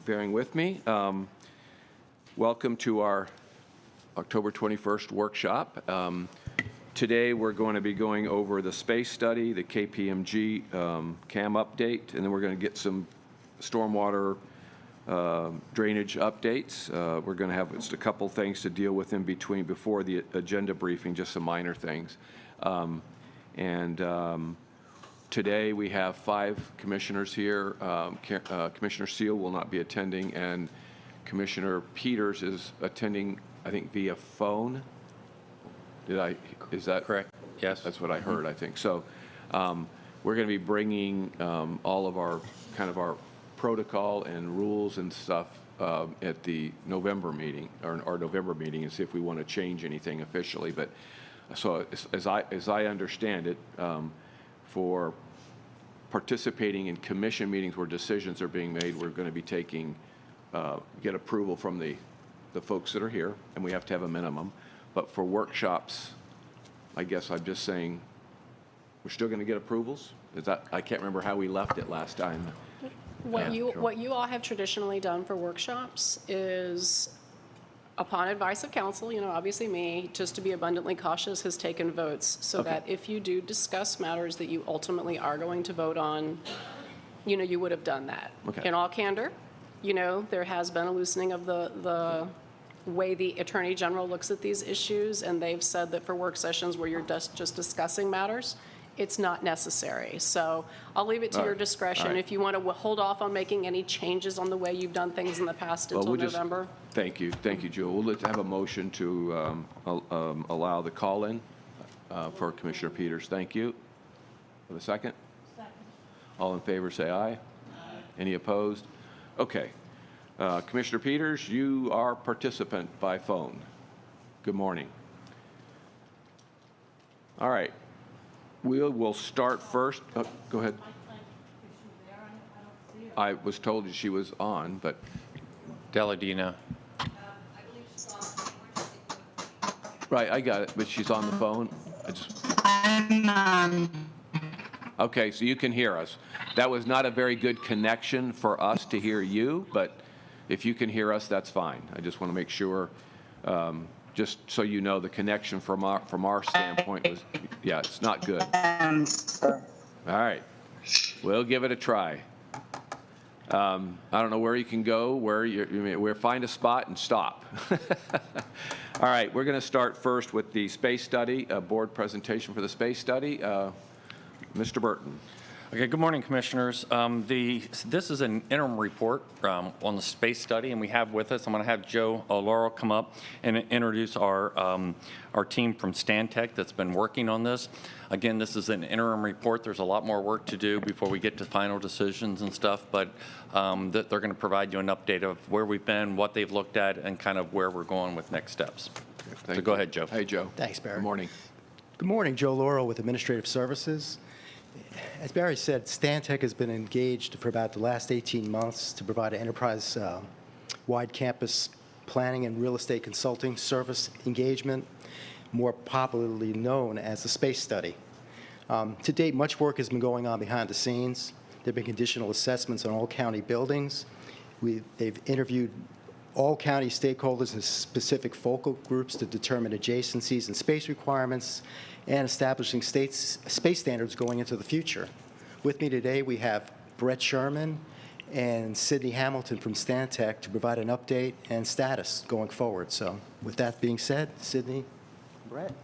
bearing with me. Welcome to our October 21st workshop. Today we're going to be going over the space study, the Kpmg Cam update, and then we're going to get some stormwater drainage updates. We're going to have just a couple things to deal with in between before the agenda briefing, just some minor things. Today we have 5 commissioners here. Commissioner Seal will not be attending, and Commissioner Peters is attending, I think, via phone. Is that correct? Yes. That's what I heard, I think. So we're going to be bringing all of our our protocol and rules and stuff at the November meeting, or our November meeting, and see if we want to change anything officially. But so as I understand it, for participating in commission meetings where decisions are being made, we're going to be taking, get approval from the folks that are here, and we have to have a minimum. But for workshops, I guess I'm just saying we're still going to get approvals? Is that, I can't remember how we left it last time. What you all have traditionally done for workshops is, upon advice of counsel, obviously me, just to be abundantly cautious, has taken votes so that if you do discuss matters that you ultimately are going to vote on, you would have done that. In all candor, there has been a loosening of the way the Attorney General looks at these issues, and they've said that for work sessions where you're just discussing matters, it's not necessary. So I'll leave it to your discretion. If you want to hold off on making any changes on the way you've done things in the past until November. Thank you, Jewel. Let's have a motion to allow the call-in for Commissioner Peters. Thank you. Have a second? Second. All in favor, say aye. Aye. Any opposed? Okay. Commissioner Peters, you are participant by phone. Good morning. All right. We'll start first. Go ahead. I was told that she was on, but Deladina. Right, I got it, but she's on the phone. Okay, so you can hear us. That was not a very good connection for us to hear you, but if you can hear us, that's fine. I just want to make sure, just so you know, the connection from our standpoint was, yeah, it's not good. All right, we'll give it a try. I don't know where you can go, where find a spot and stop. All right, we're going to start first with the space study, a board presentation for the space study. Mr. Burton. Okay, good morning, Commissioners. This is an interim report on the space study, and we have with us, I'm going to have Joe Laurel come up and introduce our team from Stantec that's been working on this. Again, this is an interim report. There's a lot more work to do before we get to final decisions and stuff, but they're going to provide you an update of where we've been, what they've looked at, and kind of where we're going with next steps. So go ahead, Joe. Hey, Joe. Thanks, Barry. Good morning. Good morning, Joe Laurel with Administrative Services. As Barry said, Stantec has been engaged for about the last 18 months to provide an enterprise-wide campus planning and real estate consulting service engagement, more popularly known as the space study. To date, much work has been going on behind the scenes. There have been conditional assessments on all county buildings. They've interviewed all county stakeholders and specific focal groups to determine adjacencies and space requirements, and establishing space standards going into the future. With me today, we have Brett Sherman and Sydney Hamilton from Stantec to provide an update and status going forward. So with that being said, Sydney, Brett.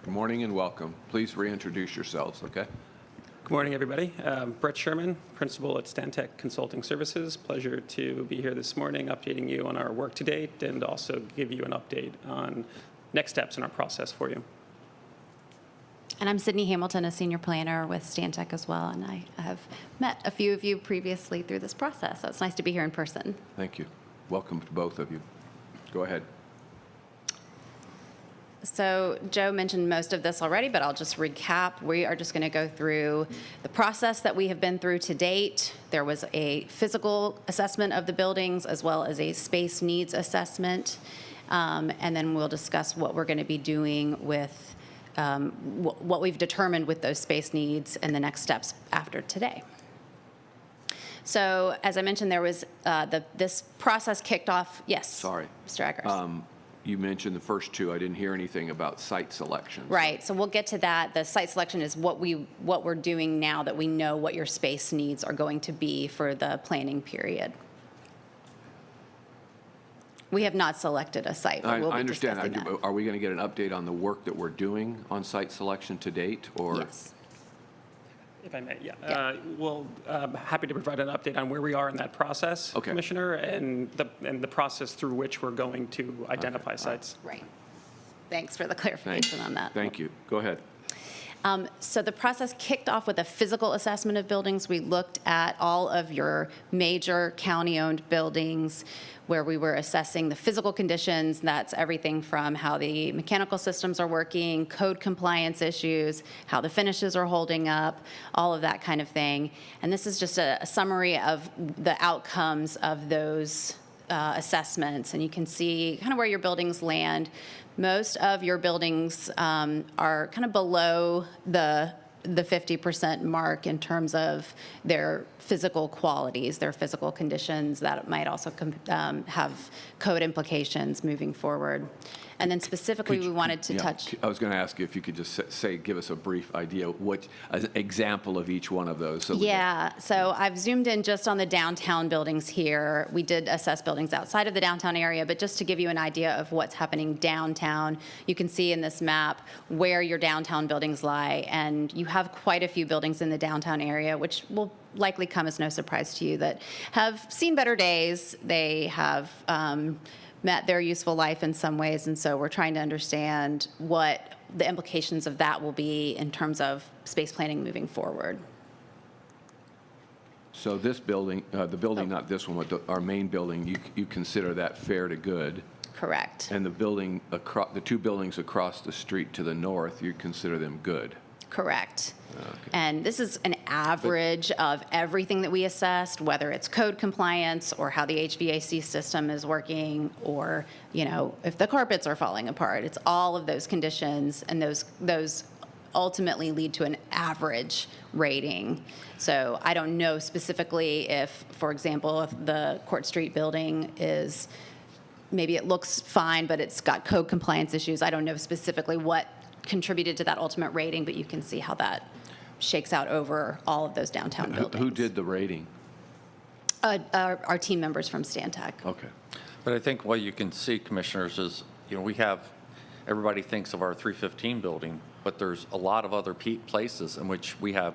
Good morning and welcome. Please reintroduce yourselves, okay? Good morning, everybody. Brett Sherman, Principal at Stantec Consulting Services. Pleasure to be here this morning updating you on our work to date and also give you an update on next steps in our process for you. And I'm Sydney Hamilton, a senior planner with Stantec as well, and I have met a few of you previously through this process, so it's nice to be here in person. Thank you. Welcome to both of you. Go ahead. So Joe mentioned most of this already, but I'll just recap. We are just going to go through the process that we have been through to date. There was a physical assessment of the buildings as well as a space needs assessment. And then we'll discuss what we're going to be doing with what we've determined with those space needs and the next steps after today. So as I mentioned, there was this process kicked off. Yes. Sorry. Mr. Eggers. You mentioned the first two. I didn't hear anything about site selection. Right. So we'll get to that. The site selection is what we're doing now that we know what your space needs are going to be for the planning period. We have not selected a site, but we'll be understand. discussing that. Are we going to get an update on the work that we're doing on site selection to date, or? Yes. If I may, yeah. Yeah. Well, happy to provide an update on where we are in that process, Okay. Commissioner, and the process through which we're going to identify sites. Right. Thanks for the Thanks. clarification on that. Thank you. Go ahead. So the process kicked off with a physical assessment of buildings. We looked at all of your major county-owned buildings where we were assessing the physical conditions. That's everything from how the mechanical systems are working, code compliance issues, how the finishes are holding up, all of that kind of thing. And this is just a summary of the outcomes of those assessments. And you can see kind of where your buildings land. Most of your buildings are kind of below the 50% mark in terms of their physical qualities, their physical conditions that might also have code implications moving forward. And then specifically, we wanted to touch. I was going to ask you if you could just give us a brief idea, an example of each one of those. So Yeah, so I've zoomed in just on the downtown buildings here. We did assess buildings outside of the downtown area, but just to give you an idea of what's happening downtown, you can see in this map where your downtown buildings lie, and you have quite a few buildings in the downtown area, which will likely come as no surprise to you, that have seen better days. They have met their useful life in some ways, and so we're trying to understand what the implications of that will be in terms of space planning moving forward. So this building, the building, not this one, but our main building, you consider that fair to good? Correct. And the two buildings across the street to the north, you consider them good? Correct. Okay. And this is an average of everything that we assessed, whether it's code compliance or how the HVAC system is working, or, if the carpets are falling apart. It's all of those conditions, and those ultimately lead to an average rating. So I don't know specifically if, for example, if the Court Street building is, maybe it looks fine, but it's got code compliance issues. I don't know specifically what contributed to that ultimate rating, but you can see how that shakes out over all of those downtown buildings. Who did the rating? Our team members from Stantec. Okay. But I think what you can see, Commissioners, is, everybody thinks of our 315 building, but there's a lot of other places in which we have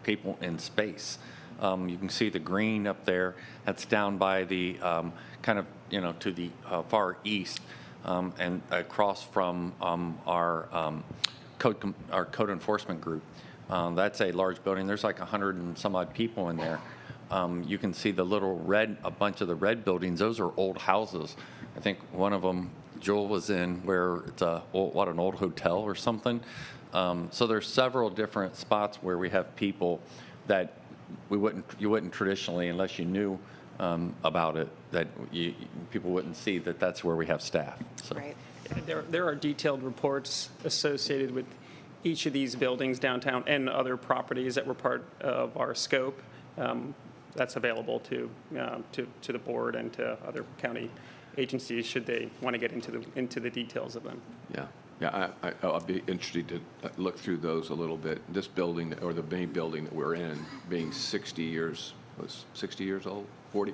people in space. You can see the green up there. That's down by the to the far east, and across from our code enforcement group. That's a large building. There's like 100 and some odd people in there. You can see a bunch of the red buildings. Those are old houses. I think one of them, Joel was in, where it's an old hotel or something. So there's several different spots where we have people that you wouldn't traditionally, unless you knew about it, that people wouldn't see that that's where we have staff. So. Right. There are detailed reports associated with each of these buildings downtown and other properties that were part of our scope. That's available to the board and to other county agencies should they want to get into the details of them. Yeah, I'll be interested to look through those a little bit. This building, or the main building that we're in, being 60 years old, 40,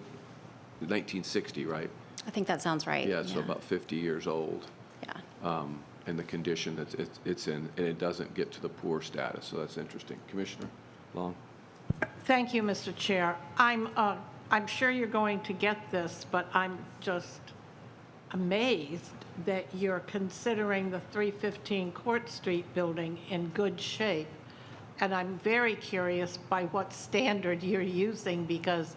1960, right? I think that sounds right. Yeah, so about 50 years old. Yeah. And the condition that it's in, and it doesn't get to the poor status, so that's interesting. Commissioner Long? Thank you, Mr. Chair. I'm sure you're going to get this, but I'm just amazed that you're considering the 315 Court Street building in good shape. And I'm very curious by what standard you're using, because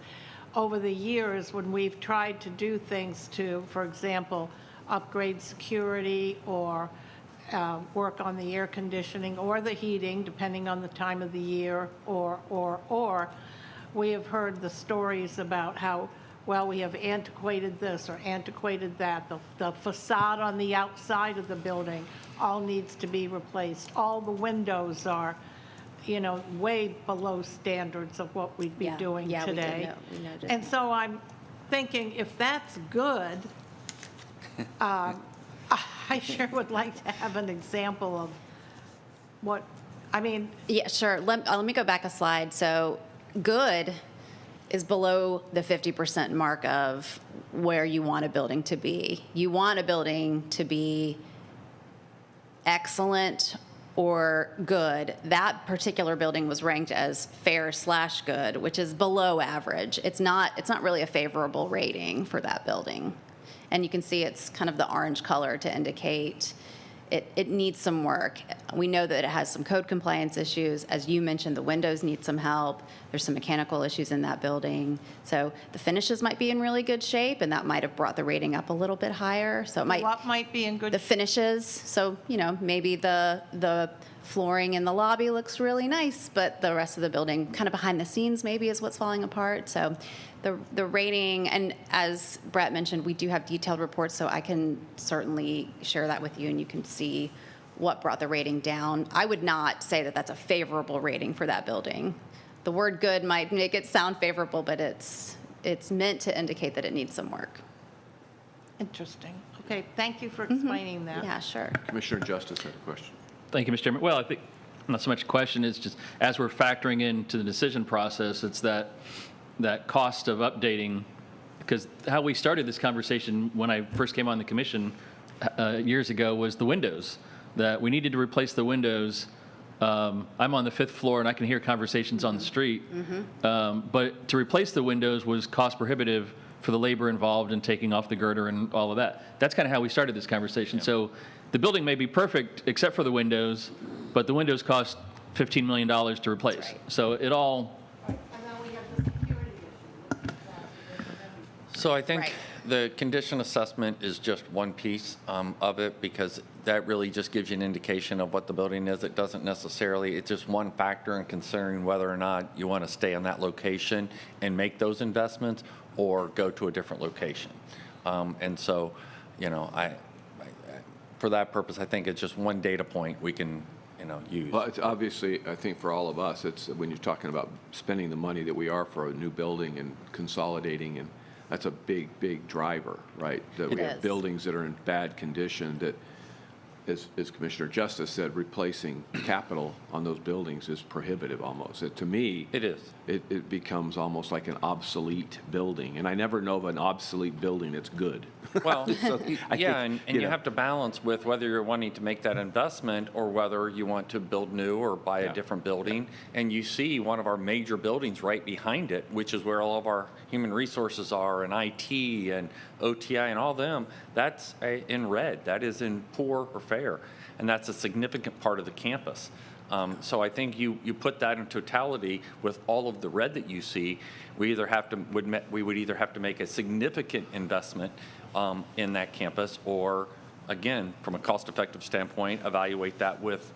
over the years when we've tried to do things to, for example, upgrade security or work on the air conditioning or the heating, depending on the time of the year, or we have heard the stories about how well, we have antiquated this or antiquated that. The facade on the outside of the building all needs to be replaced. All the windows are, you know, way below standards of what we'd be doing Yeah, today. we noticed And that. so I'm thinking, if that's good, I sure would like to have an example of what, I mean, Yeah, sure. Let me go back a slide. So good is below the 50% mark of where you want a building to be. You want a building to be excellent or good. That particular building was ranked as fair/good, which is below average. It's not really a favorable rating for that building. And you can see it's kind of the orange color to indicate it needs some work. We know that it has some code compliance issues. As you mentioned, the windows need some help. There's some mechanical issues in that building. So the finishes might be in really good shape, and that might have brought the rating up a little bit higher. So it might, what might be in good the finishes, so, you know, maybe the flooring in the lobby looks really nice, but the rest of the building, kind of behind the scenes maybe, is what's falling apart. So the rating, and as Brett mentioned, we do have detailed reports, so I can certainly share that with you, and you can see what brought the rating down. I would not say that that's a favorable rating for that building. The word good might make it sound favorable, but it's meant to indicate that it needs some work. Interesting. Okay, thank you for explaining that. Yeah, sure. Commissioner Justice had a question. Thank you, Mr. Chairman. Well, I think not so much a question, it's just as we're factoring into the decision process, it's that cost of updating, because how we started this conversation when I first came on the commission years ago was the windows, that we needed to replace the windows. I'm on the 5th floor and I can hear conversations on the street, but to replace the windows was cost prohibitive for the labor involved in taking off the girder and all of that. That's kind of how we started this conversation. So the building may be perfect except for the windows, but the windows cost $15 million to replace. Right. So it all, So I think Right. the condition assessment is just one piece of it, because that really just gives you an indication of what the building is. It doesn't necessarily, it's just one factor in considering whether or not you want to stay on that location and make those investments or go to a different location. And so, you know, for that purpose, I think it's just one data point we can, you know, use. Well, it's obviously, I think for all of us, it's when you're talking about spending the money that we are for a new building and consolidating, and that's a big, big driver, right? That we It have is. buildings that are in bad condition that, as Commissioner Justice said, replacing capital on those buildings is prohibitive almost. To me, It is. it becomes almost like an obsolete building. And I never know of an obsolete building that's good. Well, I yeah, think, and you know. have to balance with whether you're wanting to make that investment or whether you want to build new or buy Yeah. a different building. And you see one of our major buildings right behind it, which is where all of our human resources are, and IT and OTI and all them. That's in red. That is in poor or fair. And that's a significant part of the campus. So I think you put that in totality with all of the red that you see. We would either have to make a significant investment in that campus, or again, from a cost-effective standpoint, evaluate that with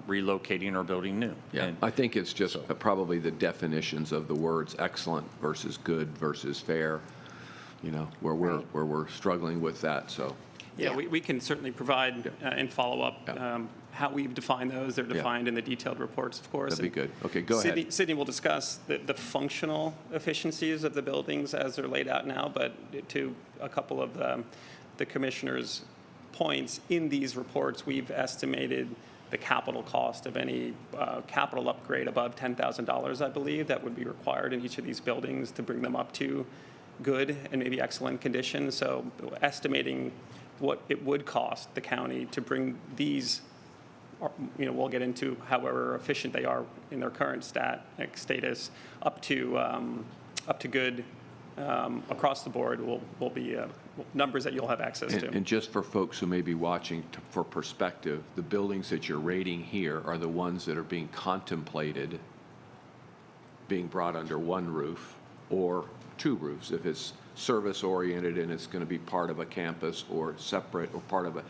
relocating or building new. Yeah, And I think it's just probably the definitions of the words excellent versus good versus fair, you know, where we're struggling with that, so. Yeah, we can certainly provide and follow up Yeah. how we've defined those. They're defined in the detailed reports, of course. That'd be And good. Okay, go ahead. Sydney will discuss the functional efficiencies of the buildings as they're laid out now, but to a couple of the commissioners' points, in these reports, we've estimated the capital cost of any capital upgrade above $10,000, I believe, that would be required in each of these buildings to bring them up to good and maybe excellent condition. So estimating what it would cost the county to bring these, you know, we'll get into however efficient they are in their current status, up to good across the board will be numbers that you'll have access to. And just for folks who may be watching, for perspective, the buildings that you're rating here are the ones that are being contemplated being brought under one roof or two roofs, if it's service-oriented and it's going to be part of a campus or separate or part of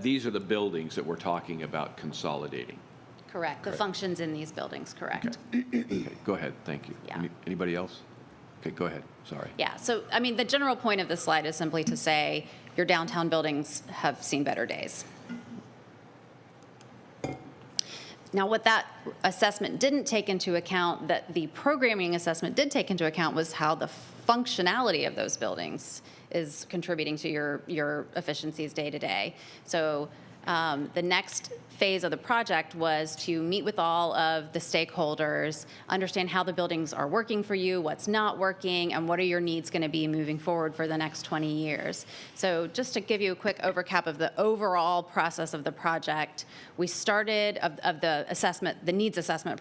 these are the buildings that we're talking about consolidating. Correct. The functions in these buildings, correct. Okay, go ahead, thank you. Yeah. Anybody else? Okay, go ahead, sorry. Yeah, so, I mean, the general point of this slide is simply to say your downtown buildings have seen better days. Now, what that assessment didn't take into account, that the programming assessment did take into account, was how the functionality of those buildings is contributing to your efficiencies day to day. So the next phase of the project was to meet with all of the stakeholders, understand how the buildings are working for you, what's not working, and what are your needs going to be moving forward for the next 20 years. So just to give you a quick overcap of the overall process of the project, we started of the assessment, the needs assessment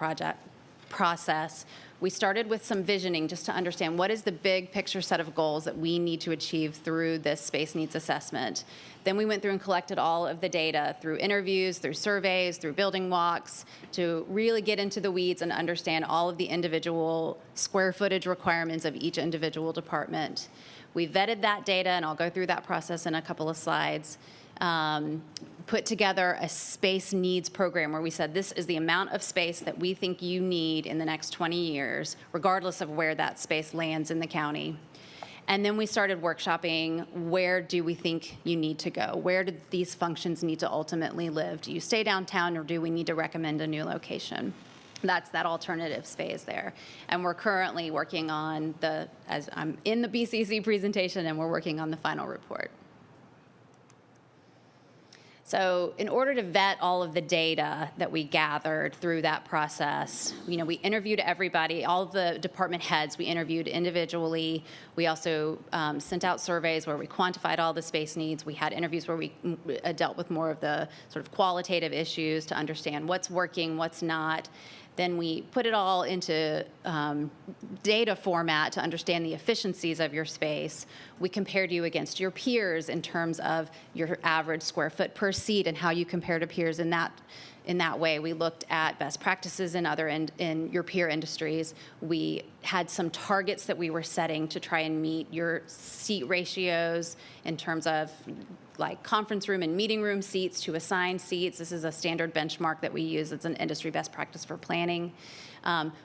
process. We started with some visioning just to understand what is the big picture set of goals that we need to achieve through this space needs assessment. Then we went through and collected all of the data through interviews, through surveys, through building walks, to really get into the weeds and understand all of the individual square footage requirements of each individual department. We vetted that data, and I'll go through that process in a couple of slides. Put together a space needs program where we said this is the amount of space that we think you need in the next 20 years, regardless of where that space lands in the county. And then we started workshopping, where do we think you need to go? Where do these functions need to ultimately live? Do you stay downtown, or do we need to recommend a new location? That's that alternatives phase there. And we're currently working on as I'm in the BCC presentation, and we're working on the final report. So in order to vet all of the data that we gathered through that process, we interviewed everybody, all of the department heads we interviewed individually. We also sent out surveys where we quantified all the space needs. We had interviews where we dealt with more of the sort of qualitative issues to understand what's working, what's not. Then we put it all into data format to understand the efficiencies of your space. We compared you against your peers in terms of your average square foot per seat and how you compare to peers in that way. We looked at best practices in in your peer industries. We had some targets that we were setting to try and meet your seat ratios in terms of like conference room and meeting room seats to assigned seats. This is a standard benchmark that we use. It's an industry best practice for planning.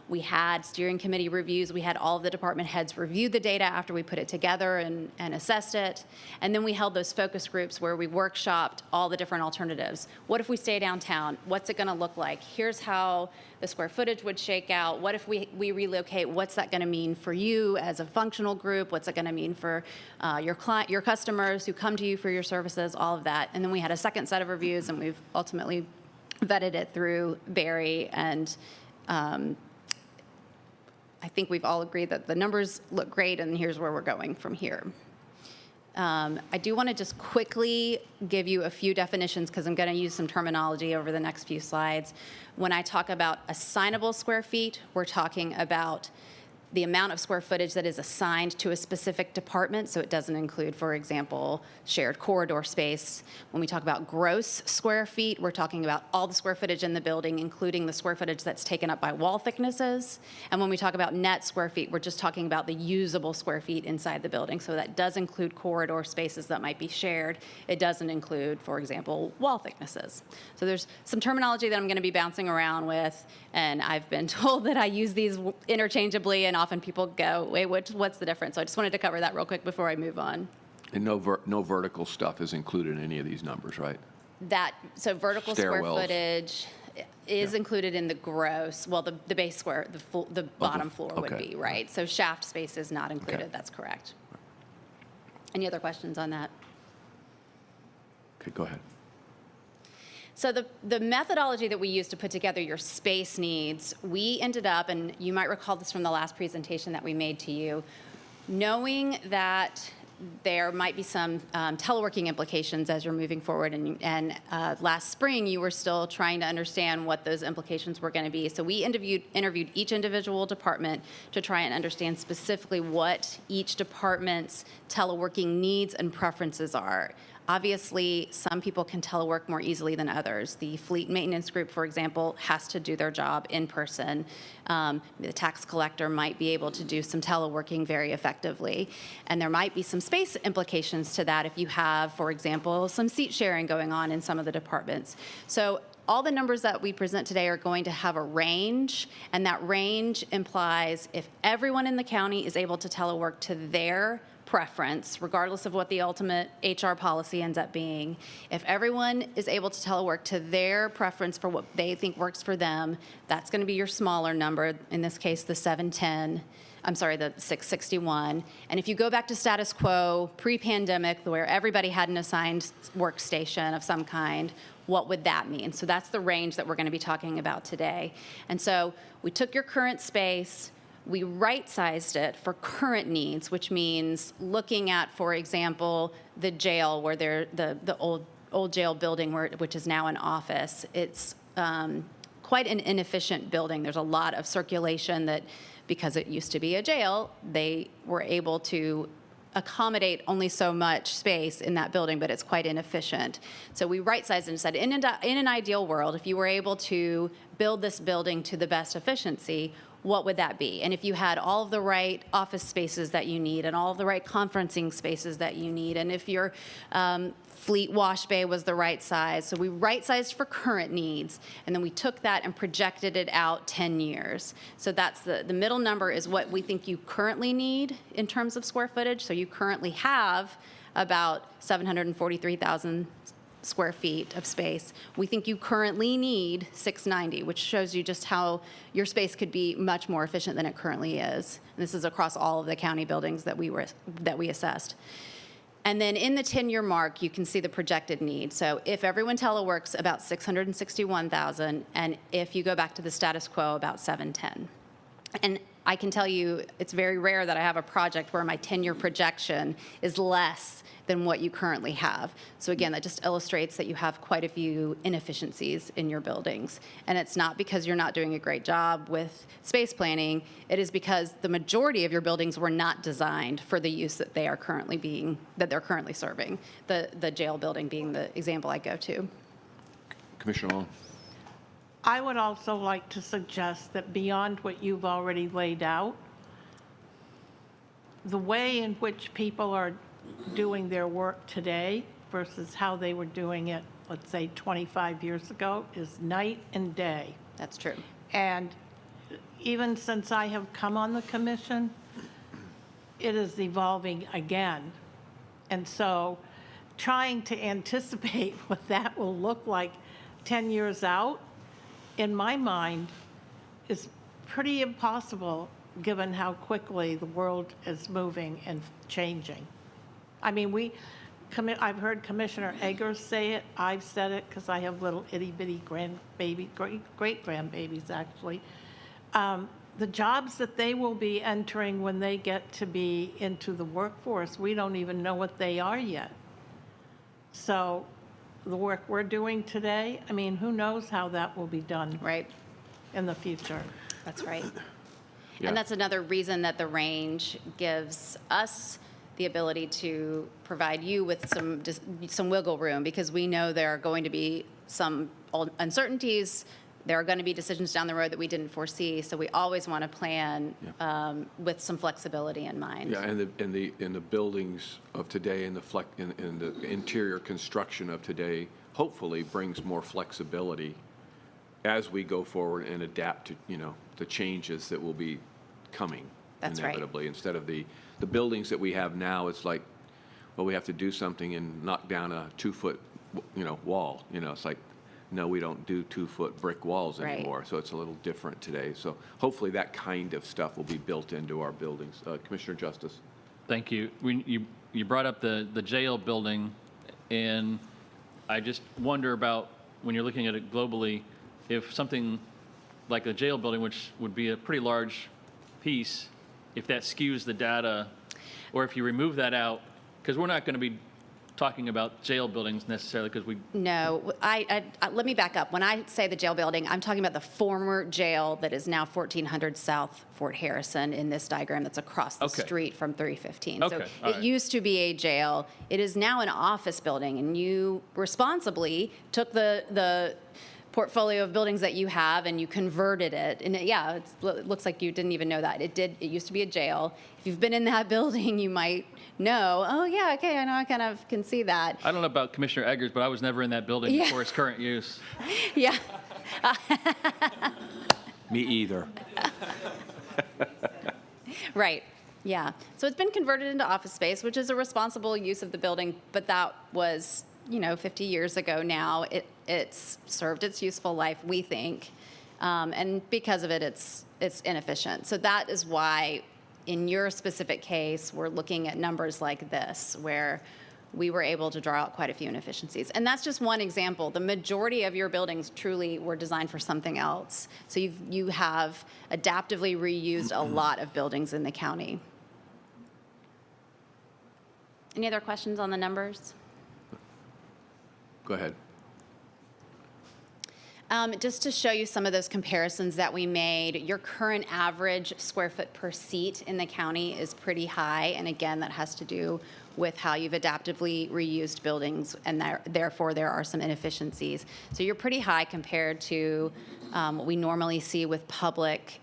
We had steering committee reviews. We had all of the department heads review the data after we put it together and assessed it. And then we held those focus groups where we workshopped all the different alternatives. What if we stay downtown? What's it going to look like? Here's how the square footage would shake out. What if we relocate? What's that going to mean for you as a functional group? What's it going to mean for your customers who come to you for your services? All of that. And then we had a second set of reviews, and we've ultimately vetted it through Barry, and I think we've all agreed that the numbers look great, and here's where we're going from here. I do want to just quickly give you a few definitions, because I'm going to use some terminology over the next few slides. When I talk about assignable square feet, we're talking about the amount of square footage that is assigned to a specific department, so it doesn't include, for example, shared corridor space. When we talk about gross square feet, we're talking about all the square footage in the building, including the square footage that's taken up by wall thicknesses. And when we talk about net square feet, we're just talking about the usable square feet inside the building. So that does include corridor spaces that might be shared. It doesn't include, for example, wall thicknesses. So there's some terminology that I'm going to be bouncing around with, and I've been told that I use these interchangeably, and often people go, wait, what's the difference? So I just wanted to cover that real quick before I move on. And no vertical stuff is included in any of these numbers, right? So vertical square footage is included in the gross, well, the base square, the bottom floor would be, right? So shaft space is not included, Okay. That's correct. Any other questions on that? Okay, go ahead. So the methodology that we used to put together your space needs, we ended up, and you might recall this from the last presentation that we made to you, knowing that there might be some teleworking implications as you're moving forward, and last spring you were still trying to understand what those implications were going to be. So we interviewed each individual department to try and understand specifically what each department's teleworking needs and preferences are. Obviously, some people can telework more easily than others. The fleet maintenance group, for example, has to do their job in person. The tax collector might be able to do some teleworking very effectively. And there might be some space implications to that if you have, for example, some seat sharing going on in some of the departments. So all the numbers that we present today are going to have a range, and that range implies if everyone in the county is able to telework to their preference, regardless of what the ultimate HR policy ends up being, if everyone is able to telework to their preference for what they think works for them, that's going to be your smaller number, in this case, the 661. And if you go back to status quo, pre-pandemic, where everybody had an assigned workstation of some kind, what would that mean? So that's the range that we're going to be talking about today. And so we took your current space, we right-sized it for current needs, which means looking at, for example, the jail, where the old jail building, which is now an office. It's quite an inefficient building. There's a lot of circulation that, because it used to be a jail, they were able to accommodate only so much space in that building, but it's quite inefficient. So we right-sized and said, in an ideal world, if you were able to build this building to the best efficiency, what would that be? And if you had all of the right office spaces that you need and all of the right conferencing spaces that you need, and if your fleet wash bay was the right size. So we right-sized for current needs, and then we took that and projected it out 10 years. So that's the middle number is what we think you currently need in terms of square footage. So you currently have about 743,000 square feet of space. We think you currently need 690, which shows you just how your space could be much more efficient than it currently is. And this is across all of the county buildings that we assessed. And then in the 10-year mark, you can see the projected need. So if everyone teleworks, about 661,000, and if you go back to the status quo, about 710. And I can tell you, it's very rare that I have a project where my 10-year projection is less than what you currently have. So again, that just illustrates that you have quite a few inefficiencies in your buildings. And it's not because you're not doing a great job with space planning, it is because the majority of your buildings were not designed for the use that they're currently serving. The jail building being the example I go to. Commissioner Long. I would also like to suggest that beyond what you've already laid out, the way in which people are doing their work today versus how they were doing it, let's say 25 years ago, is night and day. That's true. And even since I have come on the commission, it is evolving again. And so trying to anticipate what that will look like 10 years out, in my mind, is pretty impossible given how quickly the world is moving and changing. I mean, I've heard Commissioner Eggers say it. I've said it because I have little itty-bitty great-grandbabies, actually. The jobs that they will be entering when they get to be into the workforce, we don't even know what they are yet. So the work we're doing today, I mean, who knows how that will be done Right. in the future. That's right. Yeah. And that's another reason that the range gives us the ability to provide you with some wiggle room, because we know there are going to be some uncertainties. There are going to be decisions down the road that we didn't foresee. So we always want to plan with some flexibility in mind. Yeah, and the buildings of today and the interior construction of today hopefully brings more flexibility as we go forward and adapt to, the changes that will be coming. That's right. Inevitably. Instead of the buildings that we have now, it's like, well, we have to do something and knock down a 2-foot, wall. It's like, no, we don't do 2-foot brick walls anymore. Right. So it's a little different today. So hopefully that kind of stuff will be built into our buildings. Commissioner Justice. Thank you. You brought up the jail building, and I just wonder about, when you're looking at it globally, if something like a jail building, which would be a pretty large piece, if that skews the data, or if you remove that out, because we're not going to be talking about jail buildings necessarily, because we... No, let me back up. When I say the jail building, I'm talking about the former jail that is now 1400 South Fort Harrison in this diagram that's across the street from 315. Okay, So it used to be a jail. It is now an office building, and you responsibly took the portfolio of buildings that you have and you converted it. And it looks like you didn't even know that. It used to be a jail. If you've been in that building, you might know, oh yeah, okay, I know, I kind of can see that. I don't know about Commissioner Eggers, but I was never in that building Yeah. before its current use. Yeah. Me either. Right, yeah. So it's been converted into office space, which is a responsible use of the building, but that was, 50 years ago now. It's served its useful life, we think, and because of it, it's inefficient. So that is why, in your specific case, we're looking at numbers like this, where we were able to draw out quite a few inefficiencies. And that's just one example. The majority of your buildings truly were designed for something else. So you have adaptively reused a lot of buildings in the county. Any other questions on the numbers? Go ahead. Just to show you some of those comparisons that we made, your current average square foot per seat in the county is pretty high. And again, that has to do with how you've adaptively reused buildings, and therefore there are some inefficiencies. So you're pretty high compared to what we normally see with public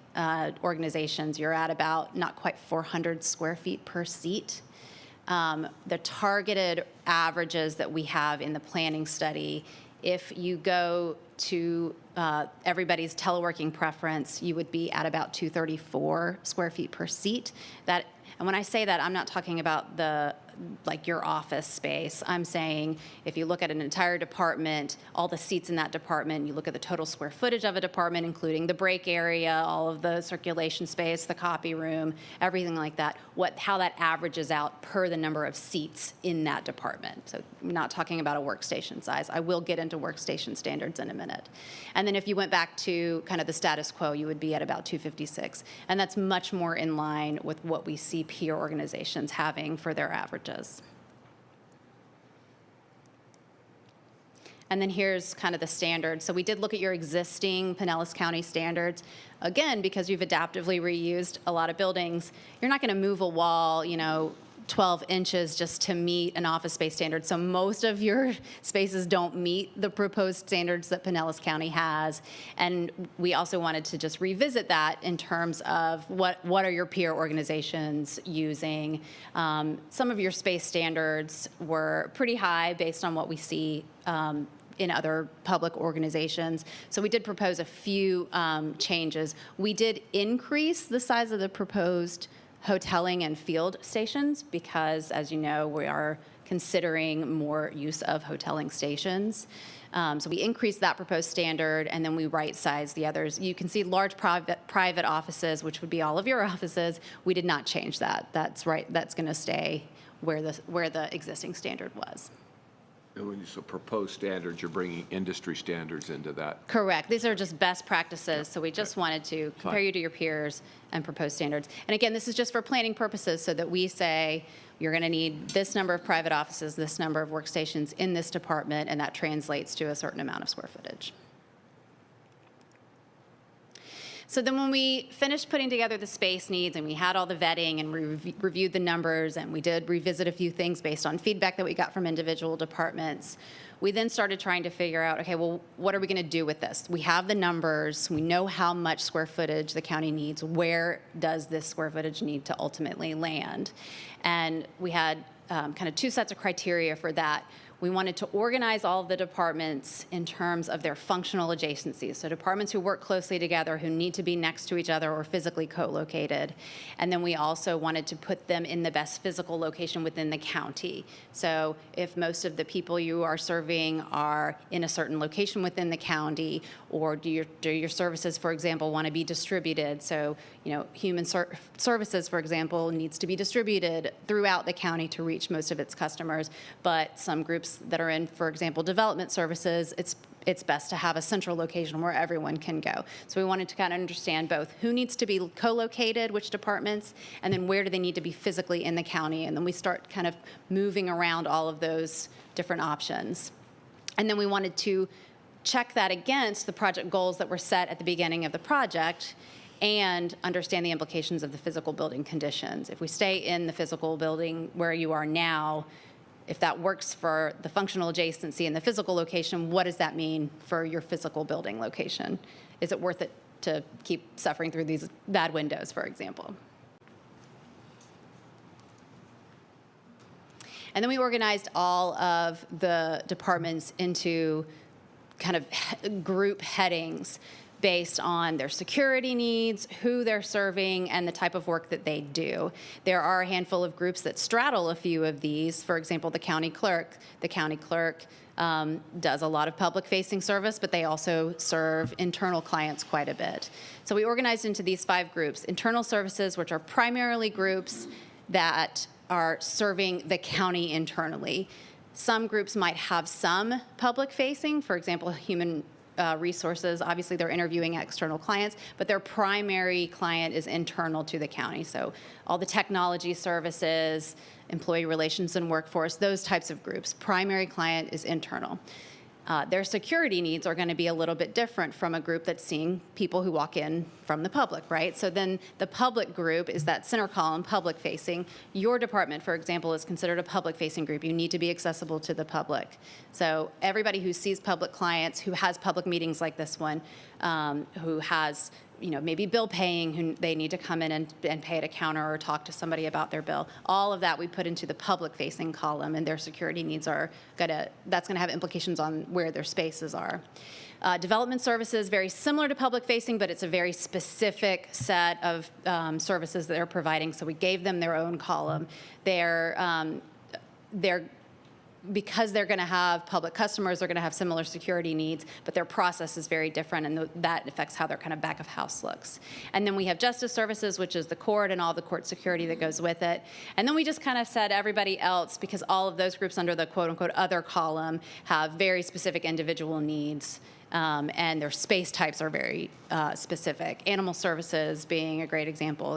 organizations. You're at about not quite 400 square feet per seat. The targeted averages that we have in the planning study, if you go to everybody's teleworking preference, you would be at about 234 square feet per seat. And when I say that, I'm not talking about your office space. I'm saying if you look at an entire department, all the seats in that department, you look at the total square footage of a department, including the break area, all of the circulation space, the copy room, everything like that, how that averages out per the number of seats in that department. So I'm not talking about a workstation size. I will get into workstation standards in a minute. And then if you went back to kind of the status quo, you would be at about 256. And that's much more in line with what we see peer organizations having for their averages. And then here's kind of the standards. So we did look at your existing Pinellas County standards. Again, because you've adaptively reused a lot of buildings, you're not going to move a wall, 12 inches just to meet an office space standard. So most of your spaces don't meet the proposed standards that Pinellas County has. And we also wanted to just revisit that in terms of what are your peer organizations using. Some of your space standards were pretty high based on what we see in other public organizations. So we did propose a few changes. We did increase the size of the proposed hoteling and field stations because, as you know, we are considering more use of hoteling stations. So we increased that proposed standard, and then we right-sized the others. You can see large private offices, which would be all of your offices. We did not change that. That's right. That's going to stay where the existing standard was. And when you say proposed standards, you're bringing industry standards into that. Correct. These are just best practices, so we just wanted to compare you to your peers and propose standards. And again, this is just for planning purposes so that we say you're going to need this number of private offices, this number of workstations in this department, and that translates to a certain amount of square footage. So then when we finished putting together the space needs and we had all the vetting and we reviewed the numbers and we did revisit a few things based on feedback that we got from individual departments, we then started trying to figure out, okay, well, what are we going to do with this? We have the numbers. We know how much square footage the county needs. Where does this square footage need to ultimately land? And we had kind of two sets of criteria for that. We wanted to organize all of the departments in terms of their functional adjacencies. So departments who work closely together, who need to be next to each other or physically co-located. And then we also wanted to put them in the best physical location within the county. So if most of the people you are serving are in a certain location within the county, or do your services, for example, want to be distributed? So, human services, for example, needs to be distributed throughout the county to reach most of its customers. But some groups that are in, for example, development services, it's best to have a central location where everyone can go. So we wanted to kind of understand both who needs to be co-located, which departments, and then where do they need to be physically in the county. And then we start kind of moving around all of those different options. And then we wanted to check that against the project goals that were set at the beginning of the project and understand the implications of the physical building conditions. If we stay in the physical building where you are now, if that works for the functional adjacency and the physical location, what does that mean for your physical building location? Is it worth it to keep suffering through these bad windows, for example? And then we organized all of the departments into kind of group headings based on their security needs, who they're serving, and the type of work that they do. There are a handful of groups that straddle a few of these. For example, the county clerk. The county clerk does a lot of public-facing service, but they also serve internal clients quite a bit. So we organized into these 5 groups. Internal services, which are primarily groups that are serving the county internally. Some groups might have some public-facing, for example, human resources. Obviously, they're interviewing external clients, but their primary client is internal to the county. So all the technology services, employee relations and workforce, those types of groups. Primary client is internal. Their security needs are going to be a little bit different from a group that's seeing people who walk in from the public, right? So then the public group is that center column, public-facing. Your department, for example, is considered a public-facing group. You need to be accessible to the public. So everybody who sees public clients, who has public meetings like this one, who has maybe bill paying, who they need to come in and pay at a counter or talk to somebody about their bill. All of that we put into the public-facing column, and their security needs that's gonna have implications on where their spaces are. Development services, very similar to public-facing, but it's a very specific set of services that they're providing, so we gave them their own column. Because they're going to have public customers, they're going to have similar security needs, but their process is very different, and that affects how their kind of back of house looks. And then we have justice services, which is the court and all the court security that goes with it. And then we just kind of said everybody else, because all of those groups under the quote-unquote other column have very specific individual needs. And their space types are very specific. Animal services being a great example.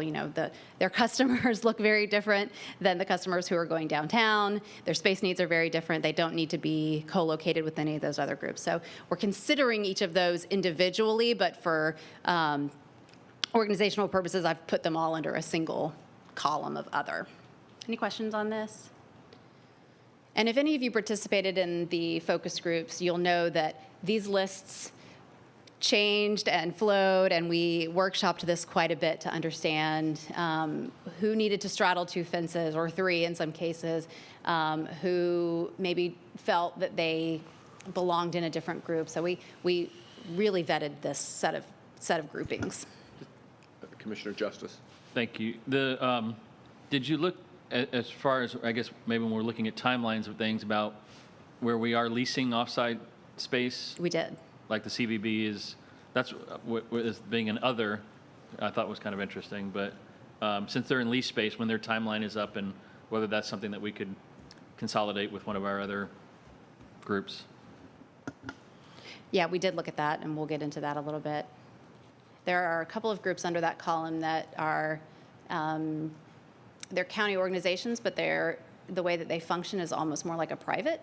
Their customers look very different than the customers who are going downtown. Their space needs are very different. They don't need to be co-located with any of those other groups. So we're considering each of those individually, but for organizational purposes, I've put them all under a single column of other. Any questions on this? And if any of you participated in the focus groups, you'll know that these lists changed and flowed, and we workshopped this quite a bit to understand who needed to straddle 2 fences, or 3 in some cases, who maybe felt that they belonged in a different group. So we really vetted this set of groupings. Commissioner Justice. Thank you. Did you look as far as, I guess, maybe when we're looking at timelines of things about where we are leasing offsite space? We did. Like the CBB that's what is being an other, I thought was kind of interesting. But since they're in lease space, when their timeline is up, and whether that's something that we could consolidate with one of our other groups. Yeah, we did look at that, and we'll get into that a little bit. There are a couple of groups under that column that are they're county organizations, but the way that they function is almost more like a private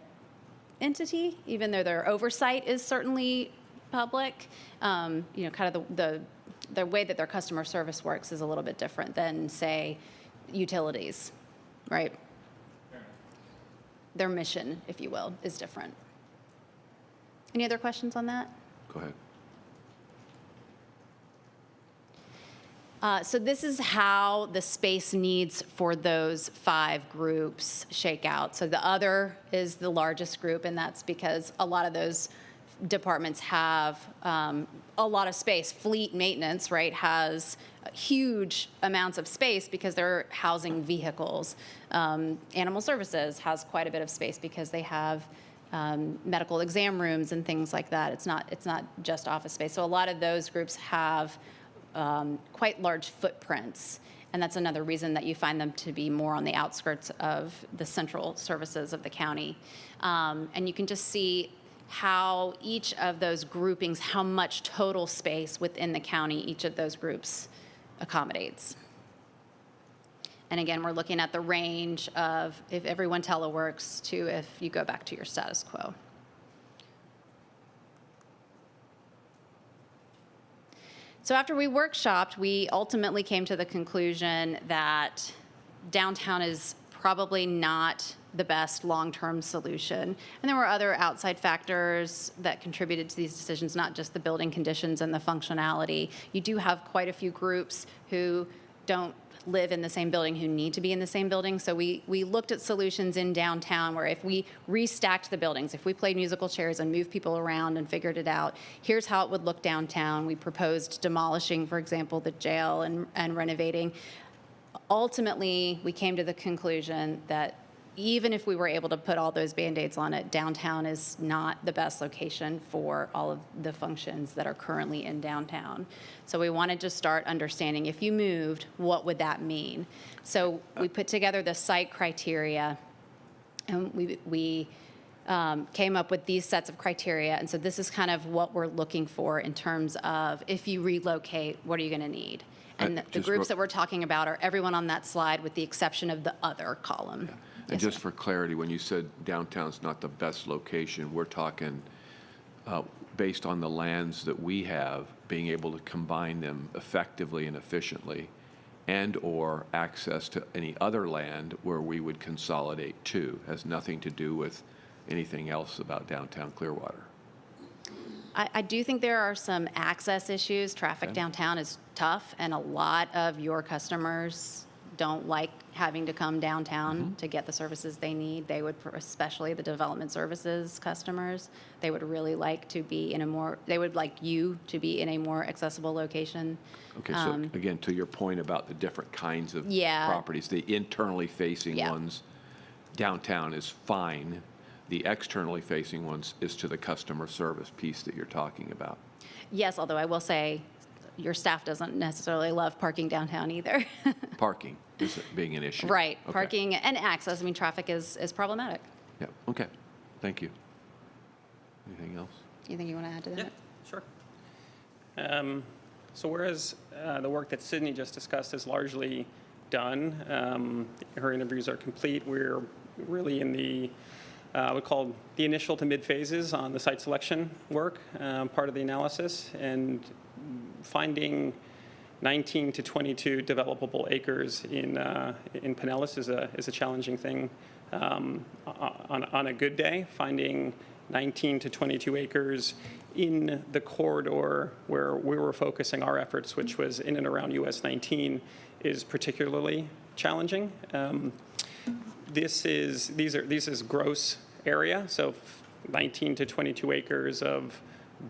entity, even though their oversight is certainly public. Kind of the way that their customer service works is a little bit different than, say, utilities, right? Their mission, if you will, is different. Any other questions on that? Go ahead. So this is how the space needs for those 5 groups shake out. So the other is the largest group, and that's because a lot of those departments have a lot of space. Fleet maintenance, right, has huge amounts of space because they're housing vehicles. Animal services has quite a bit of space because they have medical exam rooms and things like that. It's not just office space. So a lot of those groups have quite large footprints, and that's another reason that you find them to be more on the outskirts of the central services of the county. And you can just see how each of those groupings, how much total space within the county each of those groups accommodates. And again, we're looking at the range of if everyone teleworks to if you go back to your status quo. So after we workshopped, we ultimately came to the conclusion that downtown is probably not the best long-term solution. And there were other outside factors that contributed to these decisions, not just the building conditions and the functionality. You do have quite a few groups who don't live in the same building who need to be in the same building. So we looked at solutions in downtown where if we restacked the buildings, if we played musical chairs and moved people around and figured it out, here's how it would look downtown. We proposed demolishing, for example, the jail and renovating. Ultimately, we came to the conclusion that even if we were able to put all those Band-Aids on it, downtown is not the best location for all of the functions that are currently in downtown. So we wanted to start understanding, if you moved, what would that mean? So we put together the site criteria, and we came up with these sets of criteria. And so this is kind of what we're looking for in terms of, if you relocate, what are you going to need? And the groups that we're talking about are everyone on that slide with the exception of the other column. Yeah. And just for clarity, when you said downtown's not the best location, we're talking based on the lands that we have, being able to combine them effectively and efficiently, and or access to any other land where we would consolidate to. Has nothing to do with anything else about downtown Clearwater. I do think there are some access issues. Traffic downtown is tough, and a lot of your customers don't like having to come downtown to get the services they need. They would, especially the development services customers, they would really like to be in a more, they would like you to be in a more accessible location. Okay, so again, to your point about the different kinds of Yeah. properties, the internally facing Yeah. ones, downtown is fine. The externally facing ones is to the customer service piece that you're talking about. Yes, although I will say, your staff doesn't necessarily love parking downtown either. Parking is being an issue. Right, Okay. parking and access. I mean, traffic is problematic. Yeah, okay, thank you. Anything else? Anything you want to add to that? Yeah, sure. So whereas the work that Sydney just discussed is largely done, her interviews are complete, we're really in the, I would call the initial to mid phases on the site selection work, part of the analysis, and finding 19 to 22 developable acres in Pinellas is a challenging thing. On a good day, finding 19 to 22 acres in the corridor where we were focusing our efforts, which was in and around US 19, is particularly challenging. This is gross area, so 19 to 22 acres of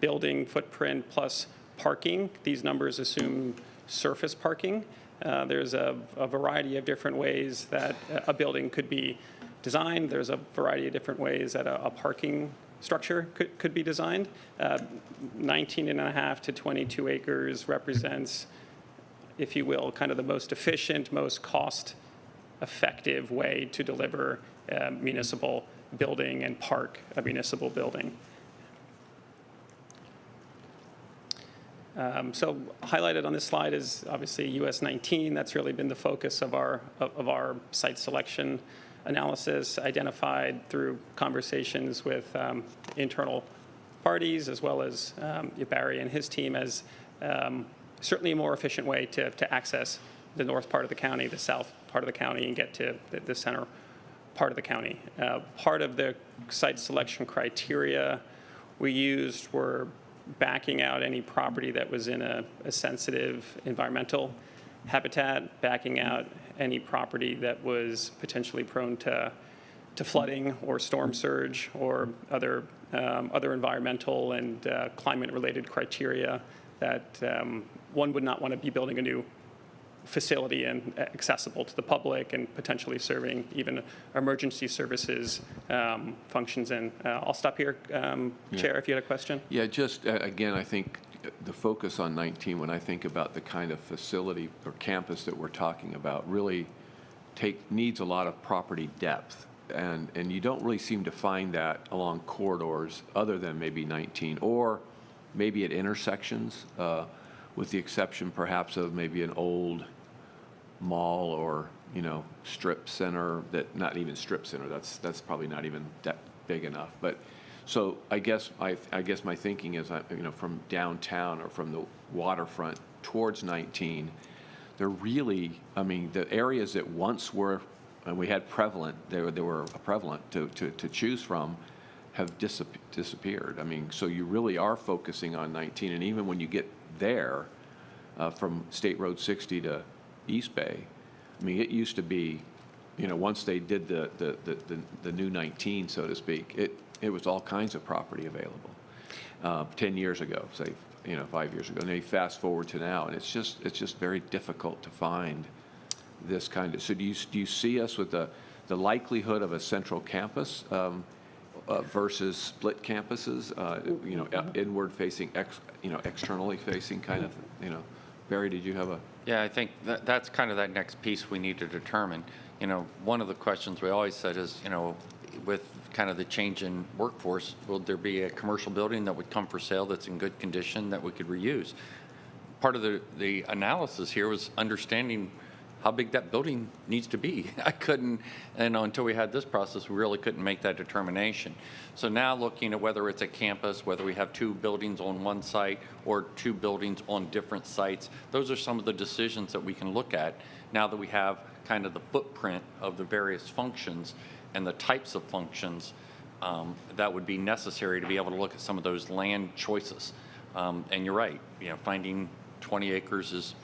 building footprint plus parking. These numbers assume surface parking. There's a variety of different ways that a building could be designed. There's a variety of different ways that a parking structure could be designed. 19 and a half to 22 acres represents, if you will, kind of the most efficient, most cost-effective way to deliver a municipal building and park a municipal building. So highlighted on this slide is obviously US 19. That's really been the focus of our site selection analysis, identified through conversations with internal parties, as well as Barry and his team, as certainly a more efficient way to access the north part of the county, the south part of the county, and get to the center part of the county. Part of the site selection criteria we used were backing out any property that was in a sensitive environmental habitat, backing out any property that was potentially prone to flooding or storm surge or other environmental and climate-related criteria that one would not want to be building a new facility and accessible to the public and potentially serving even emergency services functions in. I'll stop here, Chair, if you had a question. Yeah, just again, I think the focus on 19, when I think about the kind of facility or campus that we're talking about, really needs a lot of property depth. And you don't really seem to find that along corridors other than maybe 19, or maybe at intersections, with the exception perhaps of maybe an old mall or, strip center, that not even strip center, that's probably not even that big enough. But so I guess my thinking is, from downtown or from the waterfront towards 19, they're really, the areas that once were and we had prevalent, they were prevalent to choose from, have disappeared. I mean, so you really are focusing on 19, and even when you get there, from State Road 60 to East Bay, I mean, it used to be, you know, once they did the new 19, so to speak, it was all kinds of property available. 10 years ago, say, you know, 5 years ago. And they fast forward to now, and it's just very difficult to find this kind of. So do you see us with the likelihood of a central campus versus split campuses? You know, inward facing, externally facing kind of. You know, Barry, did you have a? Yeah, I think that's kind of that next piece we need to determine. You know, one of the questions we always said is, you know, with kind of the change in workforce, will there be a commercial building that would come for sale that's in good condition that we could reuse? Part of the analysis here was understanding how big that building needs to be. I couldn't, and until we had this process, we really couldn't make that determination. So now looking at whether it's a campus, whether we have 2 buildings on one site or 2 buildings on different sites, those are some of the decisions that we can look at now that we have kind of the footprint of the various functions and the types of functions that would be necessary to be able to look at some of those land choices. And you're right, you know, finding 20 acres is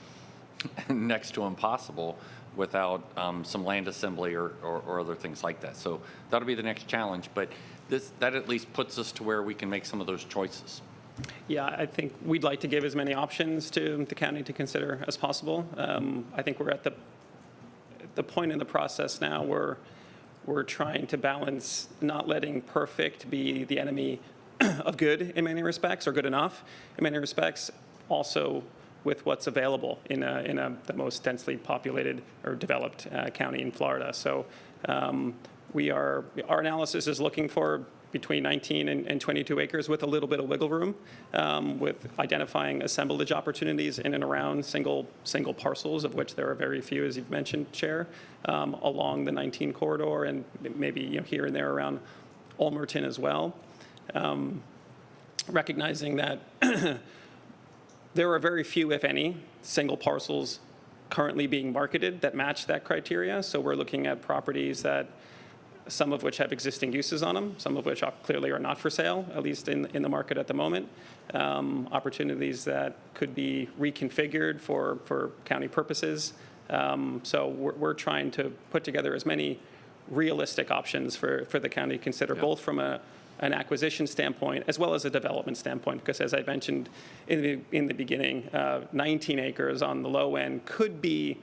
next to impossible without some land assembly or other things like that. So that'll be the next challenge, but that at least puts us to where we can make some of those choices. Yeah, I think we'd like to give as many options to the county to consider as possible. I think we're at the point in the process now where we're trying to balance not letting perfect be the enemy of good in many respects, or good enough in many respects, also with what's available in the most densely populated or developed county in Florida. So our analysis is looking for between 19 and 22 acres with a little bit of wiggle room, with identifying assemblage opportunities in and around single parcels, of which there are very few, as you've mentioned, Chair, along the 19 corridor, and maybe here and there around Ulmerton as well. Recognizing that there are very few, if any, single parcels currently being marketed that match that criteria. So we're looking at properties that, some of which have existing uses on them, some of which clearly are not for sale, at least in the market at the moment. Opportunities that could be reconfigured for county purposes. So we're trying to put together as many realistic options for the county to consider, both from an acquisition standpoint as well as a development standpoint, because as I mentioned in the beginning, 19 acres on the low end could be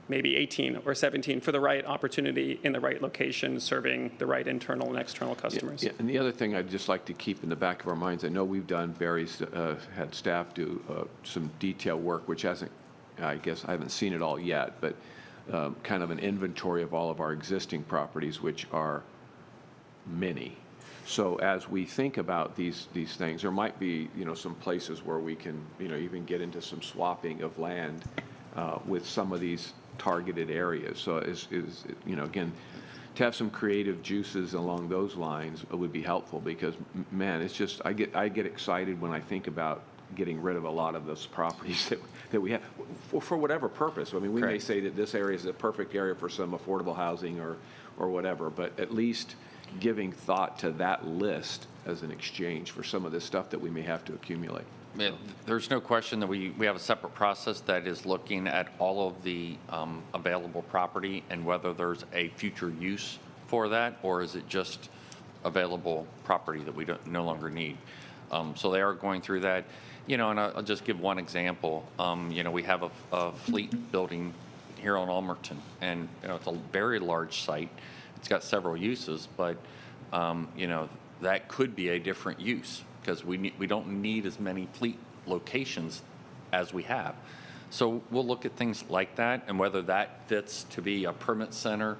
maybe 18 or 17 for the right opportunity in the right location, serving the right internal and external customers. Yeah, and the other thing I'd just like to keep in the back of our minds, I know we've done, Barry's had staff do some detailed work, which hasn't, I guess I haven't seen it all yet, but kind of an inventory of all of our existing properties, which are many. So as we think about these things, there might be, some places where we can, even get into some swapping of land with some of these targeted areas. So again, to have some creative juices along those lines would be helpful, because man, it's just, I get excited when I think about getting rid of a lot of those properties that we have for whatever purpose. I mean, we may say that this area is a perfect area for some affordable housing or whatever, but at least giving thought to that list as an exchange for some of this stuff that we may have to accumulate. There's no question that we have a separate process that is looking at all of the available property and whether there's a future use for that, or is it just available property that we no longer need. So they are going through that. And I'll just give one example. We have a fleet building here on Ulmerton, and it's a very large site. It's got several uses, but that could be a different use, because we don't need as many fleet locations as we have. So we'll look at things like that, and whether that fits to be a permit center.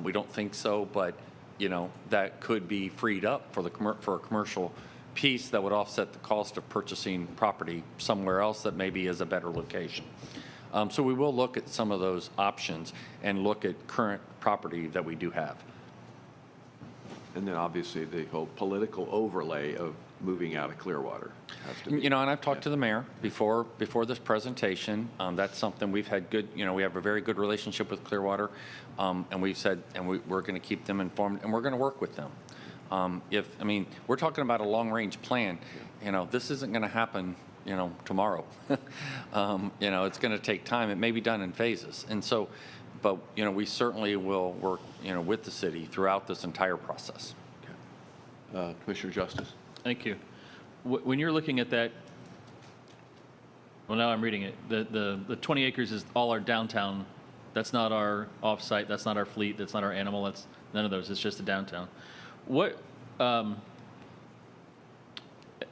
We don't think so, but that could be freed up for a commercial piece that would offset the cost of purchasing property somewhere else that maybe is a better location. So we will look at some of those options and look at current property that we do have. And then obviously the whole political overlay of moving out of Clearwater. Has to be. You know, and I've talked to the mayor before this presentation. That's something we've had good, you know, we have a very good relationship with Clearwater. And we've said, and we're going to keep them informed, and we're going to work with them. I mean, we're talking about a long-range plan. You know, this isn't going to happen, you know, tomorrow. You know, it's going to take time. It may be done in phases. And so, but, you know, we certainly will work, you know, with the city throughout this entire process. Commissioner Justice. Thank you. When you're looking at that, well, now I'm reading it. The 20 acres is all our downtown. That's not our off-site. That's not our fleet. That's not our animal. That's none of those. It's just the downtown. What, and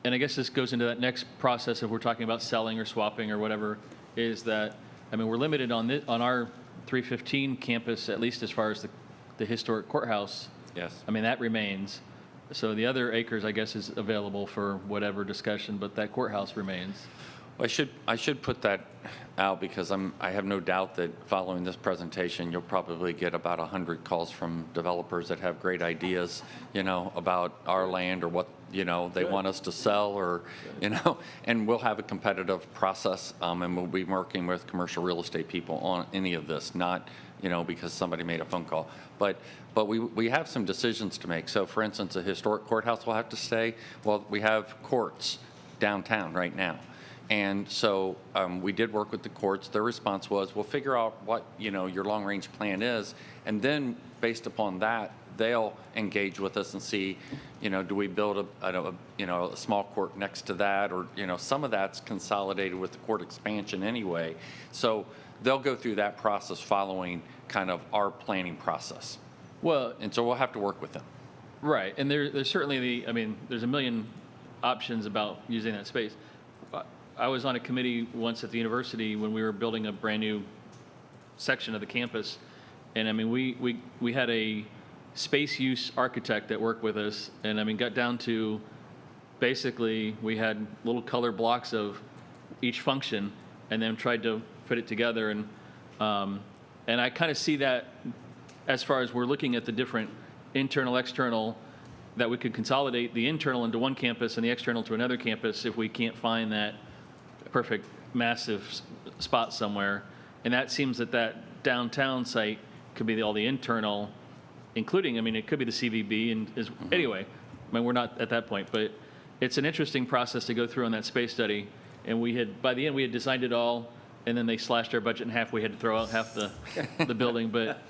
I guess this goes into that next process if we're talking about selling or swapping or whatever, is that, I mean, we're limited on our 315 campus, at least as far as the historic courthouse. Yes. I mean, that remains. So the other acres, I guess, is available for whatever discussion, but that courthouse remains. Well, I should put that out because I have no doubt that following this presentation, you'll probably get about 100 calls from developers that have great ideas, you know, about our land or what, you know, they want us to sell or, you know, and we'll have a competitive process, and we'll be working with commercial real estate people on any of this, not, you know, because somebody made a phone call. But we have some decisions to make. So, for instance, a historic courthouse will have to stay. Well, we have courts downtown right now. And so we did work with the courts. Their response was, we'll figure out what, you know, your long-range plan is, and then based upon that, they'll engage with us and see, you know, do we build a small court next to that, or, you know, some of that's consolidated with the court expansion anyway. So they'll go through that process following kind of our planning process. Well, And so we'll have to work with them. right, and there's certainly there's a million options about using that space. I was on a committee once at the university when we were building a brand new section of the campus, and I mean we had a space use architect that worked with us, and I mean got down to basically we had little color blocks of each function, and then tried to put it together, and I kind of see that as far as we're looking at the different internal, external, that we could consolidate the internal into one campus and the external to another campus if we can't find that perfect massive spot somewhere. And that seems that downtown site could be all the internal, including, I mean, it could be the CVB. And anyway, I mean, we're not at that point, but it's an interesting process to go through on that space study. And by the end, we had designed it all, and then they slashed our budget in half. We had to throw out half the building. But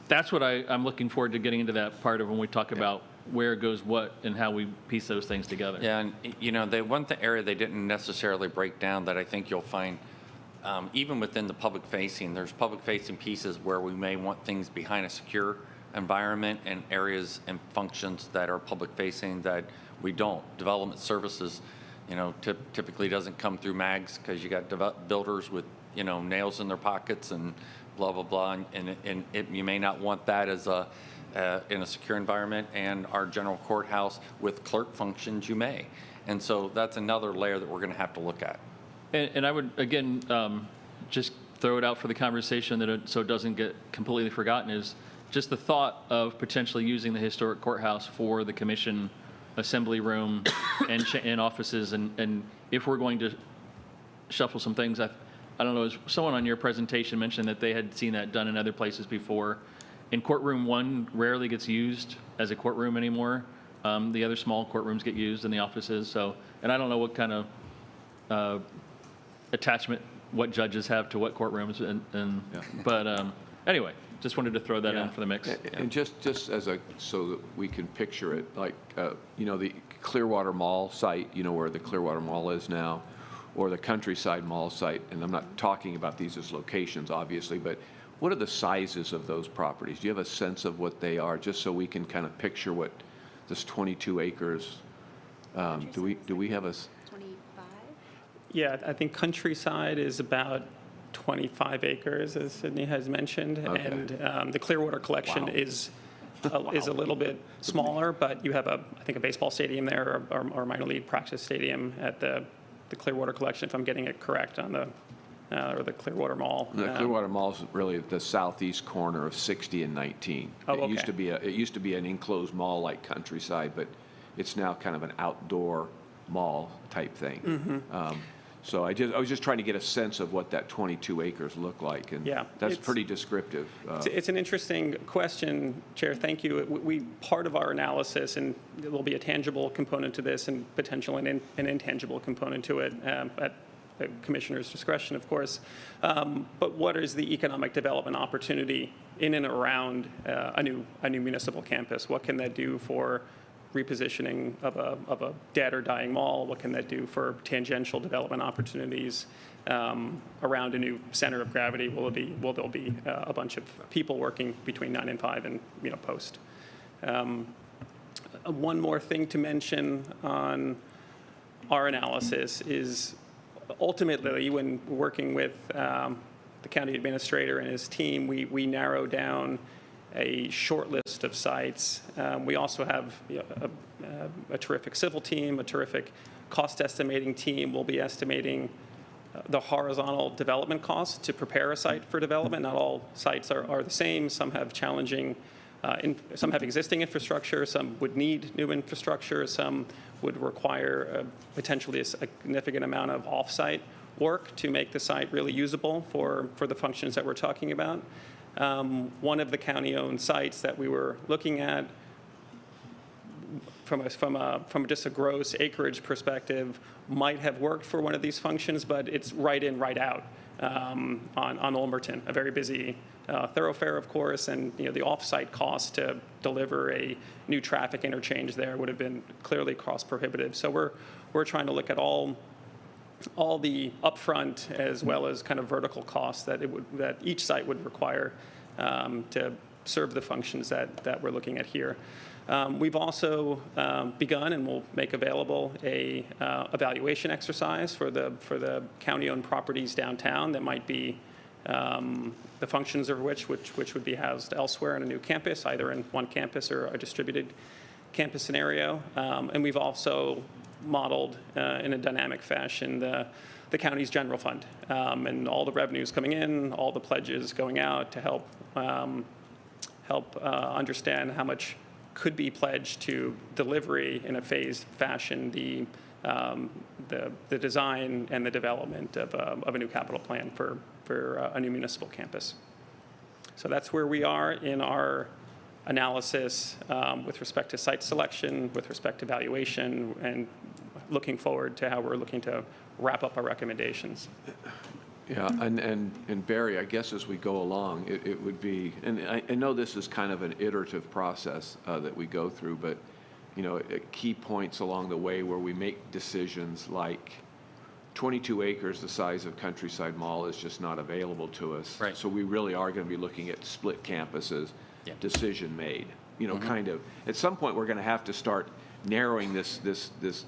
that's what I'm looking forward to getting into that part of when we talk about where goes what and how we piece those things together. Yeah, and you know, the area they didn't necessarily break down that I think you'll find, even within the public-facing, there's public-facing pieces where we may want things behind a secure environment and areas and functions that are public-facing that we don't. Development services, you know, typically doesn't come through mags because you got builders with, you know, nails in their pockets and blah, blah, blah, and you may not want that as in a secure environment, and our general courthouse with clerk functions, you may. And so that's another layer that we're going to have to look at. And I would, again, just throw it out for the conversation so it doesn't get completely forgotten, is just the thought of potentially using the historic courthouse for the commission assembly room and offices. And if we're going to shuffle some things, I don't know, someone on your presentation mentioned that they had seen that done in other places before. In courtroom 1 rarely gets used as a courtroom anymore. The other small courtrooms get used in the offices. So, and I don't know what kind of attachment what judges have to what courtrooms. But anyway, just wanted to throw that in for the mix. And just as so that we can picture it, like, you know, the Clearwater Mall site, you know, where the Clearwater Mall is now, or the Countryside Mall site, and I'm not talking about these as locations, obviously, but what are the sizes of those properties? Do you have a sense of what they are, just so we can kind of picture what this 22 acres, do we have a... 25? Yeah, I think Countryside is about 25 acres, as Sydney has mentioned. Okay. And the Clearwater collection is a little bit smaller, but you have, I think, a baseball stadium there, or minor league practice stadium at the Clearwater collection, if I'm getting it correct, on the or the Clearwater Mall. The Clearwater Mall is really the southeast corner of 60 and 19. Oh, okay. It used to be an enclosed mall like Countryside, but it's now kind of an outdoor mall type thing. Mm-hmm. So I was just trying to get a sense of what that 22 acres looked like, and Yeah, that's it's- pretty descriptive. It's an interesting question, Chair. Thank you. Part of our analysis, and there will be a tangible component to this and potentially an intangible component to it at the Commissioner's discretion, of course. But what is the economic development opportunity in and around a new municipal campus? What can that do for repositioning of a dead or dying mall? What can that do for tangential development opportunities around a new center of gravity? Will there be a bunch of people working between 9 and 5 and post? One more thing to mention on our analysis is ultimately when working with the county administrator and his team, we narrow down a short list of sites. We also have a terrific civil team, a terrific cost estimating team. We'll be estimating the horizontal development costs to prepare a site for development. Not all sites are the same. Some have challenging, some have existing infrastructure, some would need new infrastructure, some would require potentially a significant amount of off-site work to make the site really usable for the functions that we're talking about. One of the county-owned sites that we were looking at from just a gross acreage perspective might have worked for one of these functions, but it's right in, right out on Ulmerton, a very busy thoroughfare, of course, and the off-site cost to deliver a new traffic interchange there would have been clearly cost prohibitive. So we're trying to look at all the upfront as well as kind of vertical costs that each site would require to serve the functions that we're looking at here. We've also begun and will make available a evaluation exercise for the county-owned properties downtown that might be the functions of which would be housed elsewhere in a new campus, either in one campus or a distributed campus scenario. And we've also modeled in a dynamic fashion the county's general fund and all the revenues coming in, all the pledges going out to help understand how much could be pledged to delivery in a phased fashion, the design and the development of a new capital plan for a new municipal campus. So that's where we are in our analysis with respect to site selection, with respect to valuation, and looking forward to how we're looking to wrap up our recommendations. Yeah, and Barry, I guess as we go along, it would be, and I know this is kind of an iterative process that we go through, but at key points along the way where we make decisions like 22 acres, the size of Countryside Mall, is just not available to us. Right. So we really are going to be looking at split campuses, Yeah. decision made. Kind of at some point we're going to have to start narrowing this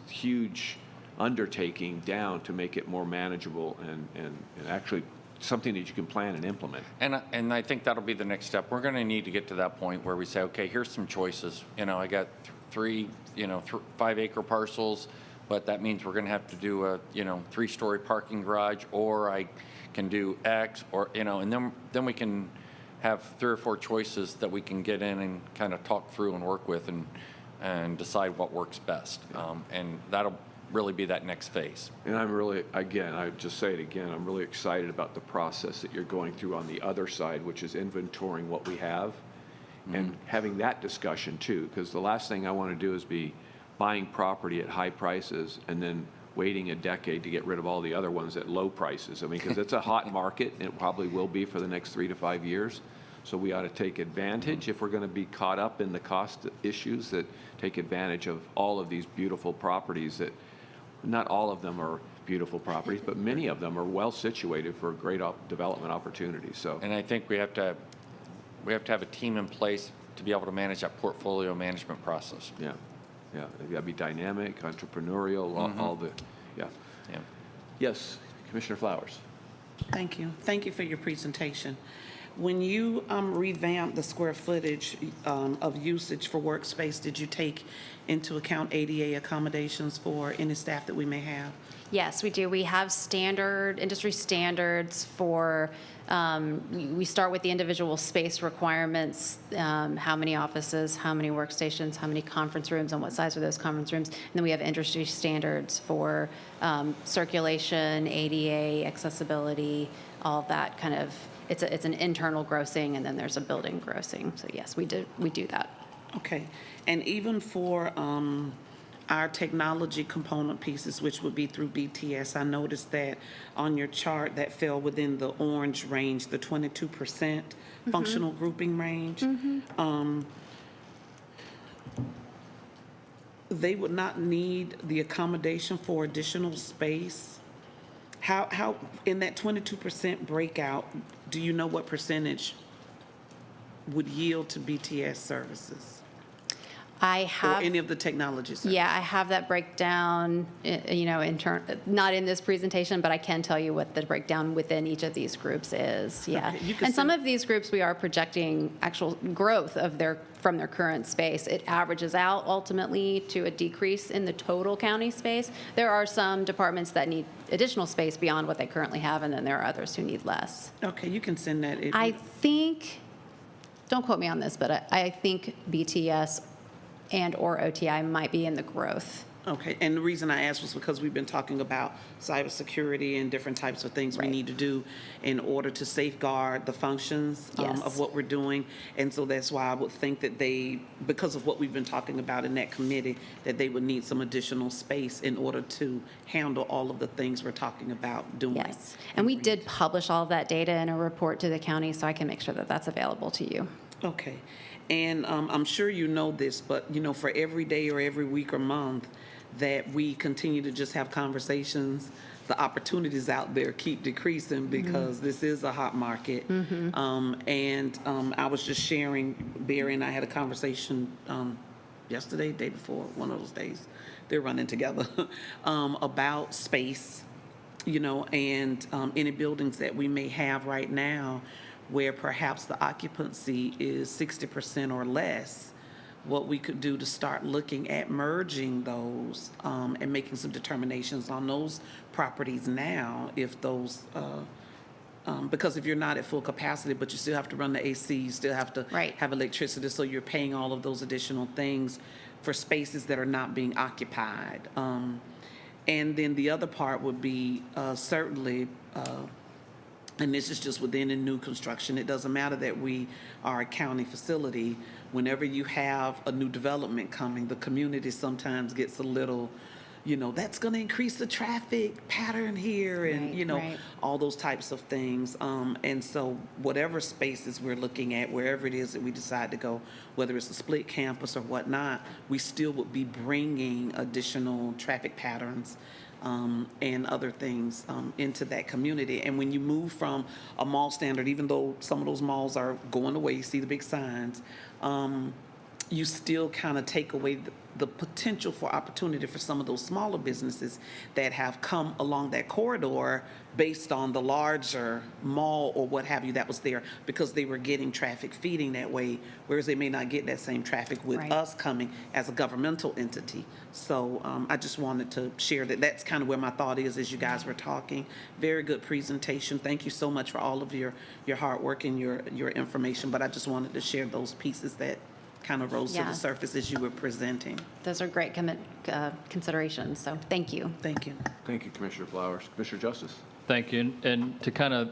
huge undertaking down to make it more manageable and actually something that you can plan and implement. And I think that'll be the next step. We're going to need to get to that point where we say, okay, here's some choices. I got 5-acre parcels, but that means we're going to have to do a 3-story parking garage, or I can do X, or and then we can have 3 or 4 choices that we can get in and kind of talk through and work with and decide what works best. And that'll really be that next phase. And I'm really, again, I just say it again, I'm really excited about the process that you're going through on the other side, which is inventorying what we have and having that discussion too, because the last thing I want to do is be buying property at high prices and then waiting a decade to get rid of all the other ones at low prices. I mean, because it's a hot market, and it probably will be for the next 3 to 5 years. So we ought to take advantage, if we're going to be caught up in the cost issues, that take advantage of all of these beautiful properties that, not all of them are beautiful properties, but many of them are well situated for great development opportunities. So, And I think we have to have a team in place to be able to manage that portfolio management process. yeah, you got to be dynamic, entrepreneurial, all the, yeah. Yeah. Yes, Commissioner Flowers. Thank you. Thank you for your presentation. When you revamped the square footage of usage for workspace, did you take into account ADA accommodations for any staff that we may have? Yes, we do. We have industry standards for, we start with the individual space requirements, how many offices, how many workstations, how many conference rooms, and what size are those conference rooms. And then we have industry standards for circulation, ADA, accessibility, all that kind of, it's an internal grossing, and then there's a building grossing. So yes, we do that. Okay, and even for our technology component pieces, which would be through BTS, I noticed that on your chart that fell within the orange range, the 22% functional grouping range. They would not need the accommodation for additional space. How in that 22% breakout, do you know what percentage would yield to BTS services? I have. Or any of the technology services? Yeah, I have that breakdown, not in this presentation, but I can tell you what the breakdown within each of these groups is, yeah. Okay, you can And some send- of these groups, we are projecting actual growth from their current space. It averages out ultimately to a decrease in the total county space. There are some departments that need additional space beyond what they currently have, and then there are others who need less. Okay, you can send that. I think, don't quote me on this, but I think BTS and/or OTI might be in the growth. Okay, and the reason I asked was because we've been talking about cybersecurity and different types of things we Right. need to do in order to safeguard the functions Yes. of what we're doing. And so that's why I would think that they, because of what we've been talking about in that committee, that they would need some additional space in order to handle all of the things we're talking about doing. Yes. And we did publish all of that data in a report to the county, so I can make sure that that's available to you. Okay. And I'm sure you know this, but, for every day or every week or month that we continue to just have conversations, the opportunities out there keep decreasing because this is a hot market. I was just sharing, Barry and I had a conversation yesterday, day before, one of those days, they're running together, about space, and any buildings that we may have right now where perhaps the occupancy is 60% or less, what we could do to start looking at merging those and making some determinations on those properties now, if those, because if you're not at full capacity, but you still have to run the AC, you still have to Right. have electricity, so you're paying all of those additional things for spaces that are not being occupied. And then the other part would be certainly, and this is just within a new construction, it doesn't matter that we are a county facility. Whenever you have a new development coming, the community sometimes gets a little, that's going to increase the traffic pattern here, and, Right. all those types of things. And so whatever spaces we're looking at, wherever it is that we decide to go, whether it's a split campus or whatnot, we still would be bringing additional traffic patterns and other things into that community. And when you move from a mall standard, even though some of those malls are going away, you see the big signs, you still kind of take away the potential for opportunity for some of those smaller businesses that have come along that corridor based on the larger mall or what have you that was there, because they were getting traffic feeding that way, whereas they may not get that same traffic with Right. us coming as a governmental entity. So I just wanted to share that. That's kind of where my thought is as you guys were talking. Very good presentation. Thank you so much for all of your hard work and your information, but I just wanted to share those pieces that kind of rose to Yeah. the surface as you were presenting. Those are great considerations, so thank you. Thank you. Thank you, Commissioner Flowers. Commissioner Justice? Thank you. And to kind of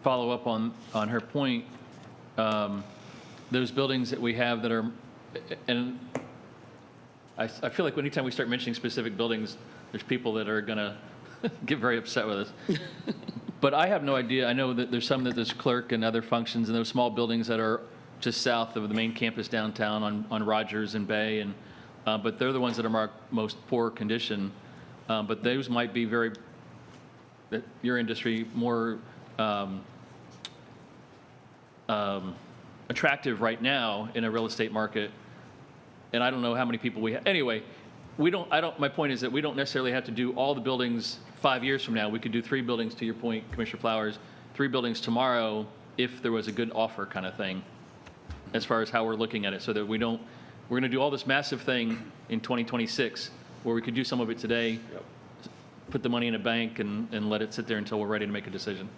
follow up on her point, those buildings that we have that are, and I feel like anytime we start mentioning specific buildings, there's people that are going to get very upset with us. But I have no idea. I know that there's some that there's clerk and other functions and those small buildings that are just south of the main campus downtown on Rogers and Bay, and but they're the ones that are marked most poor condition. But those might be that your industry more attractive right now in a real estate market. And I don't know how many people we have. Anyway, my point is that we don't necessarily have to do all the buildings 5 years from now. We could do 3 buildings, to your point, Commissioner Flowers, 3 buildings tomorrow if there was a good offer kind of thing, as far as how we're looking at it, so that we're going to do all this massive thing in 2026, where we could do some of it today, put the money in a bank and let it sit there until we're ready to make a decision.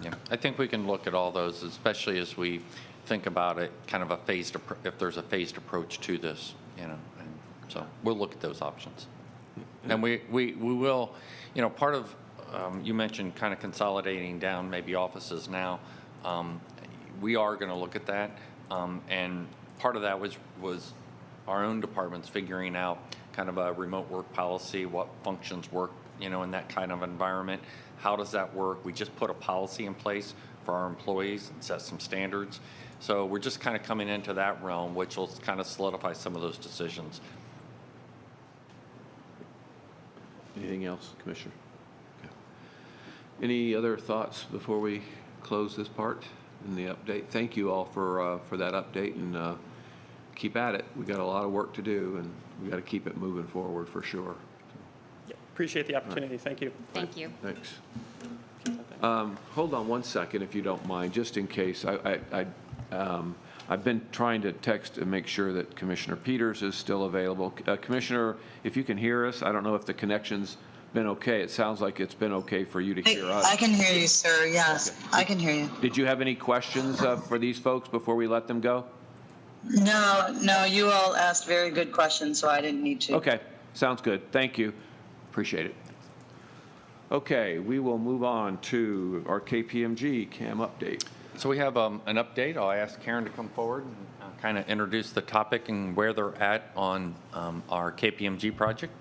Yeah, I think we can look at all those, especially as we think about it, kind of a phased, if there's a phased approach to this, you know, and so we'll look at those options. And we will, you know, part of, you mentioned kind of consolidating down maybe offices now. We are going to look at that, and part of that was our own departments figuring out kind of a remote work policy, what functions work, you know, in that kind of environment. How does that work? We just put a policy in place for our employees and set some standards. So we're just kind of coming into that realm, which will kind of solidify some of those decisions. Anything else, Commissioner? Okay. Any other thoughts before we close this part in the update? Thank you all for that update, and keep at it. We got a lot of work to do, and we got to keep it moving forward for sure. Yeah, appreciate the opportunity. Thank you. Thank you. Thanks. Hold on one second, if you don't mind, just in case. I've been trying to text and make sure that Commissioner Peters is still available. Commissioner, if you can hear us, I don't know if the connection's been okay. It sounds like it's been okay for you to hear us. I can hear you, sir. Yes, Okay. I can hear you. Did you have any questions for these folks before we let them go? No, you all asked very good questions, so I didn't need to. Okay, sounds good. Thank you. Appreciate it. Okay, we will move on to our KPMG Cam update. So we have an update. I'll ask Karen to come forward and kind of introduce the topic and where they're at on our KPMG project.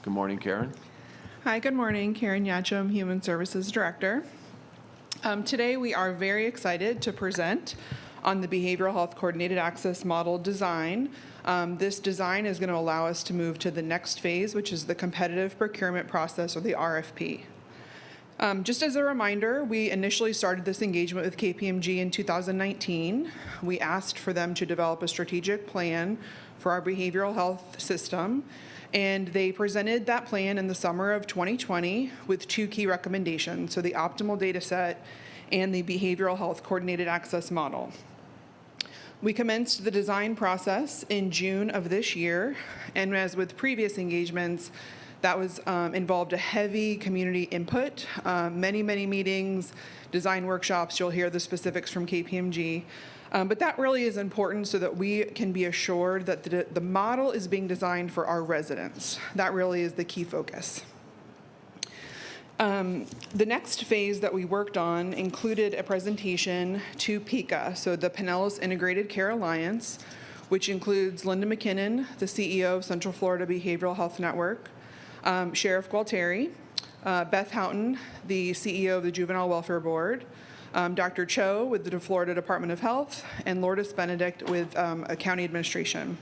Good morning, Karen. Hi, good morning. Karen Yachum, Human Services Director. Today, we are very excited to present on the Behavioral Health Coordinated Access Model design. This design is going to allow us to move to the next phase, which is the competitive procurement process, or the RFP. Just as a reminder, we initially started this engagement with KPMG in 2019. We asked for them to develop a strategic plan for our behavioral health system, and they presented that plan in the summer of 2020 with two key recommendations, so the optimal data set and the behavioral health coordinated access model. We commenced the design process in June of this year, and as with previous engagements, that was involved a heavy community input, many meetings, design workshops. You'll hear the specifics from KPMG. But that really is important so that we can be assured that the model is being designed for our residents. That really is the key focus. The next phase that we worked on included a presentation to PICA, so the Pinellas Integrated Care Alliance, which includes Linda McKinnon, the CEO of Central Florida Behavioral Health Network, Sheriff Gualtieri, Beth Houghton, the CEO of the Juvenile Welfare Board, Dr. Cho with the Florida Department of Health, and Lourdes Benedict with a county administration.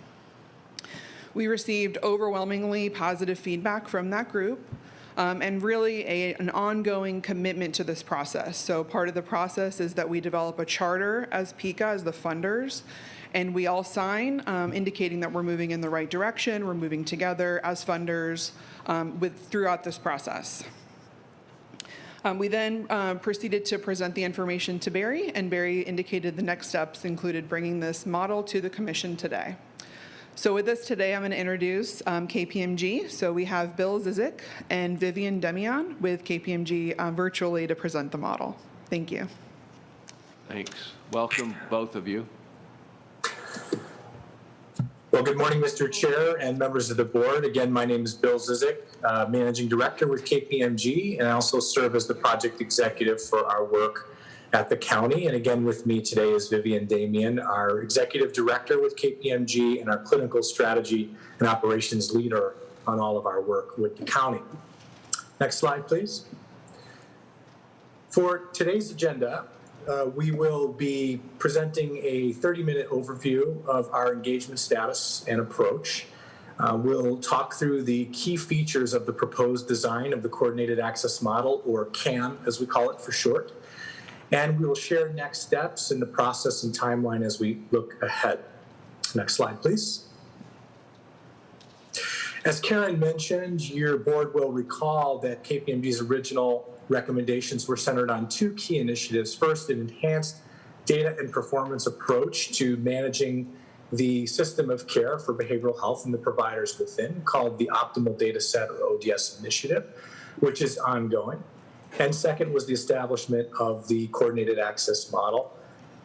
We received overwhelmingly positive feedback from that group, and really an ongoing commitment to this process. So part of the process is that we develop a charter as PICA, as the funders, and we all sign, indicating that we're moving in the right direction, we're moving together as funders throughout this process. We then proceeded to present the information to Barry, and Barry indicated the next steps included bringing this model to the commission today. So with us today, I'm going to introduce KPMG. So we have Bill Zizik and Vivian Demian with KPMG virtually to present the model. Thank you. Thanks. Welcome, both of you. Well, good morning, Mr. Chair and members of the board. Again, my name is Bill Zizik, Managing Director with KPMG, and I also serve as the project executive for our work at the county. And again, with me today is Vivian Damian, our Executive Director with KPMG and our Clinical Strategy and Operations Leader on all of our work with the county. Next slide, please. For today's agenda, we will be presenting a 30-minute overview of our engagement status and approach. We'll talk through the key features of the proposed design of the Coordinated Access Model, or CAM, as we call it for short. And we will share next steps in the process and timeline as we look ahead. Next slide, please. As Karen mentioned, your board will recall that KPMG's original recommendations were centered on two key initiatives. First, an enhanced data and performance approach to managing the system of care for behavioral health and the providers within, called the Optimal Data Set, or ODS initiative, which is ongoing. And second was the establishment of the coordinated access model.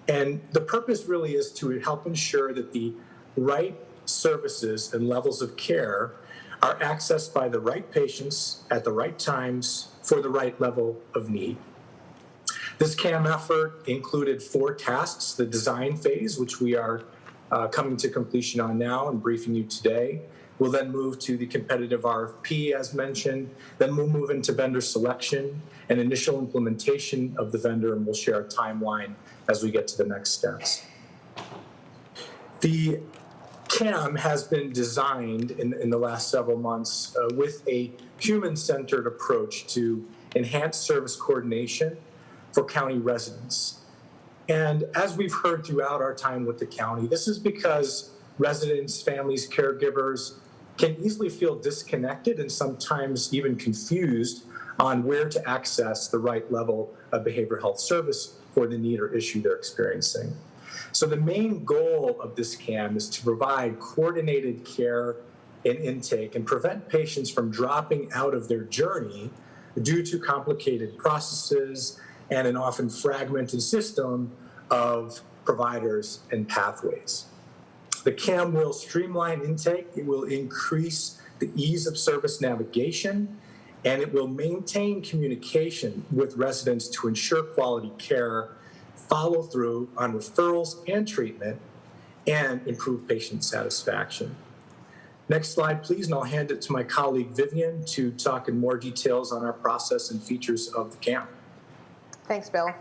And the purpose really is to help ensure that the right services and levels of care are accessed by the right patients at the right times for the right level of need. This CAM effort included 4 tasks: the design phase, which we are coming to completion on now and briefing you today. We'll then move to the competitive RFP, as mentioned. Then we'll move into vendor selection and initial implementation of the vendor, and we'll share a timeline as we get to the next steps. The CAM has been designed in the last several months with a human-centered approach to enhance service coordination for county residents. And as we've heard throughout our time with the county, this is because residents, families, caregivers can easily feel disconnected and sometimes even confused on where to access the right level of behavioral health service for the need or issue they're experiencing. So the main goal of this CAM is to provide coordinated care and intake and prevent patients from dropping out of their journey due to complicated processes and an often fragmented system of providers and pathways. The CAM will streamline intake, it will increase the ease of service navigation, and it will maintain communication with residents to ensure quality care, follow through on referrals and treatment, and improve patient satisfaction. Next slide, please, and I'll hand it to my colleague Vivian to talk in more details on our process and features of the CAM. Thanks, Bill.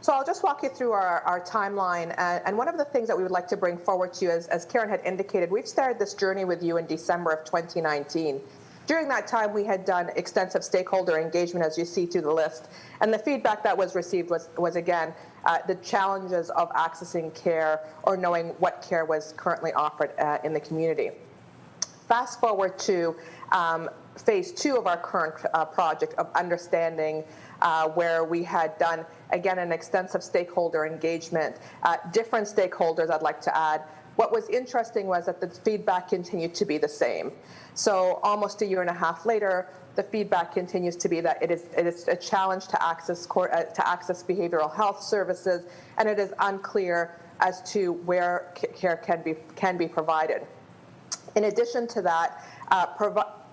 So I'll just walk you through our timeline. And one of the things that we would like to bring forward to you, as Karen had indicated, we've started this journey with you in December of 2019. During that time, we had done extensive stakeholder engagement, as you see through the list. And the feedback that was received was again, the challenges of accessing care or knowing what care was currently offered in the community. Fast forward to phase 2 of our current project of understanding, where we had done, again, an extensive stakeholder engagement, different stakeholders I'd like to add. What was interesting was that the feedback continued to be the same. So almost a year and a half later, the feedback continues to be that it is a challenge to access behavioral health services, and it is unclear as to where care can be provided. In addition to that,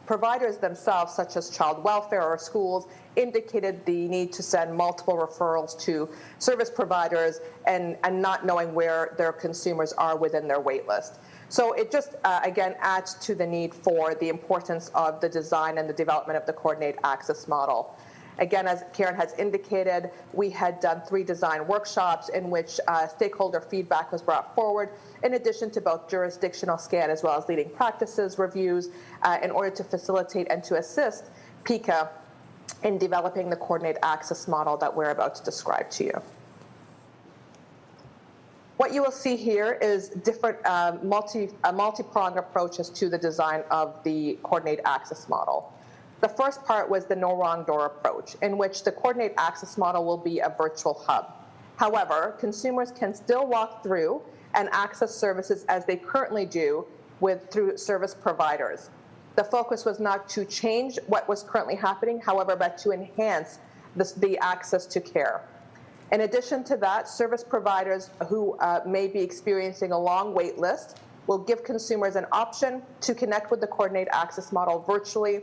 providers themselves, such as child welfare or schools, indicated the need to send multiple referrals to service providers and not knowing where their consumers are within their wait list. So it just, again, adds to the need for the importance of the design and the development of the coordinated access model. Again, as Karen has indicated, we had done 3 design workshops in which stakeholder feedback was brought forward, in addition to both jurisdictional scan as well as leading practices reviews, in order to facilitate and to assist PICA in developing the coordinated access model that we're about to describe to you. What you will see here is different multi-pronged approaches to the design of the coordinated access model. The first part was the no wrong door approach, in which the coordinated access model will be a virtual hub. However, consumers can still walk through and access services as they currently do through service providers. The focus was not to change what was currently happening, however, but to enhance the access to care. In addition to that, service providers who may be experiencing a long wait list will give consumers an option to connect with the coordinated access model virtually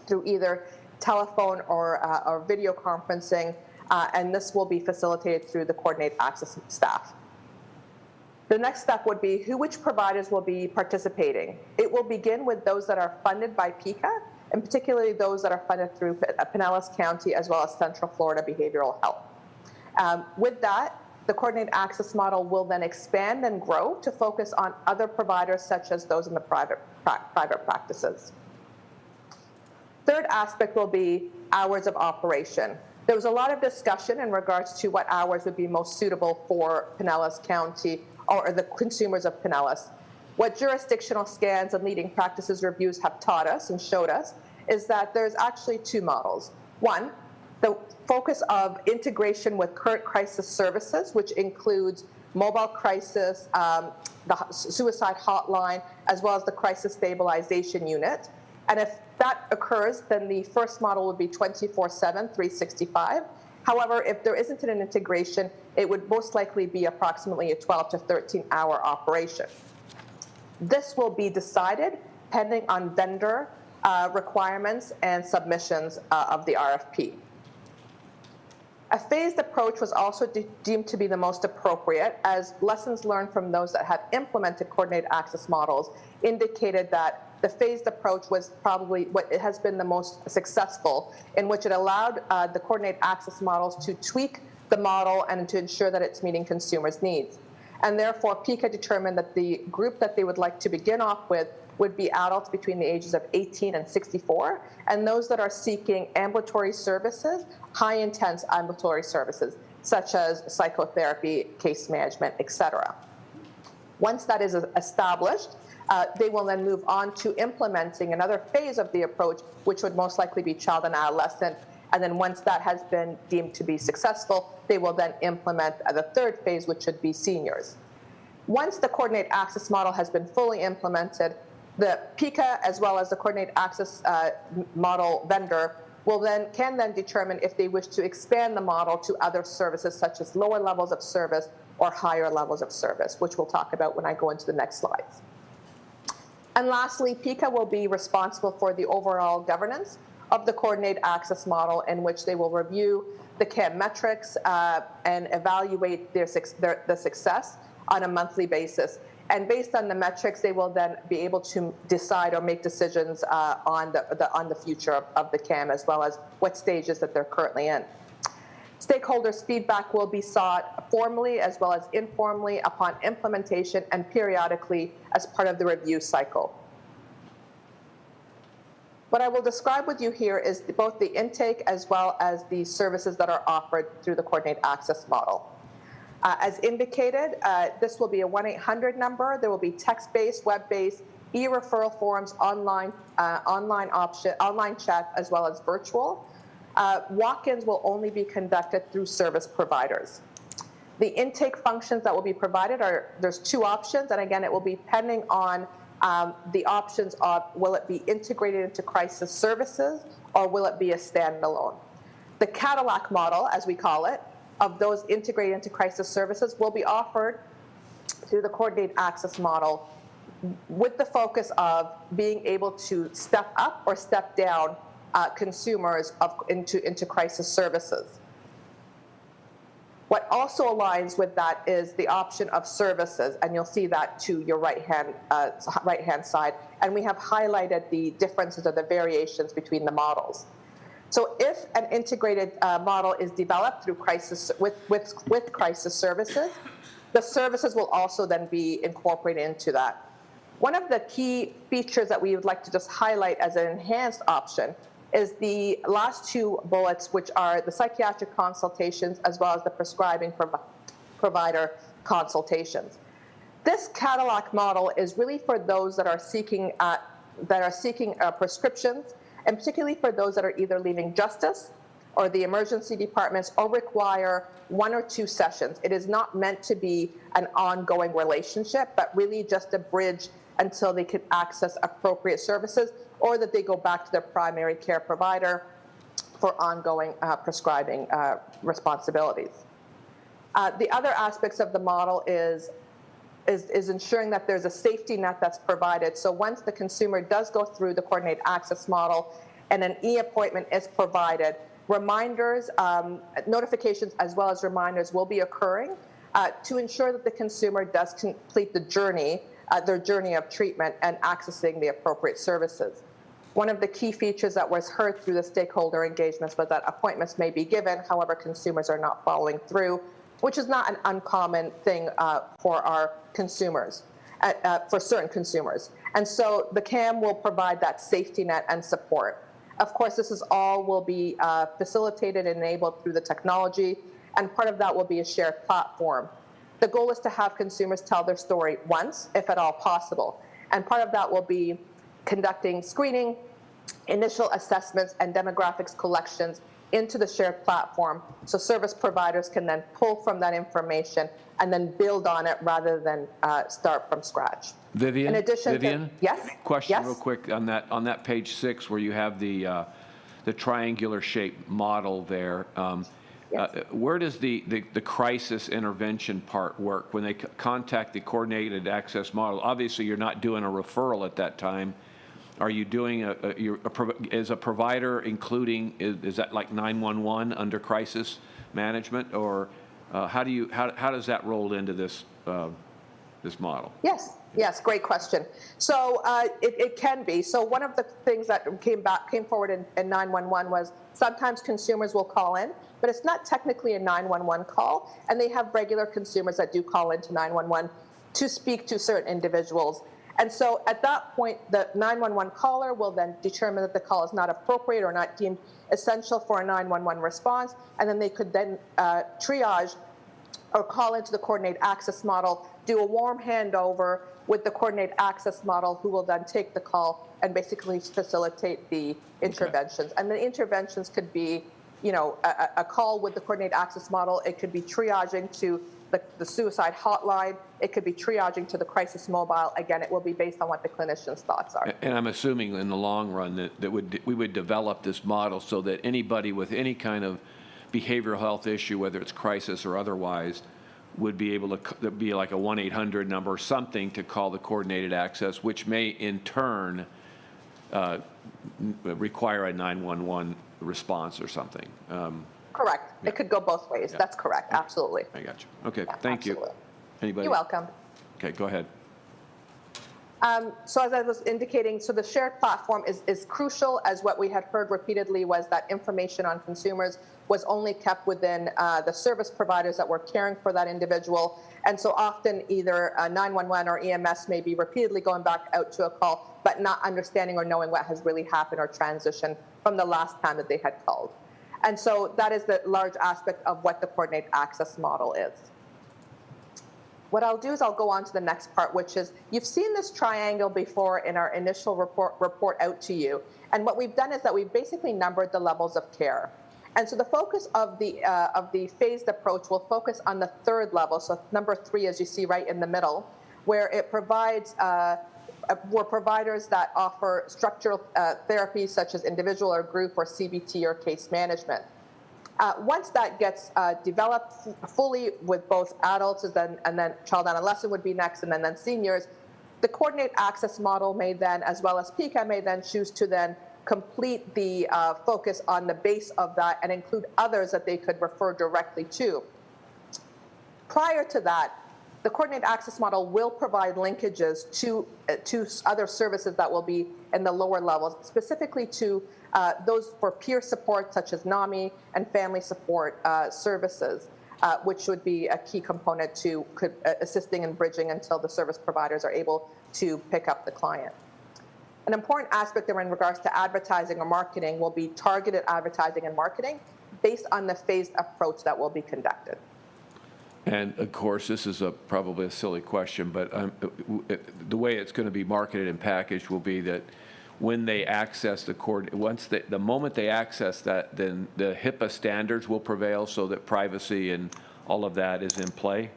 through either telephone or video conferencing, and this will be facilitated through the coordinated access staff. The next step would be which providers will be participating. It will begin with those that are funded by PICA, and particularly those that are funded through Pinellas County as well as Central Florida Behavioral Health. With that, the coordinated access model will then expand and grow to focus on other providers such as those in the private practices. Third aspect will be hours of operation. There was a lot of discussion in regards to what hours would be most suitable for Pinellas County or the consumers of Pinellas. What jurisdictional scans and leading practices reviews have taught us and showed us is that there's actually 2 models. One, the focus of integration with current crisis services, which includes mobile crisis, the suicide hotline, as well as the crisis stabilization unit. And if that occurs, then the first model would be 24/7, 365. However, if there isn't an integration, it would most likely be approximately a 12 to 13-hour operation. This will be decided pending on vendor requirements and submissions of the RFP. A phased approach was also deemed to be the most appropriate, as lessons learned from those that have implemented coordinated access models indicated that the phased approach was probably what it has been the most successful, in which it allowed the coordinated access models to tweak the model and to ensure that it's meeting consumers' needs. And therefore, PICA determined that the group that they would like to begin off with would be adults between the ages of 18 and 64, and those that are seeking ambulatory services, high-intense ambulatory services, such as psychotherapy, case management, etc. Once that is established, they will then move on to implementing another phase of the approach, which would most likely be child and adolescent. And then once that has been deemed to be successful, they will then implement the third phase, which should be seniors. Once the coordinated access model has been fully implemented, the PICA, as well as the coordinated access model vendor, can then determine if they wish to expand the model to other services, such as lower levels of service or higher levels of service, which we'll talk about when I go into the next slides. And lastly, PICA will be responsible for the overall governance of the coordinated access model, in which they will review the CAM metrics and evaluate the success on a monthly basis. And based on the metrics, they will then be able to decide or make decisions on the future of the CAM, as well as what stages that they're currently in. Stakeholders' feedback will be sought formally as well as informally upon implementation and periodically as part of the review cycle. What I will describe with you here is both the intake as well as the services that are offered through the coordinated access model. As indicated, this will be a 1-800 number. There will be text-based, web-based, e-referral forms, online chat, as well as virtual. Walk-ins will only be conducted through service providers. The intake functions that will be provided there's two options, and again, it will be depending on the options of will it be integrated into crisis services or will it be a standalone. The Cadillac model, as we call it, of those integrated into crisis services will be offered through the coordinated access model with the focus of being able to step up or step down consumers into crisis services. What also aligns with that is the option of services, and you'll see that to your right-hand side. And we have highlighted the differences or the variations between the models. So if an integrated model is developed through crisis with crisis services, the services will also then be incorporated into that. One of the key features that we would like to just highlight as an enhanced option is the last two bullets, which are the psychiatric consultations as well as the prescribing provider consultations. This Cadillac model is really for those that are seeking prescriptions, and particularly for those that are either leaving justice or the emergency departments or require 1 or 2 sessions. It is not meant to be an ongoing relationship, but really just a bridge until they can access appropriate services or that they go back to their primary care provider for ongoing prescribing responsibilities. The other aspects of the model is ensuring that there's a safety net that's provided. So once the consumer does go through the coordinated access model and an e-appointment is provided, reminders, notifications as well as reminders will be occurring to ensure that the consumer does complete the journey, their journey of treatment and accessing the appropriate services. One of the key features that was heard through the stakeholder engagements was that appointments may be given, however, consumers are not following through, which is not an uncommon thing for our consumers, for certain consumers. And so the CAM will provide that safety net and support. Of course, this is all will be facilitated and enabled through the technology, and part of that will be a shared platform. The goal is to have consumers tell their story once, if at all possible. And part of that will be conducting screening, initial assessments, and demographics collections into the shared platform so service providers can then pull from that information and then build on it rather than start from scratch. Vivian? In addition Vivian? yes? Question Yes? real quick on that page 6 where you have the triangular shaped model there. Where does the crisis intervention part work? When they contact the coordinated access model, obviously you're not doing a referral at that time. Are you doing as a provider including, is that like 911 under crisis management, or how does that roll into this model? Yes, great question. So it can be. So one of the things that came forward in 911 was sometimes consumers will call in, but it's not technically a 911 call, and they have regular consumers that do call into 911 to speak to certain individuals. And so at that point, the 911 caller will then determine that the call is not appropriate or not deemed essential for a 911 response, and then they could then triage or call into the coordinated access model, do a warm handover with the coordinated access model, who will then take the call and basically facilitate the interventions. And the interventions could be, a call with the coordinated access model. It could be triaging to the suicide hotline. It could be triaging to the crisis mobile. Again, it will be based on what the clinician's thoughts are. And I'm assuming in the long run that we would develop this model so that anybody with any kind of behavioral health issue, whether it's crisis or otherwise, would be able to be like a 1-800 number or something to call the coordinated access, which may in turn require a 911 response or something. Correct. Yeah. It could go both ways. Yeah. That's correct. Absolutely. I got you. Okay. Yeah, thank absolutely. you. Anybody? You're welcome. Okay. Go ahead. So as I was indicating, so the shared platform is crucial, as what we had heard repeatedly was that information on consumers was only kept within the service providers that were caring for that individual. And so often either 911 or EMS may be repeatedly going back out to a call, but not understanding or knowing what has really happened or transitioned from the last time that they had called. And so that is the large aspect of what the coordinated access model is. What I'll do is I'll go on to the next part, which is you've seen this triangle before in our initial report out to you. And what we've done is that we've basically numbered the levels of care. And so the focus of the phased approach will focus on the third level, so number 3, as you see right in the middle, where it provides providers that offer structural therapies such as individual or group or CBT or case management. Once that gets developed fully with both adults and then child adolescent would be next, and then seniors, the coordinated access model may then, as well as PCAM, may then choose to then complete the focus on the base of that and include others that they could refer directly to. Prior to that, the coordinated access model will provide linkages to other services that will be in the lower levels, specifically to those for peer support, such as NAMI and family support services, which would be a key component to assisting and bridging until the service providers are able to pick up the client. An important aspect there in regards to advertising or marketing will be targeted advertising and marketing based on the phased approach that will be conducted. And of course, this is probably a silly question, but the way it's going to be marketed and packaged will be that when they access the moment they access that, then the HIPAA standards will prevail, so that privacy and all of that is in play.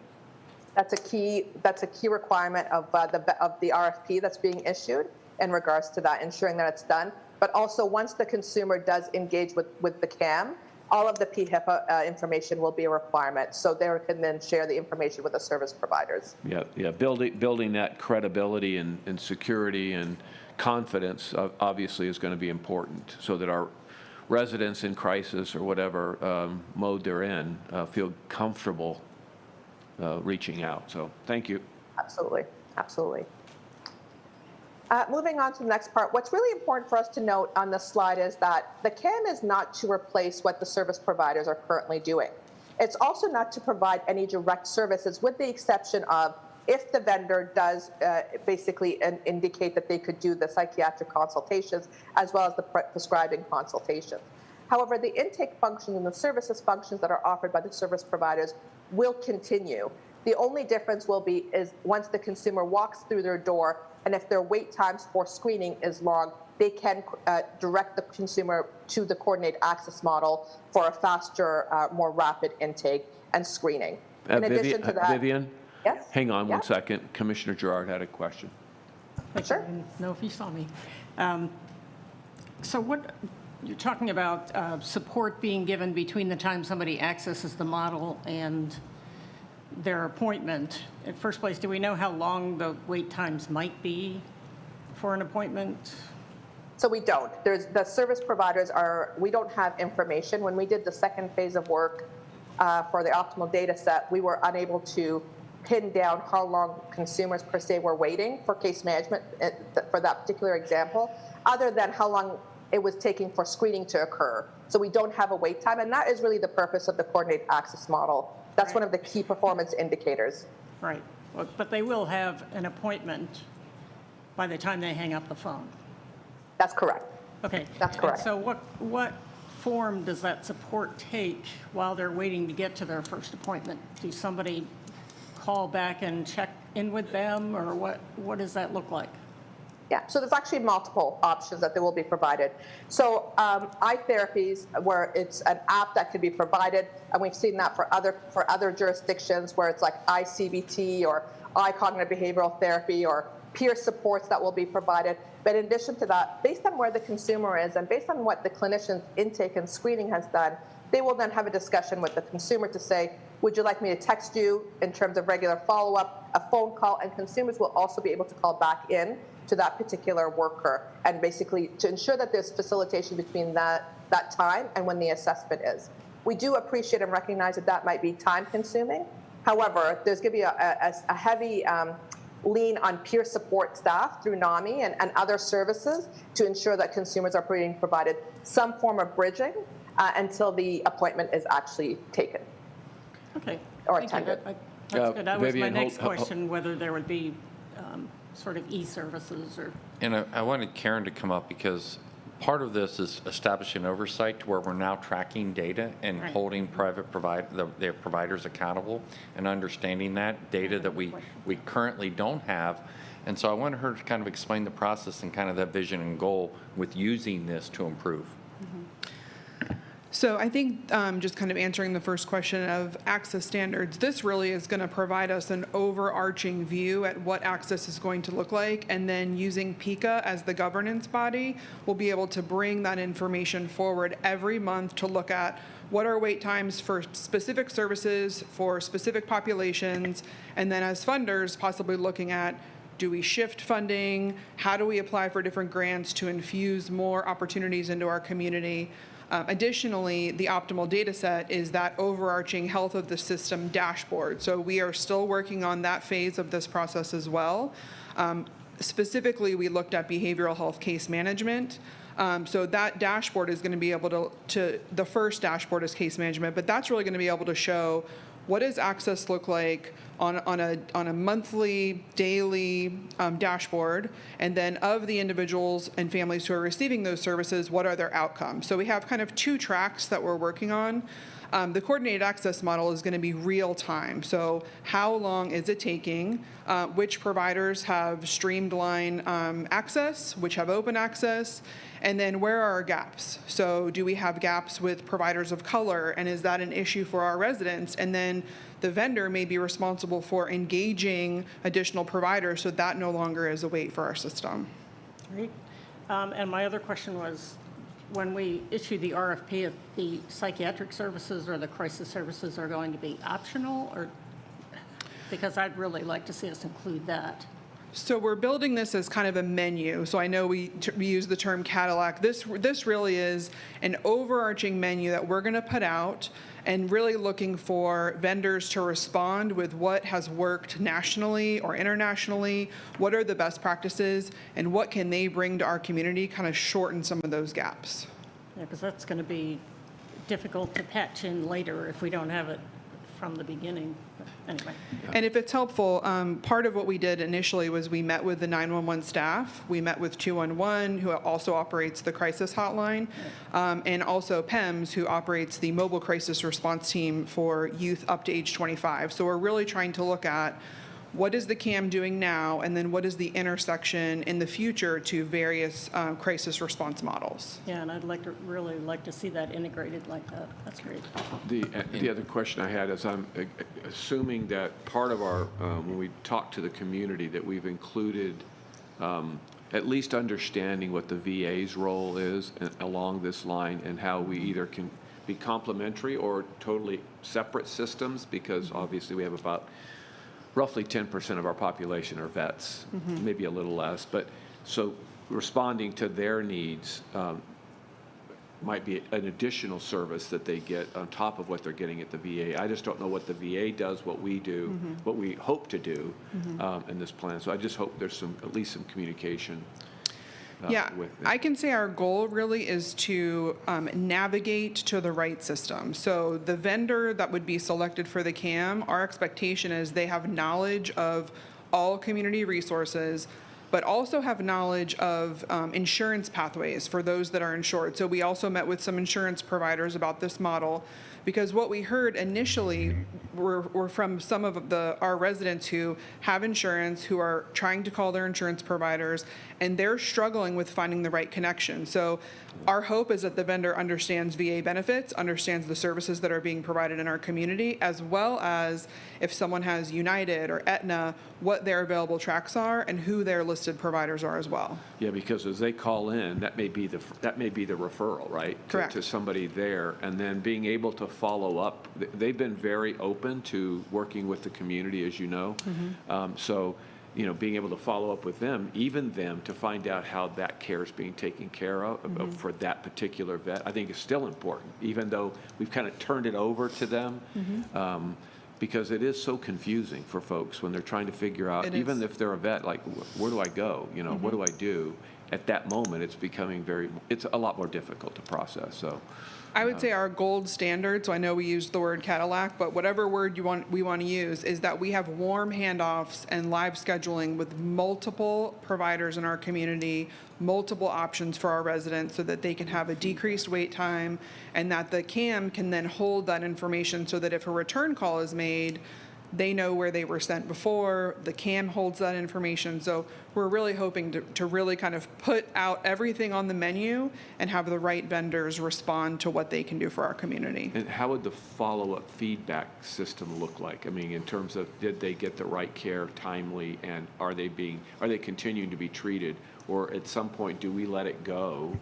That's a key requirement of the RFP that's being issued in regards to that, ensuring that it's done. But also, once the consumer does engage with the CAM, all of the PHIPAA information will be a requirement, so they can then share the information with the service providers. Yeah. Building that credibility and security and confidence obviously is going to be important, so that our residents in crisis or whatever mode they're in feel comfortable reaching out. So thank you. Absolutely. Moving on to the next part, what's really important for us to note on this slide is that the CAM is not to replace what the service providers are currently doing. It's also not to provide any direct services, with the exception of if the vendor does basically indicate that they could do the psychiatric consultations as well as the prescribing consultations. However, the intake functions and the services functions that are offered by the service providers will continue. The only difference will be is once the consumer walks through their door, and if their wait times for screening is long, they can direct the consumer to the coordinated access model for a faster, more rapid intake and screening. In addition to that, Vivian? yes? Hang on Yeah. one second. Commissioner Gerard had a question. Sure. I didn't know if you saw me. So what, you're talking about support being given between the time somebody accesses the model and their appointment. In first place, do we know how long the wait times might be for an appointment? So we don't. The service providers we don't have information. When we did the second phase of work for the optimal data set, we were unable to pin down how long consumers per se were waiting for case management for that particular example, other than how long it was taking for screening to occur. So we don't have a wait time, and that is really the purpose of the coordinated access model. That's one of the key performance indicators. Right, but they will have an appointment by the time they hang up the phone. That's correct. Okay. That's correct. And so what form does that support take while they're waiting to get to their first appointment? Do somebody call back and check in with them, or what does that look like? Yeah, so there's actually multiple options that they will be provided. So eye therapies, where it's an app that could be provided, and we've seen that for other jurisdictions where it's like iCBT or eye cognitive behavioral therapy or peer supports that will be provided. But in addition to that, based on where the consumer is and based on what the clinician's intake and screening has done, they will then have a discussion with the consumer to say, would you like me to text you in terms of regular follow-up, a phone call, and consumers will also be able to call back in to that particular worker, and basically to ensure that there's facilitation between that time and when the assessment is. We do appreciate and recognize that might be time-consuming. However, there's going to be a heavy lean on peer support staff through NAMI and other services to ensure that consumers are being provided some form of bridging until the appointment is actually taken. Okay. Or Thank you. attended. That's good. That was my Vivian, next hold- question, whether there would be sort of e-services or. And I wanted Karen to come up because part of this is establishing oversight to where we're now tracking data and Right. holding their providers accountable and understanding that data that we currently don't have. And so I wanted her to kind of explain the process and kind of that vision and goal with using this to improve. So I think just kind of answering the first question of access standards, this really is going to provide us an overarching view at what access is going to look like, and then using PICA as the governance body, we'll be able to bring that information forward every month to look at what are wait times for specific services, for specific populations, and then as funders, possibly looking at, do we shift funding? How do we apply for different grants to infuse more opportunities into our community? Additionally, the optimal data set is that overarching health of the system dashboard. So we are still working on that phase of this process as well. Specifically, we looked at behavioral health case management. So that dashboard is going to be able to the first dashboard is case management, but that's really going to be able to show what does access look like on a monthly, daily dashboard, and then of the individuals and families who are receiving those services, what are their outcomes? So we have kind of two tracks that we're working on. The coordinated access model is going to be real time. So how long is it taking? Which providers have streamlined access, which have open access? And then where are our gaps? So do we have gaps with providers of color? And is that an issue for our residents? And then the vendor may be responsible for engaging additional providers, so that no longer is a wait for our system. Great. And my other question was, when we issue the RFP, if the psychiatric services or the crisis services are going to be optional, or because I'd really like to see us include that. So we're building this as kind of a menu. So I know we use the term Cadillac. This really is an overarching menu that we're going to put out, and really looking for vendors to respond with what has worked nationally or internationally, what are the best practices, and what can they bring to our community, kind of shorten some of those gaps. Yeah, because that's going to be difficult to patch in later if we don't have it from the beginning. But anyway. And if it's helpful, part of what we did initially was we met with the 911 staff. We met with 211, who also operates the crisis hotline, and also Kpmg, who operates the mobile crisis response team for youth up to age 25. So we're really trying to look at what is the CAM doing now, and then what is the intersection in the future to various crisis response models. Yeah, and I'd really like to see that integrated like that. That's great. The other question I had is I'm assuming that part of our, when we talk to the community, that we've included at least understanding what the VA's role is along this line and how we either can be complementary or totally separate systems, because obviously we have about roughly 10% of our population are vets, maybe a little less. But so responding to their needs might be an additional service that they get on top of what they're getting at the VA. I just don't know what the VA does, what we do, what we hope to do in this plan. So I just hope there's at least some communication. With it. I can say our goal really is to navigate to the right system. So the vendor that would be selected for the CAM, our expectation is they have knowledge of all community resources, but also have knowledge of insurance pathways for those that are insured. So we also met with some insurance providers about this model, because what we heard initially were from some of our residents who have insurance, who are trying to call their insurance providers, and they're struggling with finding the right connection. So our hope is that the vendor understands VA benefits, understands the services that are being provided in our community, as well as if someone has United or Aetna, what their available tracks are and who their listed providers are as well. Yeah, because as they call in, that may be the referral, right? Correct. To somebody there, and then being able to follow up. They've been very open to working with the community, as you know. So, you know, being able to follow up with them, even them, to find out how that care is being taken care of for that particular vet, I think is still important, even though we've kind of turned it over to them. Because it is so confusing for folks when they're trying to figure out, even if they're a vet, like, where do I go? You know, what do I do? At that moment, it's a lot more difficult to process. So I would say our gold standard, so I know we used the word Cadillac, but whatever word we want to use, is that we have warm handoffs and live scheduling with multiple providers in our community, multiple options for our residents so that they can have a decreased wait time, and that the CAM can then hold that information so that if a return call is made, they know where they were sent before. The CAM holds that information. So we're really hoping to really kind of put out everything on the menu and have the right vendors respond to what they can do for our community. And how would the follow-up feedback system look like? I mean, in terms of, did they get the right care timely, and are they continuing to be treated, or at some point do we let it go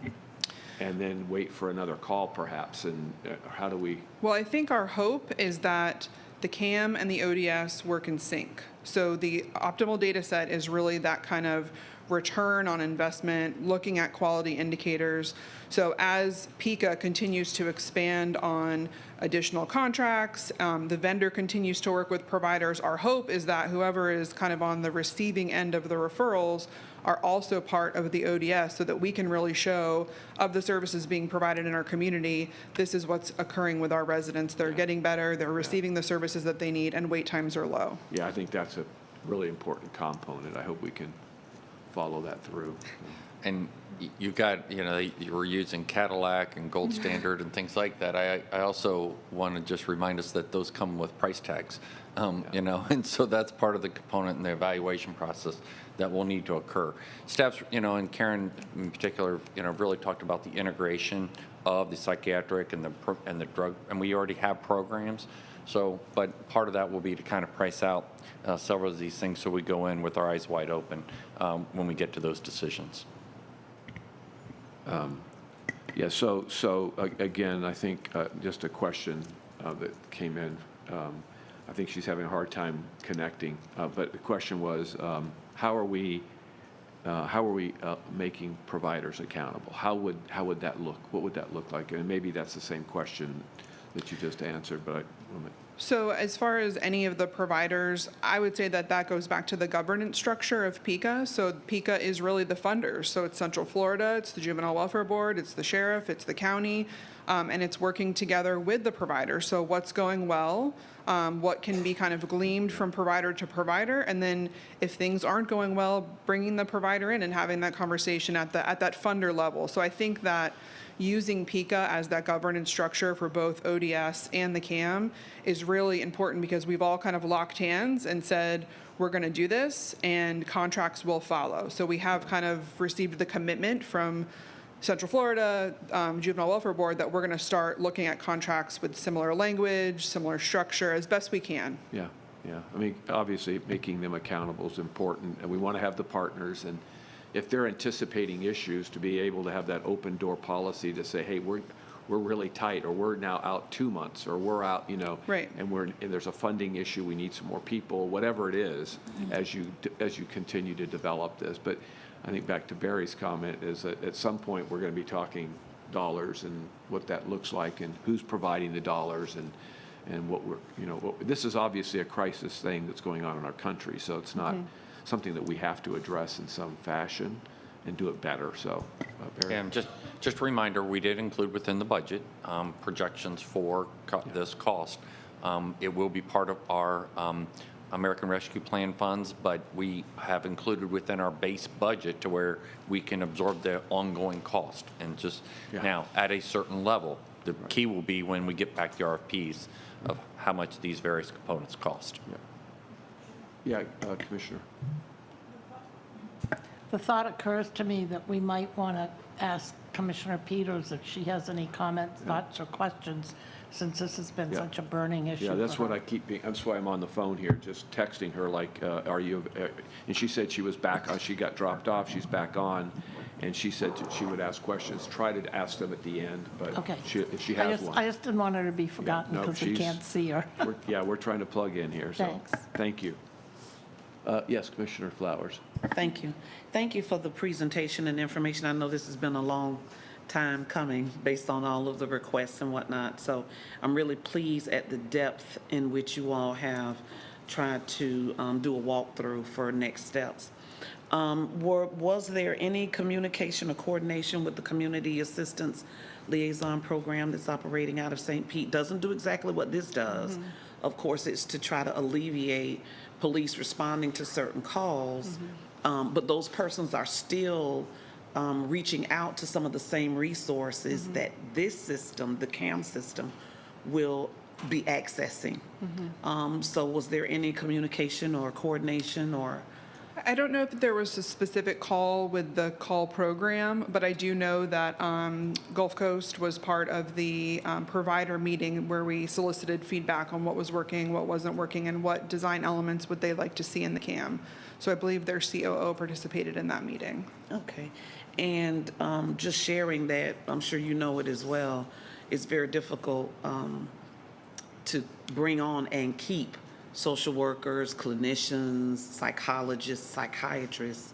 and then wait for another call perhaps? And how do we? Well, I think our hope is that the CAM and the ODS work in sync. So the optimal data set is really that kind of return on investment, looking at quality indicators. So as PICA continues to expand on additional contracts, the vendor continues to work with providers, our hope is that whoever is kind of on the receiving end of the referrals are also part of the ODS, so that we can really show, of the services being provided in our community, this is what's occurring with our residents. They're getting better, they're receiving the services that they need, and wait times are low. Yeah, I think that's a really important component. I hope we can follow that through. And you got, you know, you were using Cadillac and Gold Standard and things like that. I also want to just remind us that those come with price tags, you know, and so that's part of the component in the evaluation process that will need to occur. Staffs, you know, and Karen in particular, you know, really talked about the integration of the psychiatric and the drug, and we already have programs. So, but part of that will be to kind of price out several of these things, so we go in with our eyes wide open when we get to those decisions. Yeah, so again, I think just a question that came in. I think she's having a hard time connecting, but the question was, how are we making providers accountable? How would that look? What would that look like? And maybe that's the same question that you just answered, but So as far as any of the providers, I would say that goes back to the governance structure of PICA. So PICA is really the funders. So it's Central Florida, it's the Juvenile Welfare Board, it's the sheriff, it's the county, and it's working together with the provider. So what's going well, what can be kind of gleaned from provider to provider, and then if things aren't going well, bringing the provider in and having that conversation at that funder level. So I think that using PICA as that governance structure for both ODS and the CAM is really important, because we've all kind of locked hands and said we're going to do this, and contracts will follow. So we have kind of received the commitment from Central Florida Juvenile Welfare Board that we're going to start looking at contracts with similar language, similar structure as best we can. Yeah, yeah. I mean, obviously, making them accountable is important, and we want to have the partners, and if they're anticipating issues, to be able to have that open door policy to say, hey, we're really tight, or we're now out 2 months, or we're out, you know, Right. and there's a funding issue, we need some more people, whatever it is, as you continue to develop this. But I think back to Barry's comment is that at some point we're going to be talking dollars and what that looks like and who's providing the dollars and what we're, you know, this is obviously a crisis thing that's going on in our country, so it's not something that we have to address in some fashion and do it better. So, Barry. And just a reminder, we did include within the budget projections for this cost. It will be part of our American Rescue Plan funds, but we have included within our base budget to where we can absorb the ongoing cost. And just now, at a certain level, the key will be when we get back the RFPs of how much these various components cost. Yeah, Commissioner. The thought occurs to me that we might want to ask Commissioner Peters if she has any comments, thoughts, or questions, since this has been such a burning issue. Yeah, that's for what her. I keep being, that's why I'm on the phone here, just texting her like, are you, and she said she was back on, she got dropped off, she's back on, and she said that she would ask questions, try to ask them at the end, but Okay. if she has one. I just didn't want her to be forgotten no, because we she's- can't see her. We're trying to plug in here, so. Thanks. Thank you. Yes, Commissioner Flowers. Thank you. Thank you for the presentation and information. I know this has been a long time coming based on all of the requests and whatnot. So I'm really pleased at the depth in which you all have tried to do a walkthrough for next steps. Was there any communication or coordination with the Community Assistance Liaison Program that's operating out of St. Pete? Doesn't do exactly what this does. Of course, it's to try to alleviate police responding to certain calls, but those persons are still reaching out to some of the same resources that this system, the CAM system, will be accessing. So was there any communication or coordination or? I don't know if there was a specific call with the call program, but I do know that Gulf Coast was part of the provider meeting where we solicited feedback on what was working, what wasn't working, and what design elements would they like to see in the CAM. So I believe their COO participated in that meeting. Okay. And just sharing that, I'm sure you know it as well, it's very difficult to bring on and keep social workers, clinicians, psychologists, psychiatrists,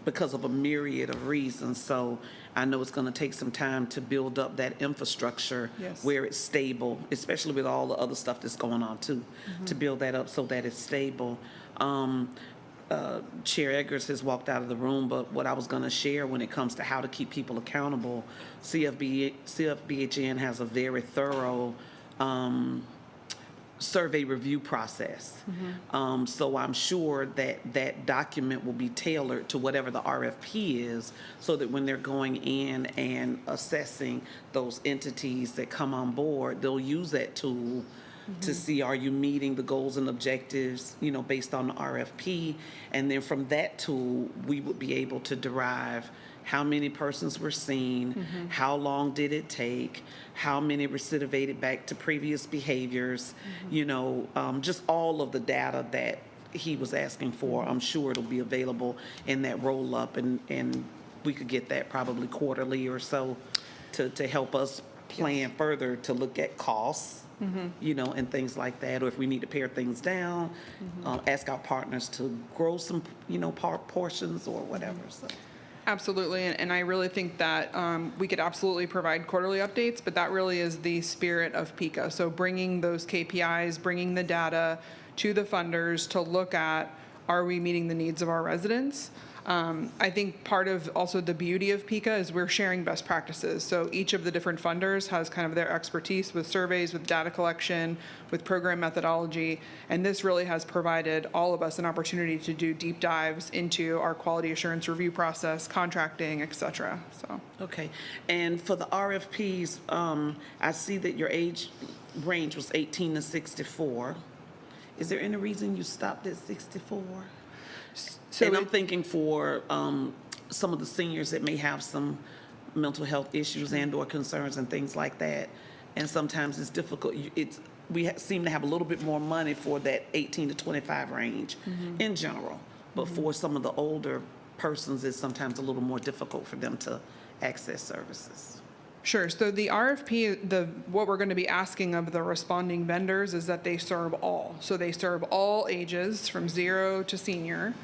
because of a myriad of reasons. So I know it's going to take some time to build up that infrastructure where it's stable, especially with all the other stuff that's going on too, to build that up so that it's stable. Chair Eggers has walked out of the room, but what I was going to share when it comes to how to keep people accountable, CFBHN has a very thorough survey review process. So I'm sure that that document will be tailored to whatever the RFP is, so that when they're going in and assessing those entities that come on board, they'll use that tool to see, are you meeting the goals and objectives, you know, based on the RFP? And then from that tool, we would be able to derive how many persons were seen, how long did it take, how many recidivated back to previous behaviors, you know, just all of the data that he was asking for. I'm sure it'll be available in that roll-up, and we could get that probably quarterly or so to help us plan further to look at costs, you know, and things like that, or if we need to pare things down, ask our partners to grow some, you know, portions or whatever, so. Absolutely, and I really think that we could absolutely provide quarterly updates, but that really is the spirit of PICA. So bringing those KPIs, bringing the data to the funders to look at, are we meeting the needs of our residents? I think part of also the beauty of PICA is we're sharing best practices. So each of the different funders has kind of their expertise with surveys, with data collection, with program methodology, and this really has provided all of us an opportunity to do deep dives into our quality assurance review process, contracting, et cetera. So. Okay, and for the RFPs, I see that your age range was 18 to 64. Is there any reason you stopped at 64? So And I'm thinking for some of the seniors that may have some mental health issues and/or concerns and things like that. And sometimes it's difficult. We seem to have a little bit more money for that 18 to 25 range in general. But for some of the older persons, it's sometimes a little more difficult for them to access services. Sure. So the RFP, what we're going to be asking of the responding vendors is that they serve all. So they serve all ages from 0 to senior.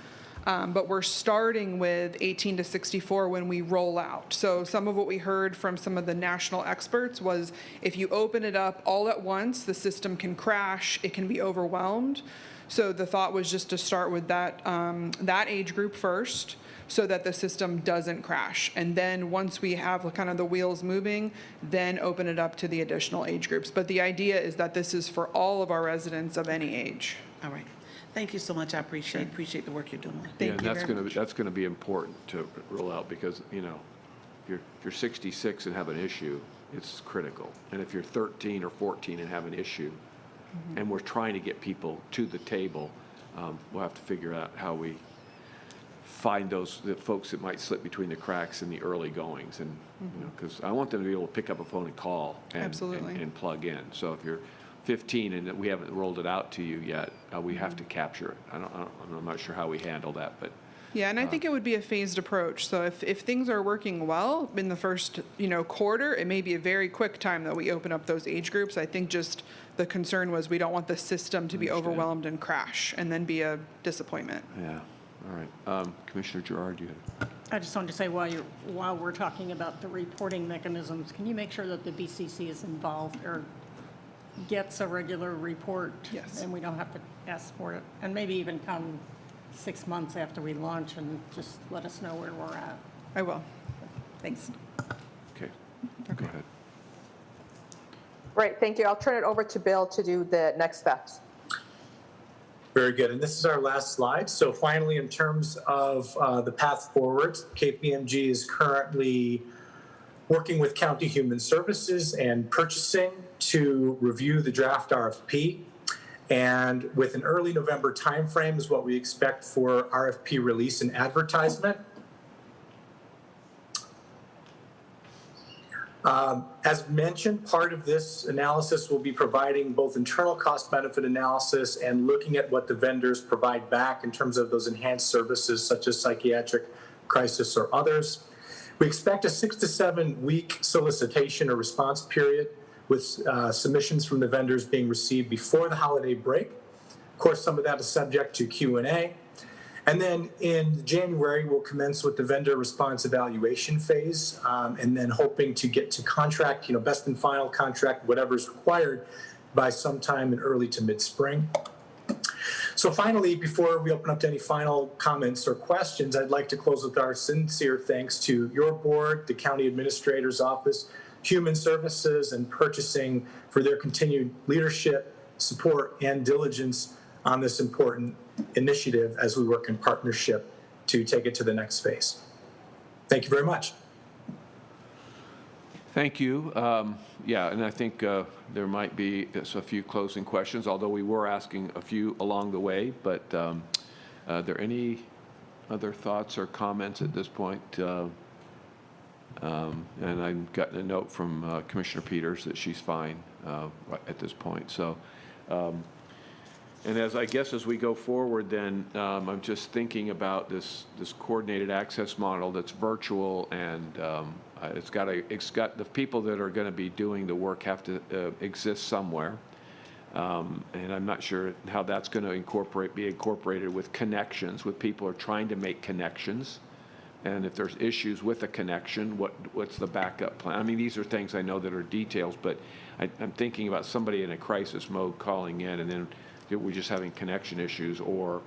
But we're starting with 18 to 64 when we roll out. So some of what we heard from some of the national experts was if you open it up all at once, the system can crash, it can be overwhelmed. So the thought was just to start with that age group first, so that the system doesn't crash. And then once we have kind of the wheels moving, then open it up to the additional age groups. But the idea is that this is for all of our residents of any age. All right. Thank you so much. I appreciate the work you're doing. Thank you very much. That's going to be important to roll out because, if you're 66 and have an issue, it's critical. And if you're 13 or 14 and have an issue, and we're trying to get people to the table, we'll have to figure out how we find the folks that might slip between the cracks in the early goings. And, because I want them to be able to pick up a phone and call and plug in. So if you're 15 and we haven't rolled it out to you yet, we have to capture it. I'm not sure how we handle that, but. Yeah, and I think it would be a phased approach. So if things are working well in the first, quarter, it may be a very quick time that we open up those age groups. I think just the concern was we don't want the system to be overwhelmed and crash and then be a disappointment. Yeah. All right. Commissioner Gerard, you had. I just wanted to say while we're talking about the reporting mechanisms, can you make sure that the BCC is involved or gets a regular report? Yes. And we don't have to ask for it, and maybe even come 6 months after we launch and just let us know where we're at. I will. Thanks. Okay. Go ahead. Great, thank you. I'll turn it over to Bill to do the next steps. Very good. And this is our last slide. So finally, in terms of the path forward, KPMG is currently working with County Human Services and Purchasing to review the draft RFP. And with an early November timeframe is what we expect for RFP release and advertisement. As mentioned, part of this analysis will be providing both internal cost-benefit analysis and looking at what the vendors provide back in terms of those enhanced services such as psychiatric crisis or others. We expect a 6 to 7 week solicitation or response period with submissions from the vendors being received before the holiday break. Of course, some of that is subject to Q&A. And then in January, we'll commence with the vendor response evaluation phase, and then hoping to get to contract, best and final contract, whatever's required by sometime in early to mid-spring. So finally, before we open up to any final comments or questions, I'd like to close with our sincere thanks to your board, the County Administrator's Office, Human Services, and Purchasing for their continued leadership, support, and diligence on this important initiative as we work in partnership to take it to the next phase. Thank you very much. Thank you. Yeah, and I think there might be a few closing questions, although we were asking a few along the way. But are there any other thoughts or comments at this point? And I've gotten a note from Commissioner Peters that she's fine at this point. So. And as we go forward, then I'm just thinking about this coordinated access model that's virtual, and it's got the people that are going to be doing the work have to exist somewhere, and I'm not sure how that's going to be incorporated with connections, with people who are trying to make connections, and if there's issues with a connection, what's the backup plan? I mean, these are things I know that are details, but I'm thinking about somebody in a crisis mode calling in, and then we're just having connection issues, or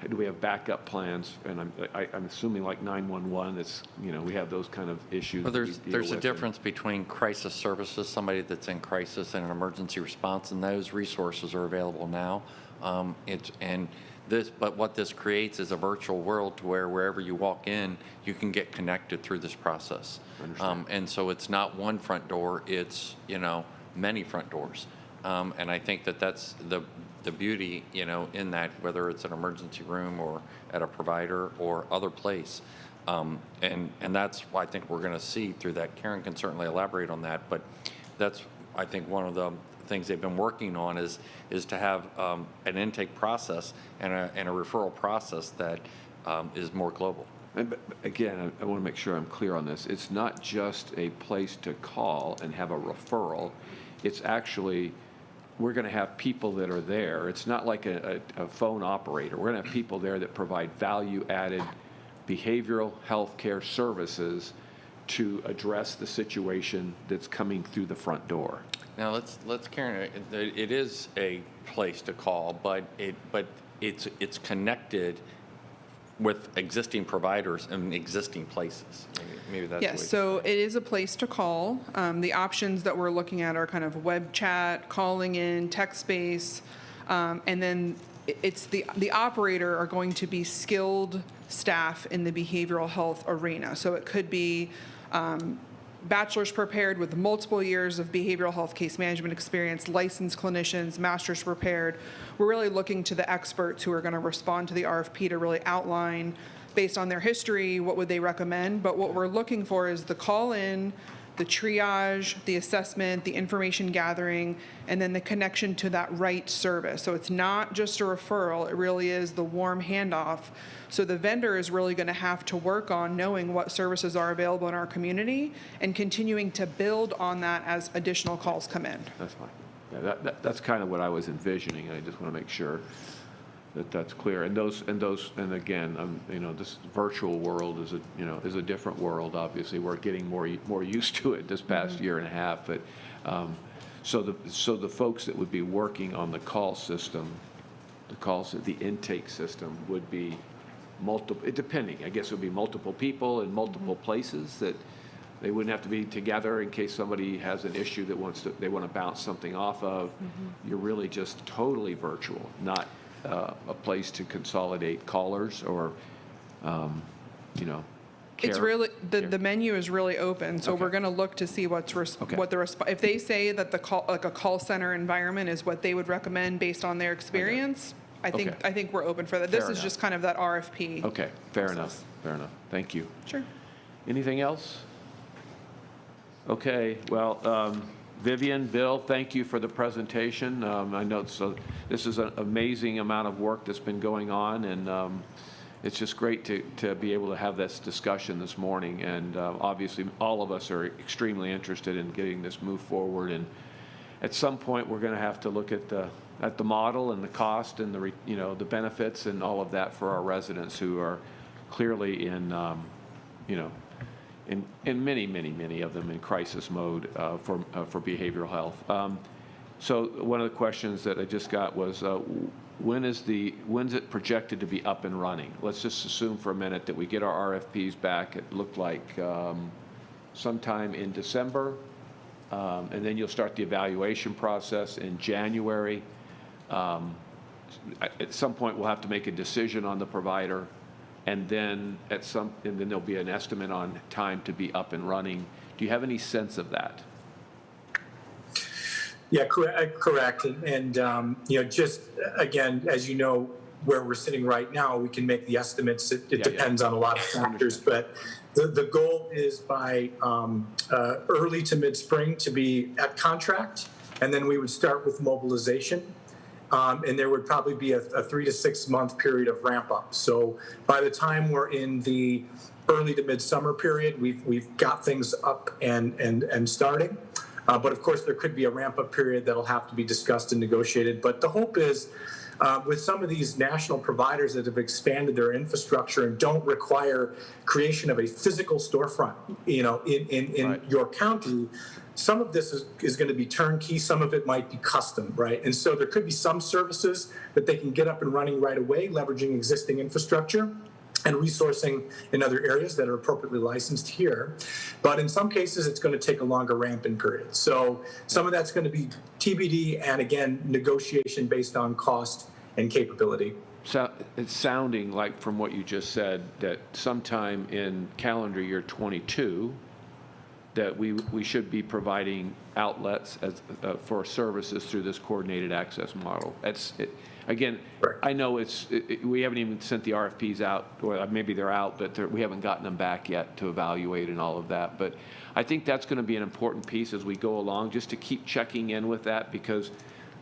do we have backup plans? And I'm assuming like 911, it's, we have those kind of issues. Well, there's a difference between crisis services, somebody that's in crisis, and an emergency response, and those resources are available now. But what this creates is a virtual world to where wherever you walk in, you can get connected through this process. And so it's not one front door, it's, many front doors. And I think that's the beauty, in that, whether it's an emergency room or at a provider or other place. And that's why I think we're going to see through that. Karen can certainly elaborate on that, but that's, I think, one of the things they've been working on is to have an intake process and a referral process that is more global. And again, I want to make sure I'm clear on this. It's not just a place to call and have a referral. It's actually, we're going to have people that are there. It's not like a phone operator. We're going to have people there that provide value-added behavioral health care services to address the situation that's coming through the front door. Now, let's Karen, it is a place to call, but it's connected with existing providers and existing places. Maybe that's Yes, so it is a place to call. The options that we're looking at are kind of web chat, calling in, text-based, and then it's the operator are going to be skilled staff in the behavioral health arena. So it could be bachelor's prepared with multiple years of behavioral health case management experience, licensed clinicians, master's prepared. We're really looking to the experts who are going to respond to the RFP to really outline, based on their history, what would they recommend. But what we're looking for is the call-in, the triage, the assessment, the information gathering, and then the connection to that right service. So it's not just a referral, it really is the warm handoff. So the vendor is really going to have to work on knowing what services are available in our community and continuing to build on that as additional calls come in. That's fine. Yeah, that's kind of what I was envisioning, and I just want to make sure that that's clear. And again, this virtual world is a different world. Obviously, we're getting more used to it this past year and a half. But so the folks that would be working on the call system, the intake system would be multiple. Depending, I guess, it would be multiple people in multiple places that. They wouldn't have to be together in case somebody has an issue that they want to bounce something off of. You're really just totally virtual, not a place to consolidate callers or, It's really, the menu is really open, so we're going to look to see what if they say that a call center environment is what they would recommend based on their experience, I think we're open for that. This is just kind of that RFP. Okay, fair enough. Thank you. Sure. Anything else? Okay, well, Vivian, Bill, thank you for the presentation. I know this is an amazing amount of work that's been going on, and it's just great to be able to have this discussion this morning. And obviously, all of us are extremely interested in getting this moved forward. And at some point, we're going to have to look at the model and the cost and the benefits and all of that for our residents who are clearly in many of them in crisis mode for behavioral health. So one of the questions that I just got was, when's it projected to be up and running? Let's just assume for a minute that we get our RFPs back. It looked like sometime in December, and then you'll start the evaluation process in January. At some point, we'll have to make a decision on the provider. And then there'll be an estimate on time to be up and running. Do you have any sense of that? Yeah, correct. And just again, as you know, where we're sitting right now, we can make the estimates. It depends on a lot of factors, but the goal is by early to mid-spring to be at contract, and then we would start with mobilization. And there would probably be a 3 to 6 month period of ramp up. So by the time we're in the early to midsummer period, we've got things up and starting. But of course, there could be a ramp up period that'll have to be discussed and negotiated. But the hope is with some of these national providers that have expanded their infrastructure and don't require creation of a physical storefront, in your county, some of this is going to be turnkey, some of it might be custom, right? And so there could be some services that they can get up and running right away, leveraging existing infrastructure and resourcing in other areas that are appropriately licensed here. But in some cases, it's going to take a longer ramping period. So some of that's going to be TBD, and again, negotiation based on cost and capability. So it's sounding like, from what you just said, that sometime in calendar year 22, that we should be providing outlets as, for services through this coordinated access model. Again, I know we haven't even sent the RFPs out, or maybe they're out, but we haven't gotten them back yet to evaluate and all of that. But I think that's going to be an important piece as we go along, just to keep checking in with that, because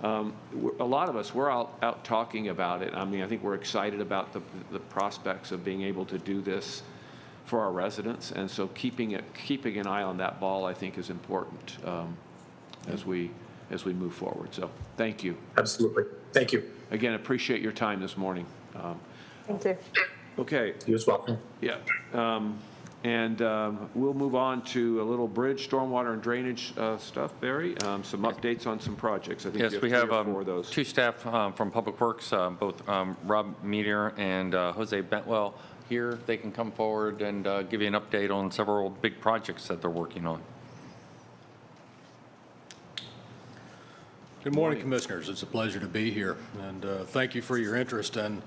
a lot of us, we're out talking about it. I mean, I think we're excited about the prospects of being able to do this for our residents, and so keeping an eye on that ball, I think, is important as we move forward. So thank you. Absolutely. Thank you. Again, appreciate your time this morning. Thank you. Okay. You as well. Yeah. We'll move on to a little bridge, stormwater, and drainage stuff. Barry, some updates on some projects. I think Yes, you we have have 3 or 4 of those. 2 staff from Public Works, both Rob Meteor and Jose Bentwell here. They can come forward and give you an update on several big projects that they're working on. Good morning, Commissioners. It's a pleasure to be here, and thank you for your interest in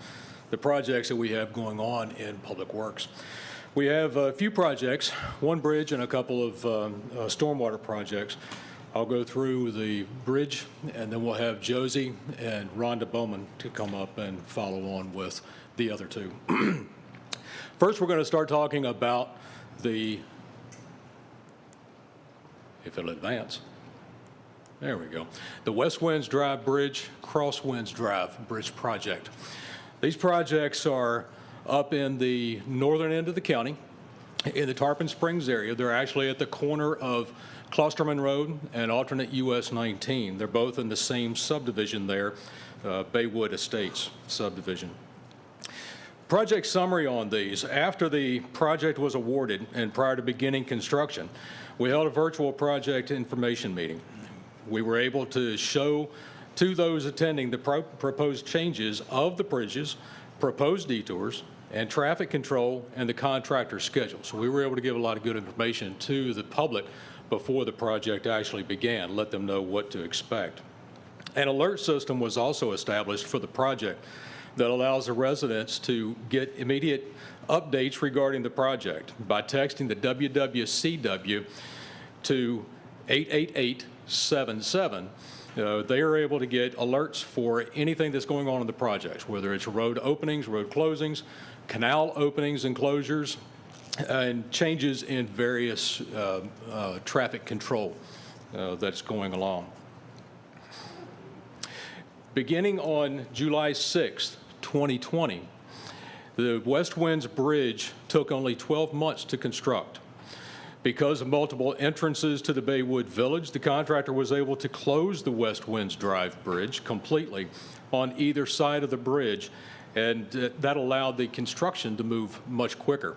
the projects that we have going on in Public Works. We have a few projects, 1 bridge and a couple of stormwater projects. I'll go through the bridge, and then we'll have Josie and Rhonda Bowman to come up and follow on with the other 2. First, we're going to start talking about if it'll advance. There we go. The West Winds Drive Bridge, Crosswinds Drive Bridge project. These projects are up in the northern end of the county, in the Tarpon Springs area. They're actually at the corner of Klosterman Road and alternate US 19. They're both in the same subdivision there, Baywood Estates subdivision. Project summary on these. After the project was awarded and prior to beginning construction, we held a virtual project information meeting. We were able to show to those attending the proposed changes of the bridges, proposed detours, and traffic control, and the contractor schedule. So we were able to give a lot of good information to the public before the project actually began, let them know what to expect. An alert system was also established for the project that allows the residents to get immediate updates regarding the project by texting the WWCW to 88877. They are able to get alerts for anything that's going on in the project, whether it's road openings, road closings, canal openings and closures, and changes in various traffic control that's going along. Beginning on July 6th, 2020, the West Winds Bridge took only 12 months to construct. Because of multiple entrances to the Baywood Village, the contractor was able to close the West Winds Drive Bridge completely on either side of the bridge, and that allowed the construction to move much quicker.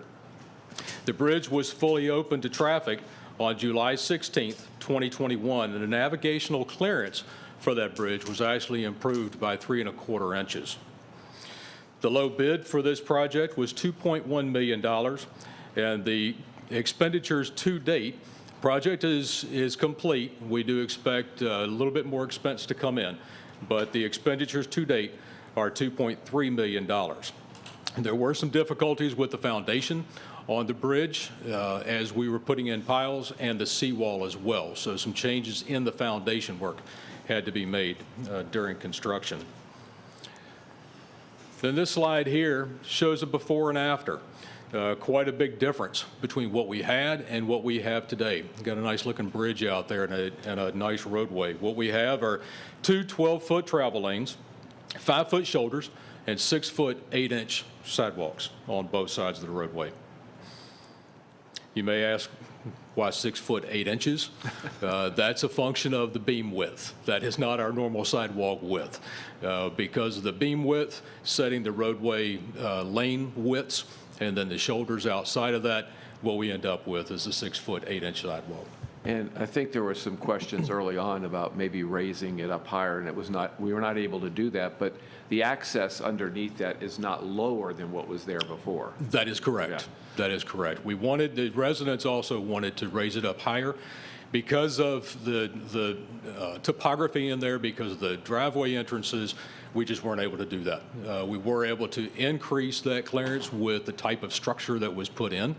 The bridge was fully open to traffic on July 16th, 2021, and the navigational clearance for that bridge was actually improved by 3¼ inches. The low bid for this project was $2.1 million, and the expenditures to date, project is complete. We do expect a little bit more expense to come in, but the expenditures to date are $2.3 million. There were some difficulties with the foundation on the bridge as we were putting in piles, and the seawall as well. So some changes in the foundation work had to be made during construction. Then this slide here shows a before and after. Quite a big difference between what we had and what we have today. Got a nice looking bridge out there and a nice roadway. What we have are 2 12-foot travel lanes, 5-foot shoulders, and 6-foot 8-inch sidewalks on both sides of the roadway. You may ask, why 6 foot 8 inches? That's a function of the beam width. That is not our normal sidewalk width. Because of the beam width, setting the roadway lane widths, and then the shoulders outside of that, what we end up with is a 6 foot 8 inch sidewalk. And I think there were some questions early on about maybe raising it up higher, and we were not able to do that, but the access underneath that is not lower than what was there before. That is correct. Yeah. That is correct. The residents also wanted to raise it up higher Because of the topography in there, because of the driveway entrances, we just weren't able to do that. We were able to increase that clearance with the type of structure that was put in,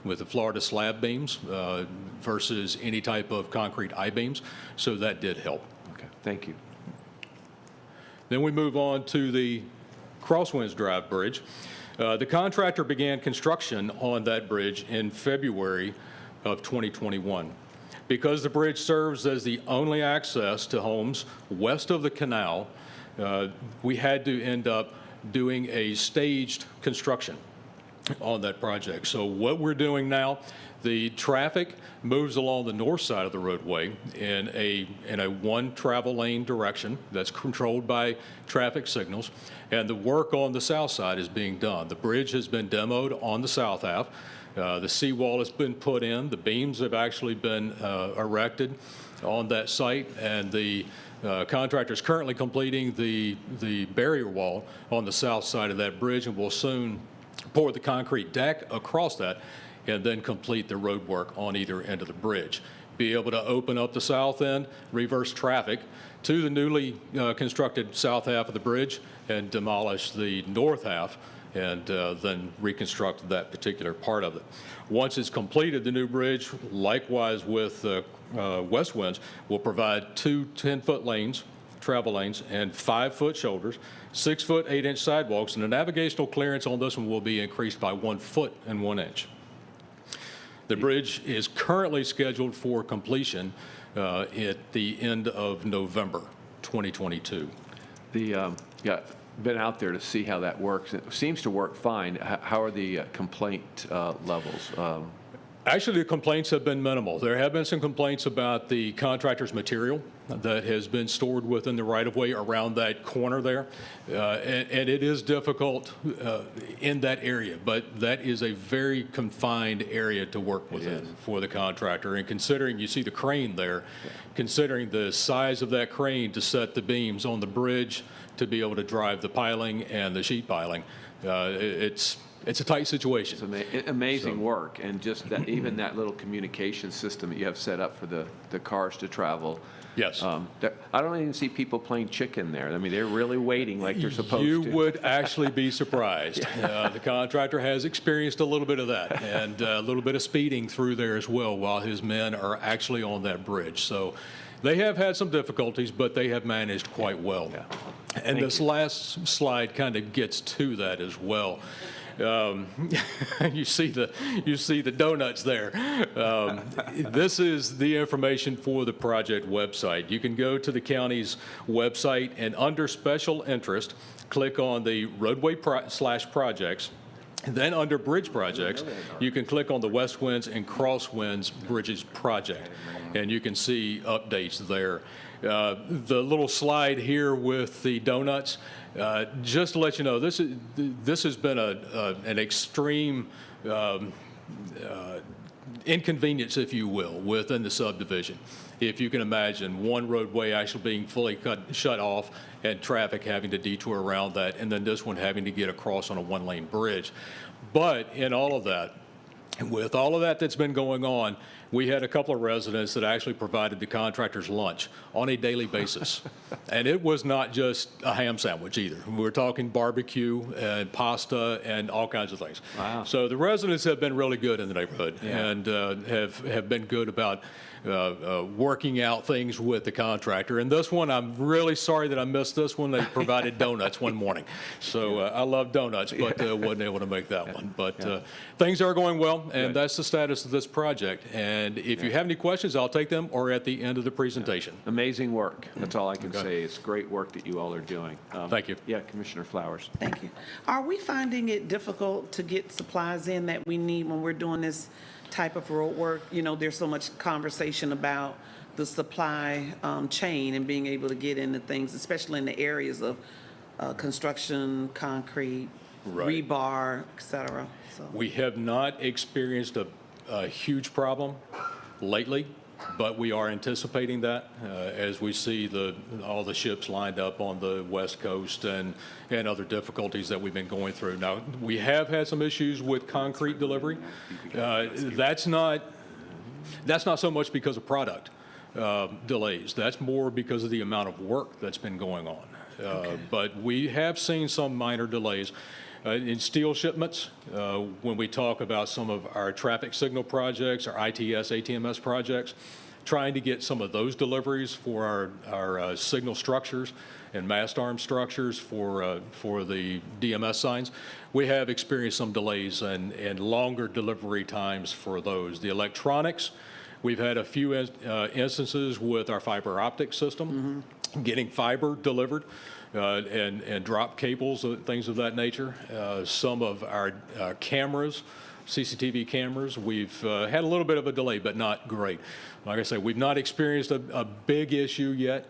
with the Florida slab beams versus any type of concrete I-beams, so that did help. Okay, thank you. Then we move on to the Crosswinds Drive Bridge. The contractor began construction on that bridge in February of 2021. Because the bridge serves as the only access to homes west of the canal, we had to end up doing a staged construction on that project. So what we're doing now, the traffic moves along the north side of the roadway in a one travel lane direction that's controlled by traffic signals, and the work on the south side is being done. The bridge has been demoed on the south half. The seawall has been put in. The beams have actually been erected on that site, and the contractor is currently completing the barrier wall on the south side of that bridge, and will soon pour the concrete deck across that and then complete the road work on either end of the bridge. Be able to open up the south end, reverse traffic to the newly constructed south half of the bridge, and demolish the north half, and then reconstruct that particular part of it. Once it's completed, the new bridge, likewise with West Winds, will provide two 10-foot lanes, travel lanes, and 5-foot shoulders, 6-foot 8-inch sidewalks, and the navigational clearance on this one will be increased by 1 foot and 1 inch. The bridge is currently scheduled for completion at the end of November 2022. Yeah, been out there to see how that works. It seems to work fine. How are the complaint levels? Actually, the complaints have been minimal. There have been some complaints about the contractor's material that has been stored within the right-of-way around that corner there. And it is difficult in that area, but that is a very confined area to work within for the contractor. And considering, you see the crane there, considering the size of that crane to set the beams on the bridge to be able to drive the piling and the sheet piling, it's a tight situation. It's amazing work, and just that, even that little communication system that you have set up for the cars to travel. Yes. I don't even see people playing chicken there. I mean, they're really waiting like they're supposed to. You would actually be surprised. The contractor has experienced a little bit of that, and a little bit of speeding through there as well while his men are actually on that bridge. So they have had some difficulties, but they have managed quite well. Yeah. And this last slide kind of gets to that as well. You see the donuts there. This is the information for the project website. You can go to the county's website, and under special interest, click on the roadway /projects. Then under bridge projects, you can click on the West Winds and Crosswinds Bridges project, and you can see updates there. The little slide here with the donuts, just to let you know, this has been an extreme inconvenience, if you will, within the subdivision. If you can imagine one roadway actually being fully shut off and traffic having to detour around that, and then this one having to get across on a one-lane bridge. But in all of that, with all of that that's been going on, we had a couple of residents that actually provided the contractors lunch on a daily basis. And it was not just a ham sandwich either. We were talking barbecue and pasta and all kinds of things. Wow. So the residents have been really good in the neighborhood, and have been good about working out things with the contractor. And this one, I'm really sorry that I missed this one. They provided donuts one morning. So I love donuts, but wasn't able to make that one. But things are going well, and that's the status of this project. And if you have any questions, I'll take them or at the end of the presentation. Amazing work. That's all I can say. It's great work that you all are doing. Thank you. Yeah, Commissioner Flowers. Thank you. Are we finding it difficult to get supplies in that we need when we're doing this type of road work? You know, there's so much conversation about the supply chain and being able to get into things, especially in the areas of construction, concrete, rebar, et cetera. So. We have not experienced a huge problem lately, but we are anticipating that as we see all the ships lined up on the West Coast and other difficulties that we've been going through. Now, we have had some issues with concrete delivery. That's not That's not so much because of product delays. That's more because of the amount of work that's been going on. But we have seen some minor delays. In steel shipments, when we talk about some of our traffic signal projects, our ITS, ATMS projects, trying to get some of those deliveries for our signal structures and mast arm structures for the DMS signs, we have experienced some delays and longer delivery times for those. The electronics, we've had a few instances with our fiber optic system, getting fiber delivered. And drop cables, things of that nature. Some of our cameras, CCTV cameras, we've had a little bit of a delay, but not great. Like I say, we've not experienced a big issue yet,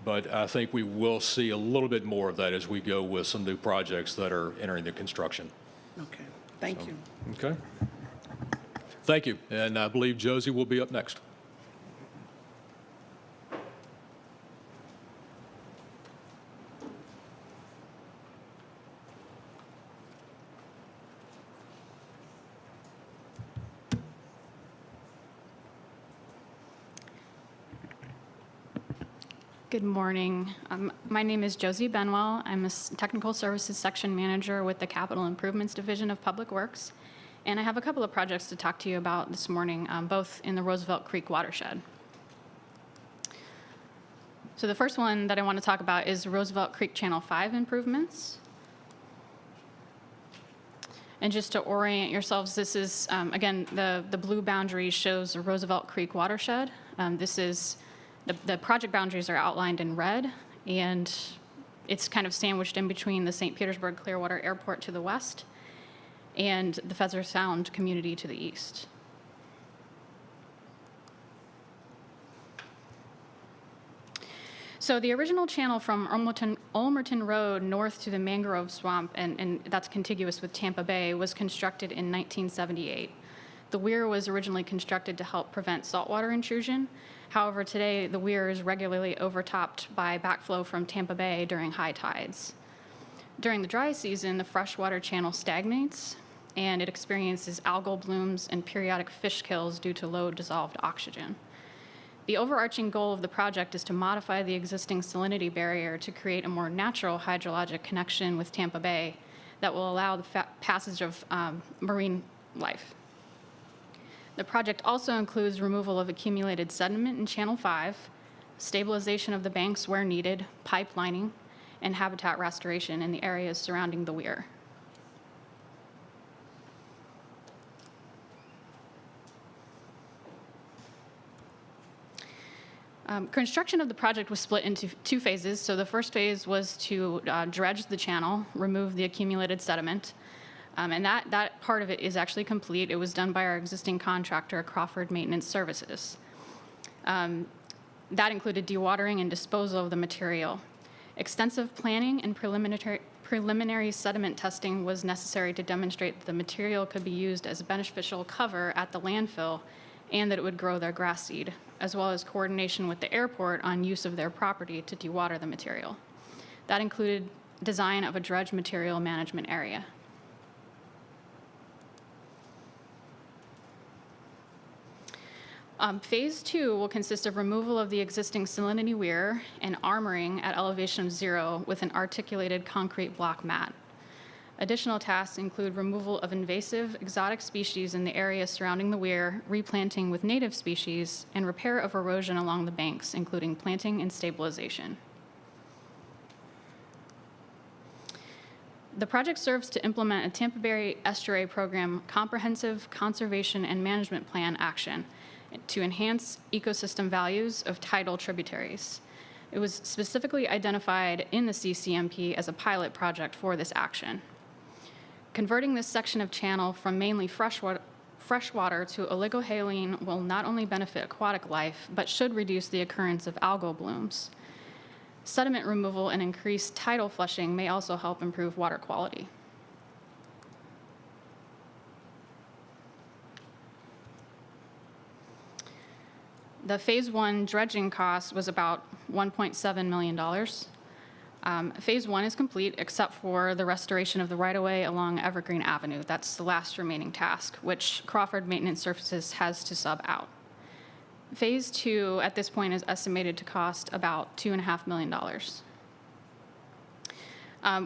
but I think we will see a little bit more of that as we go with some new projects that are entering the construction. Okay, thank you. Okay. Thank you. And I believe Josie will be up next. Good morning. My name is Josie Benwell. I'm a Technical Services Section Manager with the Capital Improvements Division of Public Works. And I have a couple of projects to talk to you about this morning, both in the Roosevelt Creek watershed. So the first one that I want to talk about is Roosevelt Creek Channel 5 improvements. And just to orient yourselves, this is, again, the blue boundary shows the Roosevelt Creek watershed. This is the project boundaries are outlined in red, and it's kind of sandwiched in between the St. Petersburg Clearwater Airport to the west and the Feather Sound community to the east. So the original channel from Ulmerton Road north to the mangrove swamp, and that's contiguous with Tampa Bay, was constructed in 1978. The weir was originally constructed to help prevent saltwater intrusion. However, today the weir is regularly overtopped by backflow from Tampa Bay during high tides. During the dry season, the freshwater channel stagnates, and it experiences algal blooms and periodic fish kills due to low dissolved oxygen. The overarching goal of the project is to modify the existing salinity barrier to create a more natural hydrologic connection with Tampa Bay that will allow the passage of marine life. The project also includes removal of accumulated sediment in Channel 5, stabilization of the banks where needed, pipelining, and habitat restoration in the areas surrounding the weir. Construction of the project was split into two phases. So the first phase was to dredge the channel, remove the accumulated sediment. And that part of it is actually complete. It was done by our existing contractor, Crawford Maintenance Services. That included dewatering and disposal of the material. Extensive planning and preliminary sediment testing was necessary to demonstrate that the material could be used as a beneficial cover at the landfill and that it would grow their grass seed, as well as coordination with the airport on use of their property to dewater the material. That included design of a dredge material management area. Phase 2 will consist of removal of the existing salinity weir and armoring at elevation of 0 with an articulated concrete block mat. Additional tasks include removal of invasive exotic species in the area surrounding the weir, replanting with native species, and repair of erosion along the banks, including planting and stabilization. The project serves to implement a Tampa Bay Estuary Program comprehensive conservation and management plan action to enhance ecosystem values of tidal tributaries. It was specifically identified in the CCMP as a pilot project for this action. Converting this section of channel from mainly freshwater to oligohaline will not only benefit aquatic life, but should reduce the occurrence of algal blooms. Sediment removal and increased tidal flushing may also help improve water quality. The phase 1 dredging cost was about $1.7 million. Phase 1 is complete except for the restoration of the right-of-way along Evergreen Avenue. That's the last remaining task, which Crawford Maintenance Services has to sub out. Phase 2 at this point is estimated to cost about $2.5 million.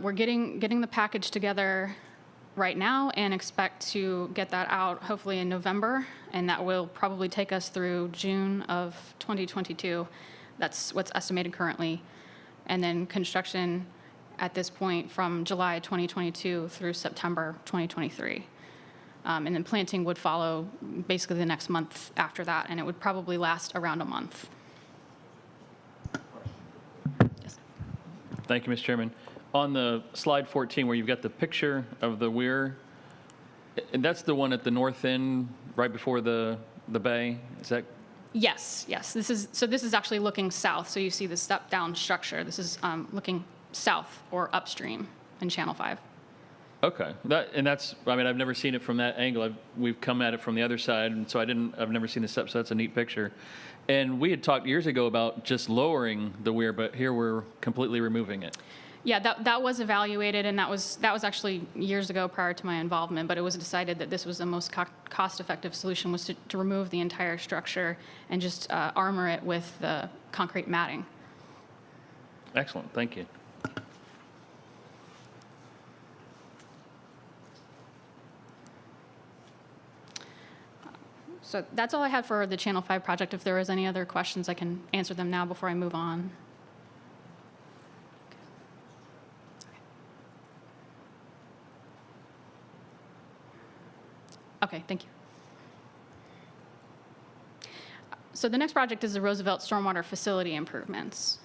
We're getting the package together right now and expect to get that out hopefully in November, and that will probably take us through June of 2022. That's what's estimated currently. And then construction at this point from July 2022 through September 2023. And then planting would follow basically the next month after that, and it would probably last around a month. Yes. Thank you, Mr. Chairman. On the slide 14, where you've got the picture of the weir, and that's the one at the north end, right before the bay, is that? Yes, yes. This is actually looking south, so you see the step-down structure. This is looking south or upstream in Channel 5. Okay, I mean, I've never seen it from that angle. We've come at it from the other side, and so I've never seen the step, so that's a neat picture. And we had talked years ago about just lowering the weir, but here we're completely removing it. Yeah, that was evaluated, and that was actually years ago prior to my involvement, but it was decided that this was the most cost-effective solution, was to remove the entire structure and just armor it with the concrete matting. Excellent, thank you. So that's all I had for the Channel 5 project. If there is any other questions, I can answer them now before I move on. Okay, thank you. So the next project is the Roosevelt Stormwater Facility improvements.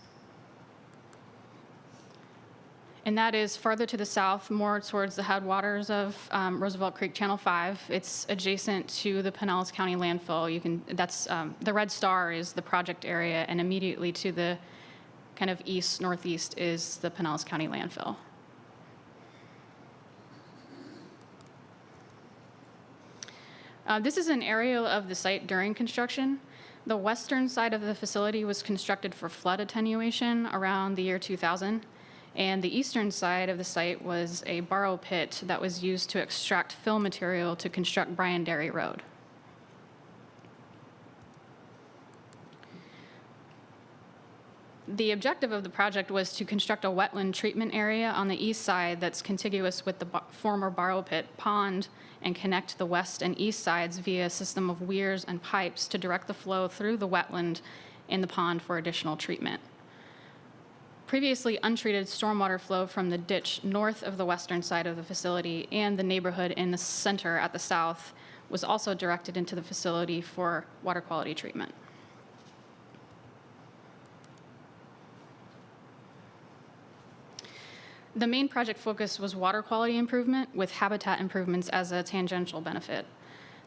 And that is farther to the south, more towards the headwaters of Roosevelt Creek Channel 5. It's adjacent to the Pinellas County landfill. That's the red star is the project area, and immediately to the kind of east-northeast is the Pinellas County landfill. This is an area of the site during construction. The western side of the facility was constructed for flood attenuation around the year 2000, and the eastern side of the site was a borrow pit that was used to extract fill material to construct Bryan Dairy Road. The objective of the project was to construct a wetland treatment area on the east side that's contiguous with the former borrow pit pond and connect the west and east sides via a system of weirs and pipes to direct the flow through the wetland in the pond for additional treatment. Previously untreated stormwater flow from the ditch north of the western side of the facility and the neighborhood in the center at the south was also directed into the facility for water quality treatment. The main project focus was water quality improvement with habitat improvements as a tangential benefit.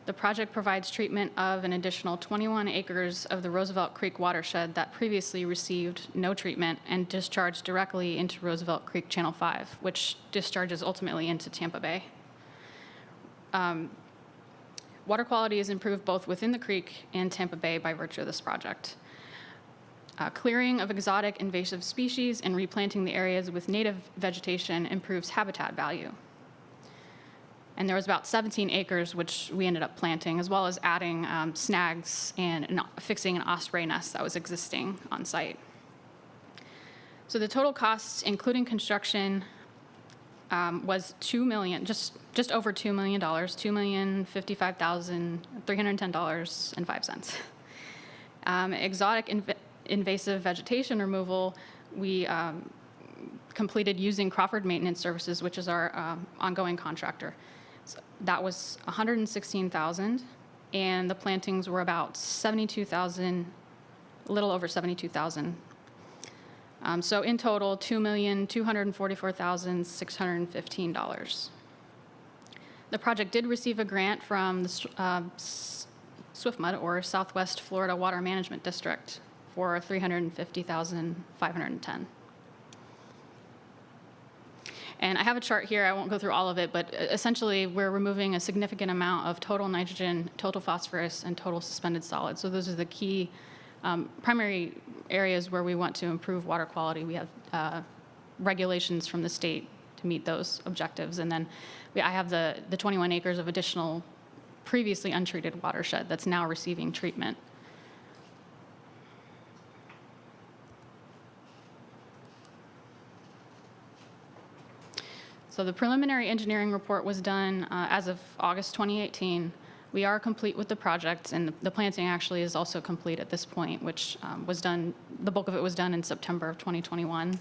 The project provides treatment of an additional 21 acres of the Roosevelt Creek watershed that previously received no treatment and discharged directly into Roosevelt Creek Channel 5, which discharges ultimately into Tampa Bay. Water quality is improved both within the creek and Tampa Bay by virtue of this project. Clearing of exotic invasive species and replanting the areas with native vegetation improves habitat value. And there was about 17 acres which we ended up planting, as well as adding snags and fixing an osprey nest that was existing on site. So the total costs, including construction, was $2 million, just over $2 million, $2,055,310.05. Exotic invasive vegetation removal, we completed using Crawford Maintenance Services, which is our ongoing contractor. So that was $116,000, and the plantings were about $72,000, a little over $72,000. So in total, $2,244,615. The project did receive a grant from the SWFMUD, or Southwest Florida Water Management District, for $350,510. And I have a chart here. I won't go through all of it, but essentially we're removing a significant amount of total nitrogen, total phosphorus, and total suspended solids. So those are the key primary areas where we want to improve water quality. We have regulations from the state to meet those objectives. And then I have the 21 acres of additional previously untreated watershed that's now receiving treatment. So the preliminary engineering report was done as of August 2018. We are complete with the project, and the planting actually is also complete at this point, which was done, the bulk of it was done in September of 2021.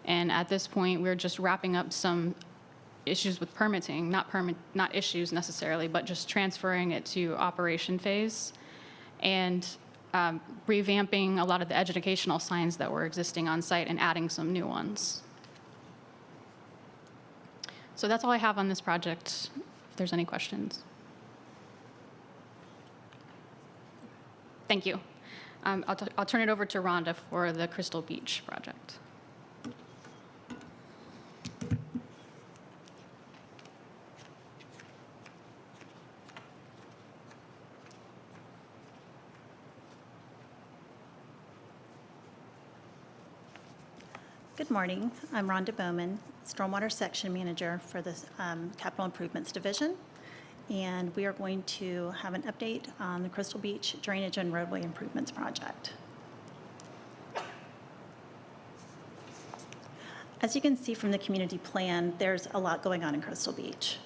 And at this point, we're just wrapping up some issues with permitting, not issues necessarily, but just transferring it to operation phase and revamping a lot of the educational signs that were existing on site and adding some new ones. So that's all I have on this project, if there's any questions. Thank you. I'll turn it over to Rhonda for the Crystal Beach project. Good morning. I'm Rhonda Bowman, Stormwater Section Manager for the Capital Improvements Division. And we are going to have an update on the Crystal Beach Drainage and Roadway Improvements Project. As you can see from the community plan, there's a lot going on in Crystal Beach.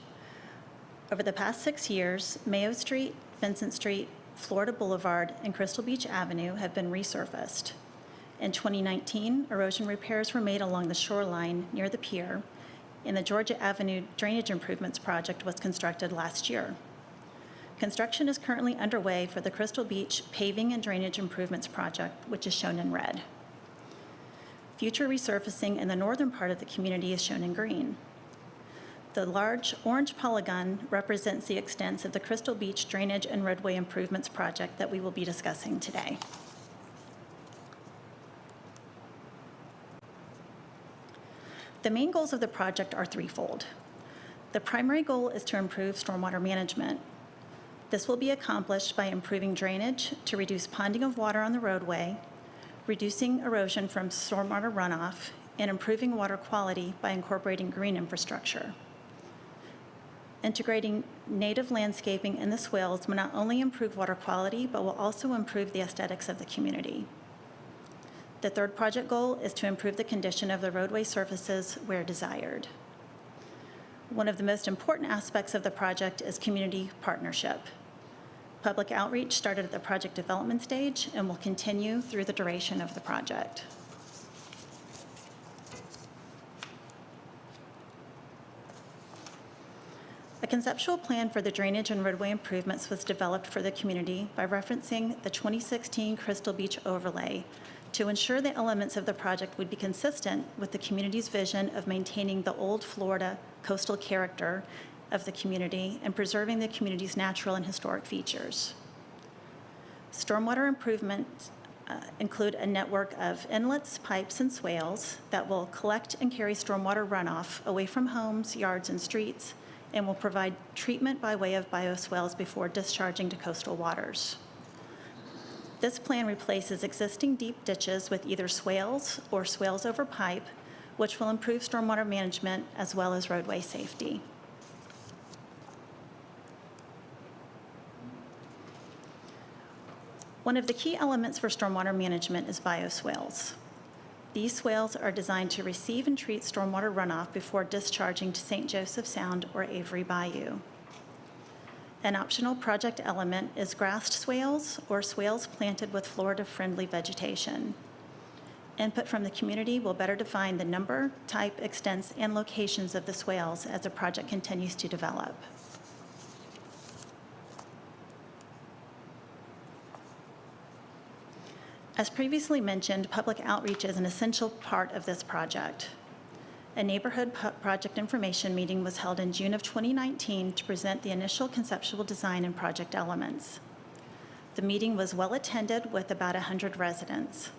Over the past 6 years, Mayo Street, Vincent Street, Florida Boulevard, and Crystal Beach Avenue have been resurfaced. In 2019, erosion repairs were made along the shoreline near the pier, and the Georgia Avenue Drainage Improvements Project was constructed last year. Construction is currently underway for the Crystal Beach Paving and Drainage Improvements Project, which is shown in red. Future resurfacing in the northern part of the community is shown in green. The large orange polygon represents the extents of the Crystal Beach Drainage and Roadway Improvements Project that we will be discussing today. The main goals of the project are threefold. The primary goal is to improve stormwater management. This will be accomplished by improving drainage to reduce ponding of water on the roadway, reducing erosion from stormwater runoff, and improving water quality by incorporating green infrastructure. Integrating native landscaping in the swales will not only improve water quality, but will also improve the aesthetics of the community. The third project goal is to improve the condition of the roadway surfaces where desired. One of the most important aspects of the project is community partnership. Public outreach started at the project development stage and will continue through the duration of the project. A conceptual plan for the drainage and roadway improvements was developed for the community by referencing the 2016 Crystal Beach overlay to ensure the elements of the project would be consistent with the community's vision of maintaining the old Florida coastal character of the community and preserving the community's natural and historic features. Stormwater improvements include a network of inlets, pipes, and swales that will collect and carry stormwater runoff away from homes, yards, and streets, and will provide treatment by way of bioswales before discharging to coastal waters. This plan replaces existing deep ditches with either swales or swales over pipe, which will improve stormwater management as well as roadway safety. One of the key elements for stormwater management is bioswales. These swales are designed to receive and treat stormwater runoff before discharging to St. Joseph Sound or Avery Bayou. An optional project element is grassed swales or swales planted with Florida-friendly vegetation. Input from the community will better define the number, type, extents, and locations of the swales as the project continues to develop. As previously mentioned, public outreach is an essential part of this project. A neighborhood project information meeting was held in June of 2019 to present the initial conceptual design and project elements. The meeting was well attended with about 100 residents.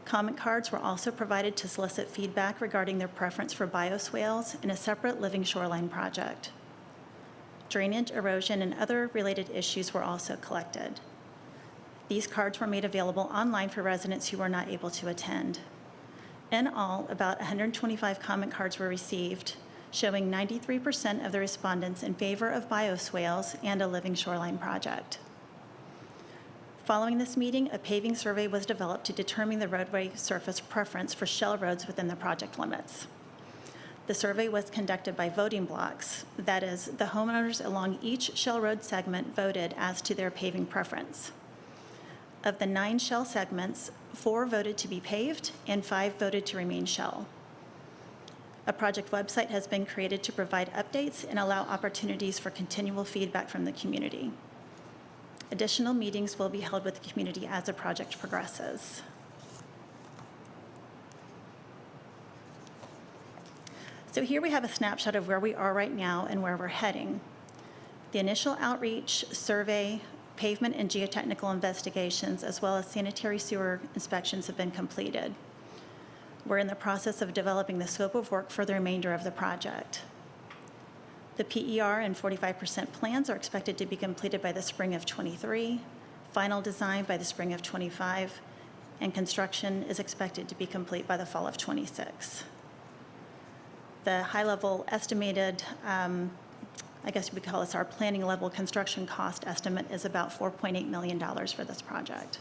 Comment cards were also provided to solicit feedback regarding their preference for bioswales in a separate living shoreline project. Drainage, erosion, and other related issues were also collected. These cards were made available online for residents who were not able to attend. In all, about 125 comment cards were received, showing 93% of the respondents in favor of bioswales and a living shoreline project. Following this meeting, a paving survey was developed to determine the roadway surface preference for shell roads within the project limits. The survey was conducted by voting blocks. That is, the homeowners along each Shell Road segment voted as to their paving preference. Of the 9 Shell segments, 4 voted to be paved and 5 voted to remain Shell. A project website has been created to provide updates and allow opportunities for continual feedback from the community. Additional meetings will be held with the community as the project progresses. So here we have a snapshot of where we are right now and where we're heading. The initial outreach, survey, pavement and geotechnical investigations, as well as sanitary sewer inspections have been completed. We're in the process of developing the scope of work for the remainder of the project. The PER and 45% plans are expected to be completed by the spring of '23, final design by the spring of '25, and construction is expected to be complete by the fall of '26. The high-level estimated, I guess we call this our planning level construction cost estimate, is about $4.8 million for this project.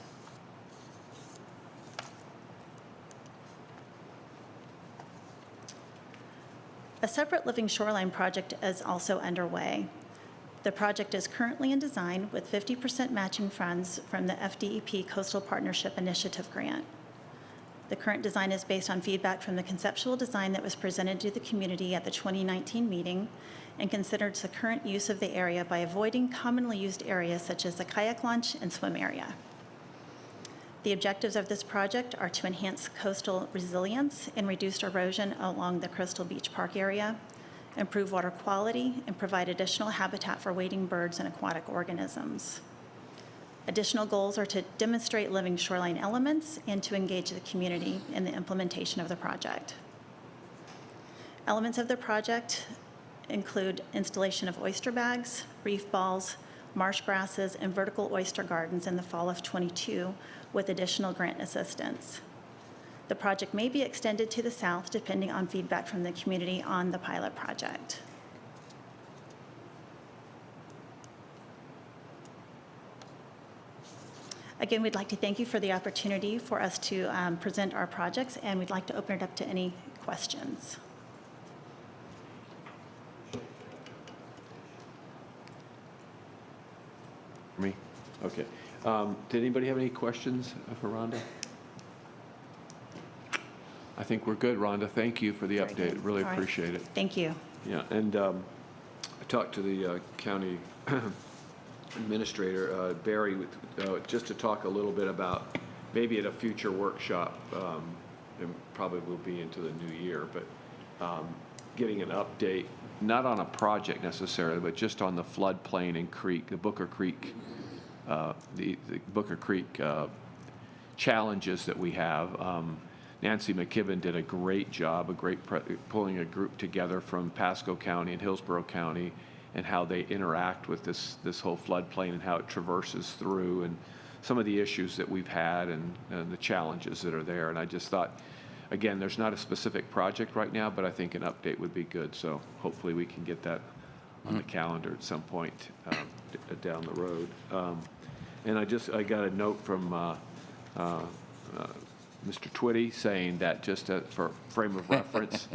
A separate living shoreline project is also underway. The project is currently in design with 50% matching funds from the FDEP Coastal Partnership Initiative grant. The current design is based on feedback from the conceptual design that was presented to the community at the 2019 meeting and considers the current use of the area by avoiding commonly used areas such as the kayak launch and swim area. The objectives of this project are to enhance coastal resilience and reduce erosion along the Crystal Beach Park area, improve water quality, and provide additional habitat for wading birds and aquatic organisms. Additional goals are to demonstrate living shoreline elements and to engage the community in the implementation of the project. Elements of the project include installation of oyster bags, reef balls, marsh grasses, and vertical oyster gardens in the fall of '22 with additional grant assistance. The project may be extended to the south depending on feedback from the community on the pilot project. Again, we'd like to thank you for the opportunity for us to present our projects, and we'd like to open it up to any questions. Me? Okay. Did anybody have any questions for Rhonda? I think we're good, Rhonda. Thank you for the update. Really appreciate it. Thank you. Yeah, and I talked to the county administrator, Barry, just to talk a little bit about maybe at a future workshop, and probably will be into the new year, but getting an update, not on a project necessarily, but just on the floodplain and creek, the Booker Creek, the Booker Creek challenges that we have. Nancy McKibben did a great job, pulling a group together from Pasco County and Hillsborough County, and how they interact with this whole floodplain and how it traverses through, and some of the issues that we've had and the challenges that are there. And I just thought, again, there's not a specific project right now, but I think an update would be good. So hopefully we can get that on the calendar at some point down the road. And I got a note from Mr. Twitty saying that, just for frame of reference,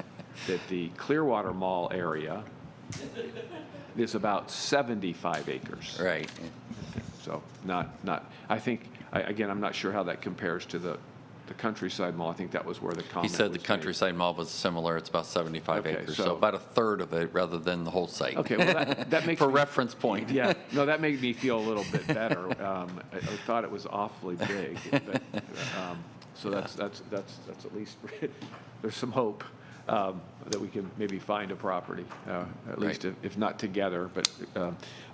that the Clearwater Mall area is about 75 acres. Right. So I think, again, I'm not sure how that compares to the Countryside Mall. I think that was where the comment He said was the made. Countryside Mall was similar. It's about 75 Okay, acres, so- so about a third of it rather than the whole site. Okay, well, that makes For me- reference point. Yeah, no, that made me feel a little bit better. I thought it was awfully big, but, so that's at least, there's some hope that we can maybe find a property, at least if not together, but,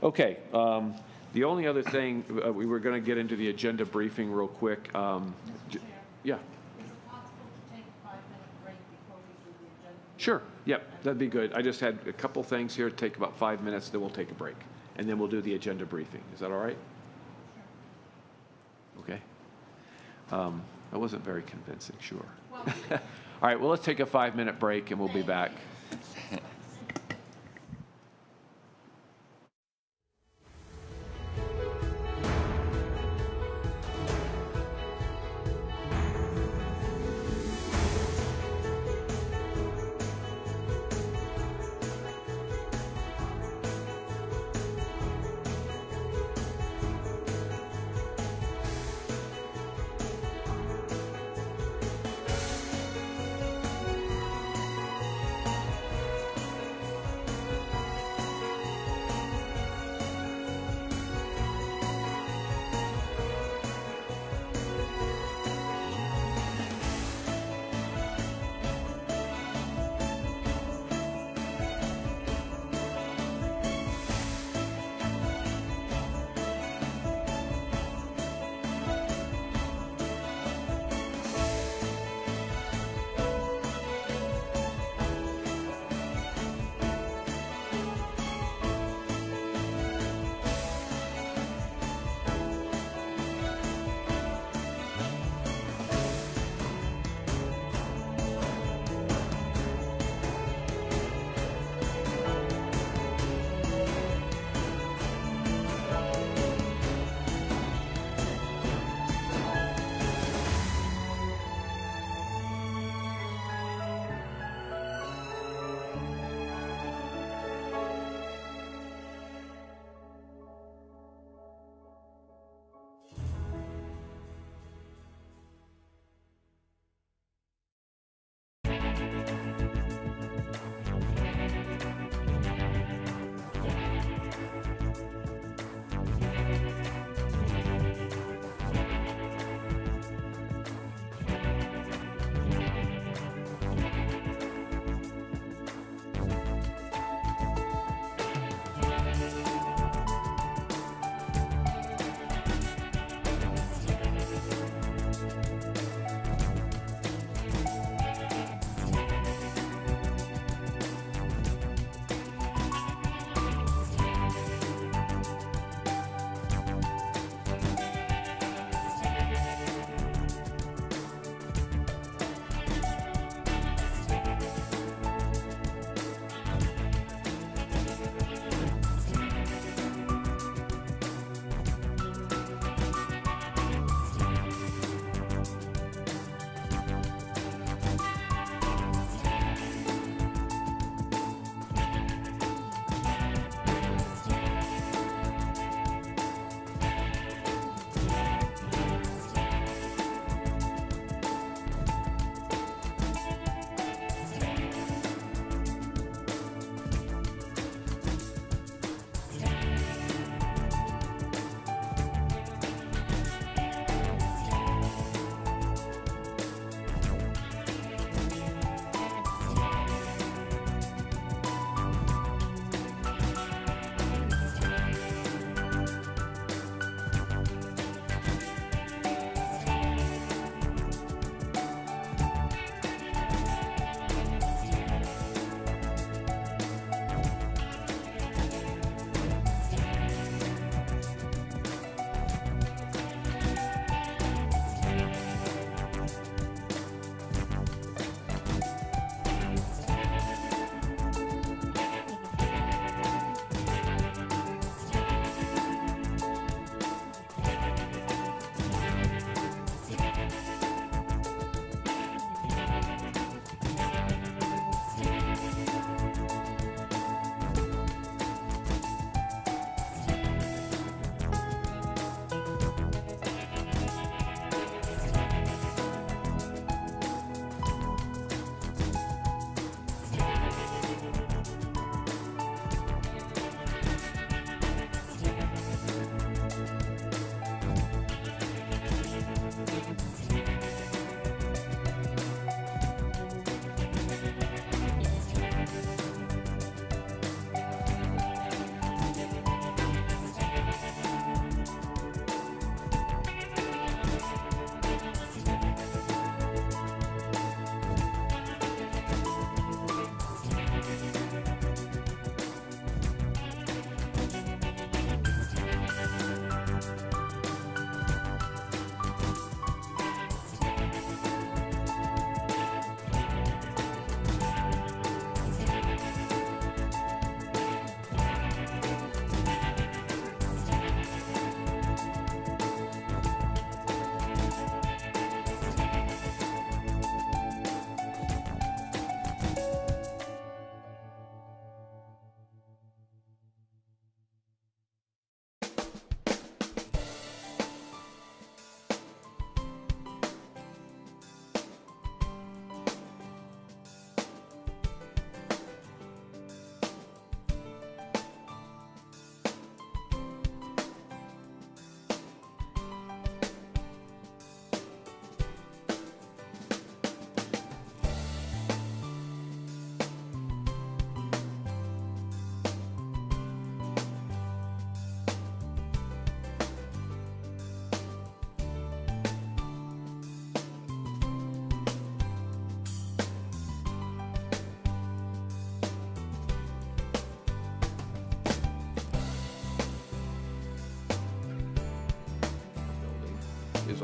okay. The only other thing, we were going to get into the agenda briefing real quick. Yeah. Sure, yep, that'd be good. I just had a couple things here, take about 5 minutes, then we'll take a break. And then we'll do the agenda briefing. Is that all right? Okay. That wasn't very convincing, sure. All right, well, let's take a 5-minute break and we'll be back.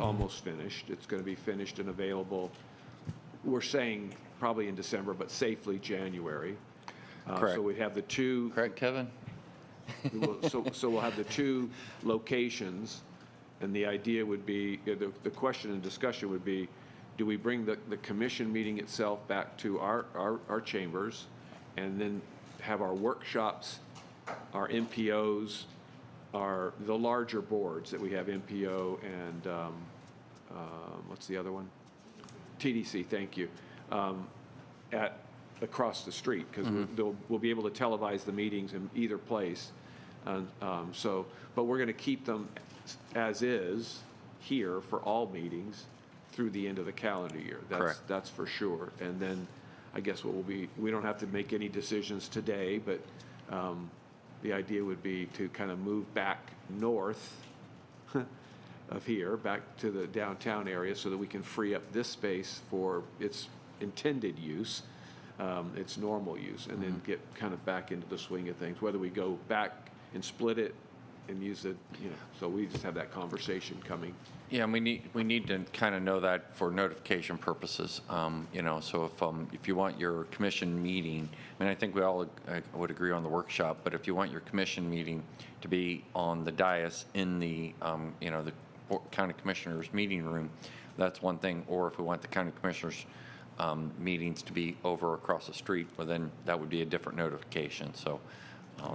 almost finished. It's going to be finished and available, we're saying probably in December, but safely January. Correct. So we have the two. Correct, Kevin? So we'll have the two locations, and the idea would be, the question and discussion would be, do we bring the commission meeting itself back to our chambers, and then have our workshops, our MPOs, the larger boards that we have, MPO and what's the other one? TDC, thank you, across the street, because we'll be able to televise the meetings in either place. But we're going to keep them as is here for all meetings through the end of the calendar year. Correct. That's for sure. And then I guess we don't have to make any decisions today, but the idea would be to kind of move back north of here, back to the downtown area, so that we can free up this space for its intended use, its normal use, and then get kind of back into the swing of things, whether we go back and split it and use it, so we just have that conversation coming. Yeah, and we need to kind of know that for notification purposes, so if you want your commission meeting, I think we all would agree on the workshop, but if you want your commission meeting to be on the dais in the, the county commissioners meeting room, that's one thing, or if we want the county commissioners meetings to be over across the street, well, then that would be a different notification. So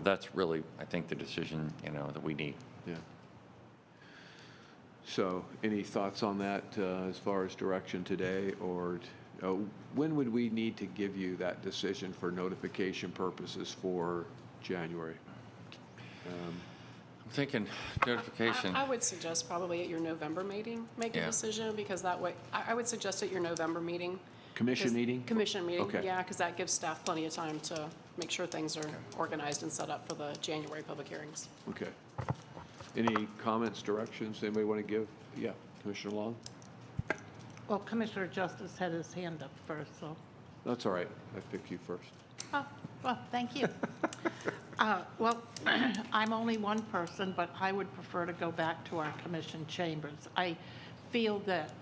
that's really, I think, the decision, that we need. Yeah. So any thoughts on that as far as direction today, or when would we need to give you that decision for notification purposes for January? I'm thinking notification. I would suggest probably at your November meeting, make a decision, because that way, I would suggest at your November meeting. Commission meeting? Commission meeting, Okay. yeah, because that gives staff plenty of time to make sure things are organized and set up for the January public hearings. Okay. Any comments, directions anybody want to give? Yeah, Commissioner Long? Well, Commissioner Justice had his hand up first, so. That's all right. I picked you first. Oh, well, thank you. Well, I'm only one person, but I would prefer to go back to our commission chambers. I feel that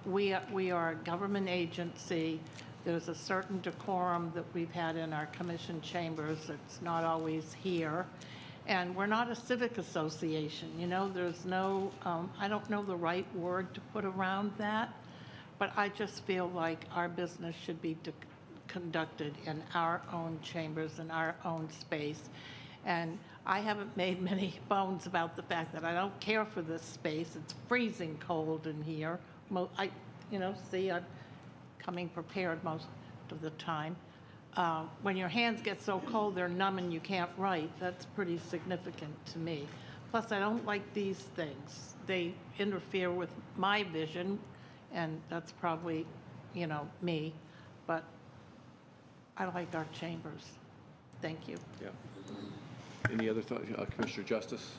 we are a government agency. There's a certain decorum that we've had in our commission chambers that's not always here. And we're not a civic association, there's no, I don't know the right word to put around that, but I just feel like our business should be conducted in our own chambers, in our own space. And I haven't made many bones about the fact that I don't care for this space. It's freezing cold in here. See, I'm coming prepared most of the time. When your hands get so cold they're numb and you can't write, that's pretty significant to me. Plus, I don't like these things. They interfere with my vision, and that's probably, me. But I like our chambers. Thank you. Yeah. Any other thoughts? Commissioner Justice?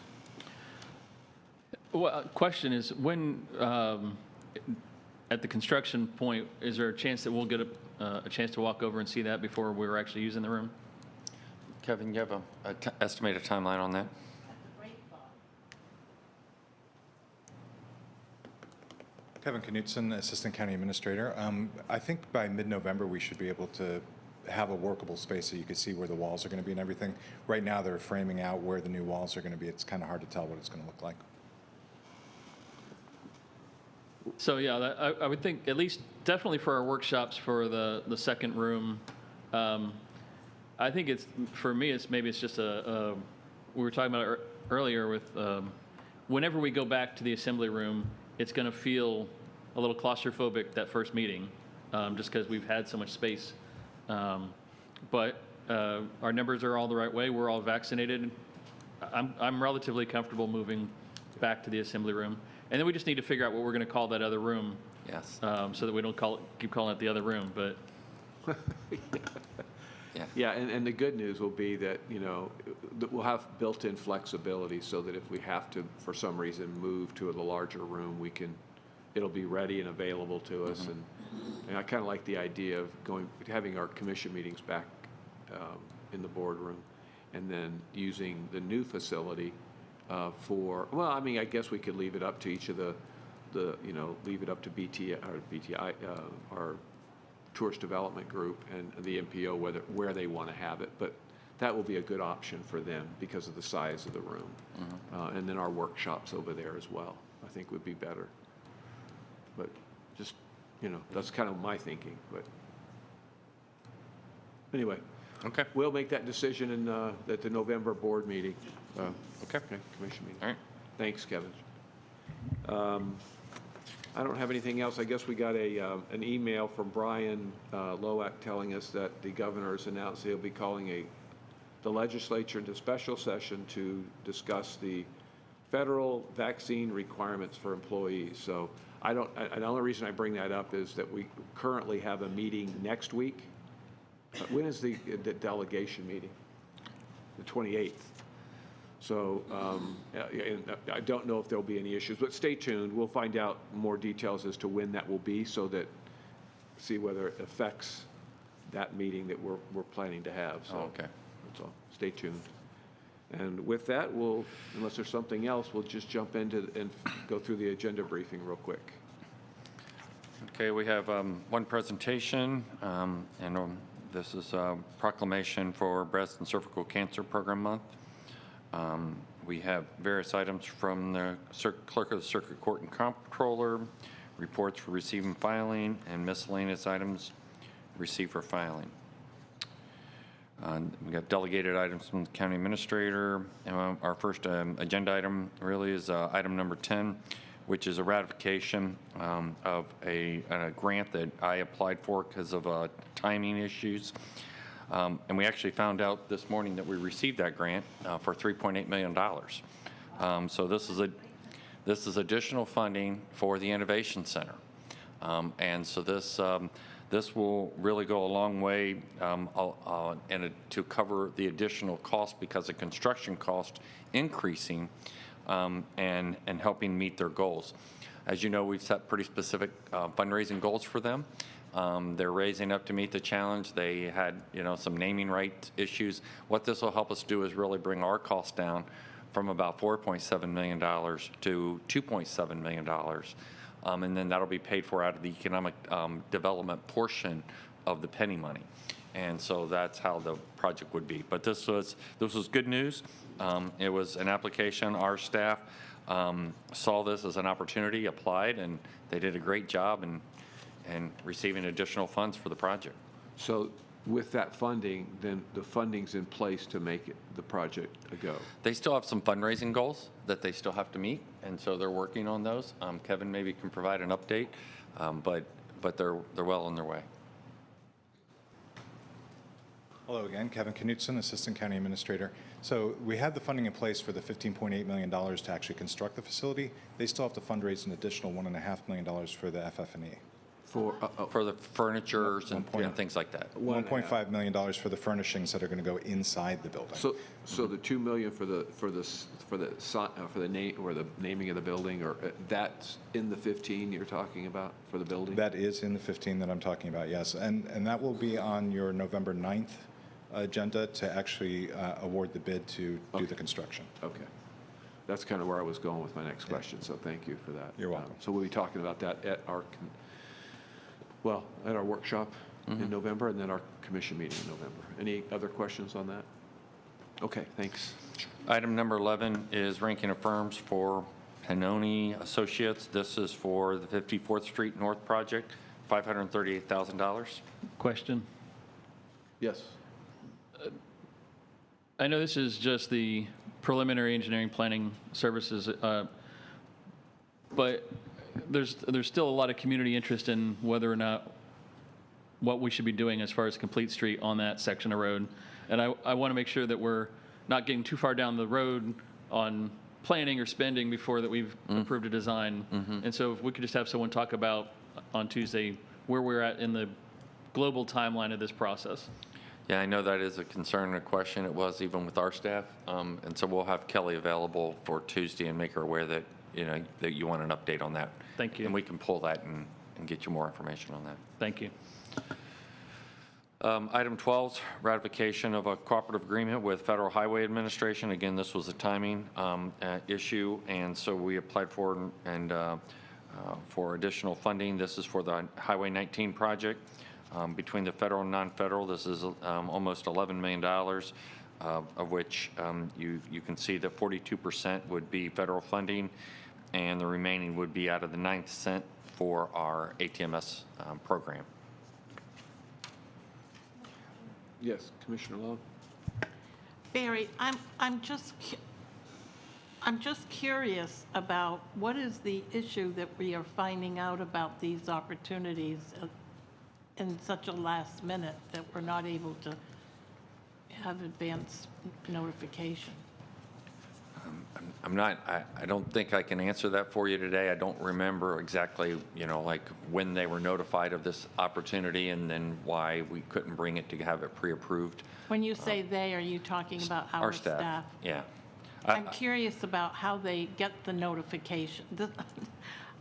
Well, question is, when, at the construction point, is there a chance that we'll get a chance to walk over and see that before we're actually using the room? Kevin, you have an estimated timeline on that? Kevin Knutson, Assistant County Administrator. I think by mid-November we should be able to have a workable space so you can see where the walls are going to be and everything. Right now they're framing out where the new walls are going to be. It's kind of hard to tell what it's going to look like. So yeah, I would think at least definitely for our workshops for the second room. I think it's, for me, it's just we were talking about it earlier with whenever we go back to the assembly room, it's going to feel a little claustrophobic that first meeting, just because we've had so much space. But our numbers are all the right way. We're all vaccinated. I'm relatively comfortable moving back to the assembly room. And then we just need to figure out what we're going to call that other room. Yes. So that we don't keep calling it the other room, but. Yeah, and the good news will be that, that we'll have built-in flexibility so that if we have to, for some reason, move to the larger room, it'll be ready and available to us. And I kind of like the idea of having our commission meetings back in the boardroom, and then using the new facility I guess we could leave it up to each of the leave it up to BTI, our tourist development group and the MPO where they want to have it. But that will be a good option for them because of the size of the room. And then our workshops over there as well, I think would be better. But just, that's kind of my thinking. But anyway, Okay. we'll make that decision at the November board meeting. Okay. Commission meeting. All right. Thanks, Kevin. I don't have anything else. I guess we got an email from Brian Loack telling us that the governor has announced he'll be calling the legislature into special session to discuss the federal vaccine requirements for employees. So the only reason I bring that up is that we currently have a meeting next week. When is the delegation meeting? The 28th. So I don't know if there'll be any issues, but stay tuned. We'll find out more details as to when that will be so that see whether it affects that meeting that we're planning to have. So okay. That's all. Stay tuned. And with that, unless there's something else, we'll just jump into and go through the agenda briefing real quick. Okay, we have one presentation, and this is a proclamation for Breast and Cervical Cancer Program Month. We have various items from the Clerk of the Circuit Court and Comptroller, reports for receiving and filing, and miscellaneous items received for filing. We got delegated items from the County Administrator. Our first agenda item really is item number 10, which is a ratification of a grant that I applied for because of timing issues. And we actually found out this morning that we received that grant for $3.8 million. So this is additional funding for the Innovation Center. And so this will really go a long way to cover the additional cost because of construction cost increasing and helping meet their goals. As you know, we've set pretty specific fundraising goals for them. They're raising up to meet the challenge. They had, some naming rights issues. What this will help us do is really bring our costs down from about $4.7 million to $2.7 million. And then that'll be paid for out of the economic development portion of the penny money. And so that's how the project would be. But this was good news. It was an application. Our staff saw this as an opportunity, applied, and they did a great job in receiving additional funds for the project. So with that funding, then the funding's in place to make the project a go. They still have some fundraising goals that they still have to meet, and so they're working on those. Kevin maybe can provide an update, but they're well on their way. Hello again, Kevin Knutson, Assistant County Administrator. So we have the funding in place for the $15.8 million to actually construct the facility. They still have to fundraise an additional $1.5 million for the FF&E. For the furnitures and things like that. $1.5 million for the furnishings that are going to go inside the building. So the $2 million for the name or the naming of the building, or that's in the 15 you're talking about for the building? That is in the 15 that I'm talking about, yes, and that will be on your November 9th agenda to actually award the bid to do the construction. Okay. That's kind of where I was going with my next question, so thank you for that. You're welcome. So we'll be talking about that at our workshop in November, and then our commission meeting in November. Any other questions on that? Okay, thanks. Item number 11 is ranking of firms for Pennoni Associates. This is for the 54th Street North project, $538,000. Question? Yes. I know this is just the preliminary engineering planning services, but there's still a lot of community interest in whether or not what we should be doing as far as complete street on that section of road. And I want to make sure that we're not getting too far down the road on planning or spending before that we've approved a design. And so if we could just have someone talk about on Tuesday where we're at in the global timeline of this process. Yeah, I know that is a concern and a question. It was even with our staff. And so we'll have Kelly available for Tuesday and make her aware that, that you want an update on that. Thank you. And we can pull that and get you more information on that. Thank you. Item 12 is ratification of a cooperative agreement with Federal Highway Administration. Again, this was a timing issue, and so we applied for and for additional funding. This is for the Highway 19 project. Between the federal and non-federal, this is almost $11 million, of which you can see that 42% would be federal funding, and the remaining would be out of the 9th cent for our ATMS program. Yes, Commissioner Long? Barry, I'm just curious about what is the issue that we are finding out about these opportunities in such a last minute that we're not able to have advance notification? I don't think I can answer that for you today. I don't remember exactly, like when they were notified of this opportunity and then why we couldn't bring it to have it pre-approved. When you say they, are you talking about our staff? Yeah. I'm curious about how they get the notification.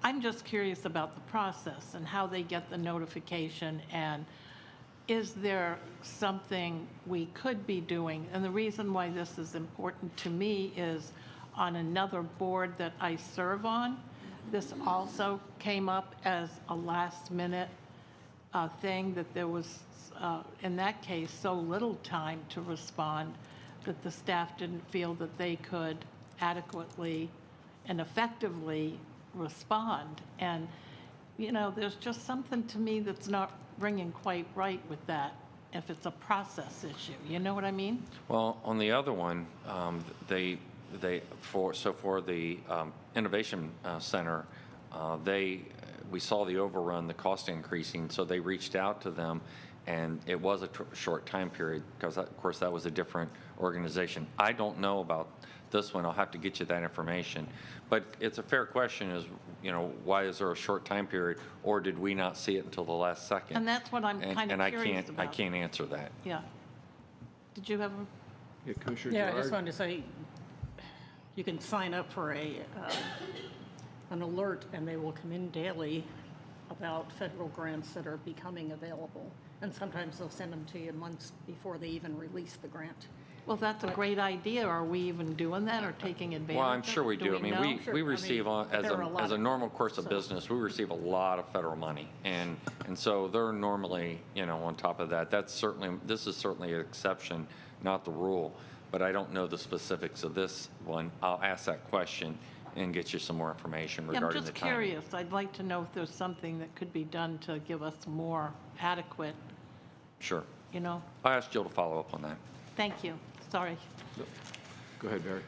I'm just curious about the process and how they get the notification, and is there something we could be doing? And the reason why this is important to me is on another board that I serve on, this also came up as a last-minute thing, that there was, in that case, so little time to respond that the staff didn't feel that they could adequately and effectively respond. And, there's just something to me that's not ringing quite right with that, if it's a process issue. You know what I mean? Well, on the other one, for the Innovation Center, we saw the overrun, the cost increasing, so they reached out to them, and it was a short time period because, of course, that was a different organization. I don't know about this one. I'll have to get you that information. But it's a fair question is, why is there a short time period, or did we not see it until the last second? And that's what I'm kind of curious about. I can't answer that. Yeah. Did you have a? Yeah, Commissioner Yeah, I Gerard? just wanted to say, you can sign up for an alert, and they will come in daily about federal grants that are becoming available. And sometimes they'll send them to you months before they even release the grant. Well, that's a great idea. Are we even doing that or taking advantage Well, I'm of it? sure we do. I mean, know? we receive, as a normal course of so- business, we receive a lot of federal money. And so they're normally, on top of that. This is certainly an exception, not the rule. But I don't know the specifics of this one. I'll ask that question and get you some more information Yeah, I'm regarding the just timing. curious. I'd like to know if there's something that could be done to give us more adequate, Sure. I'll ask Jill to follow up on that. Thank you. Sorry. Go ahead, Barry.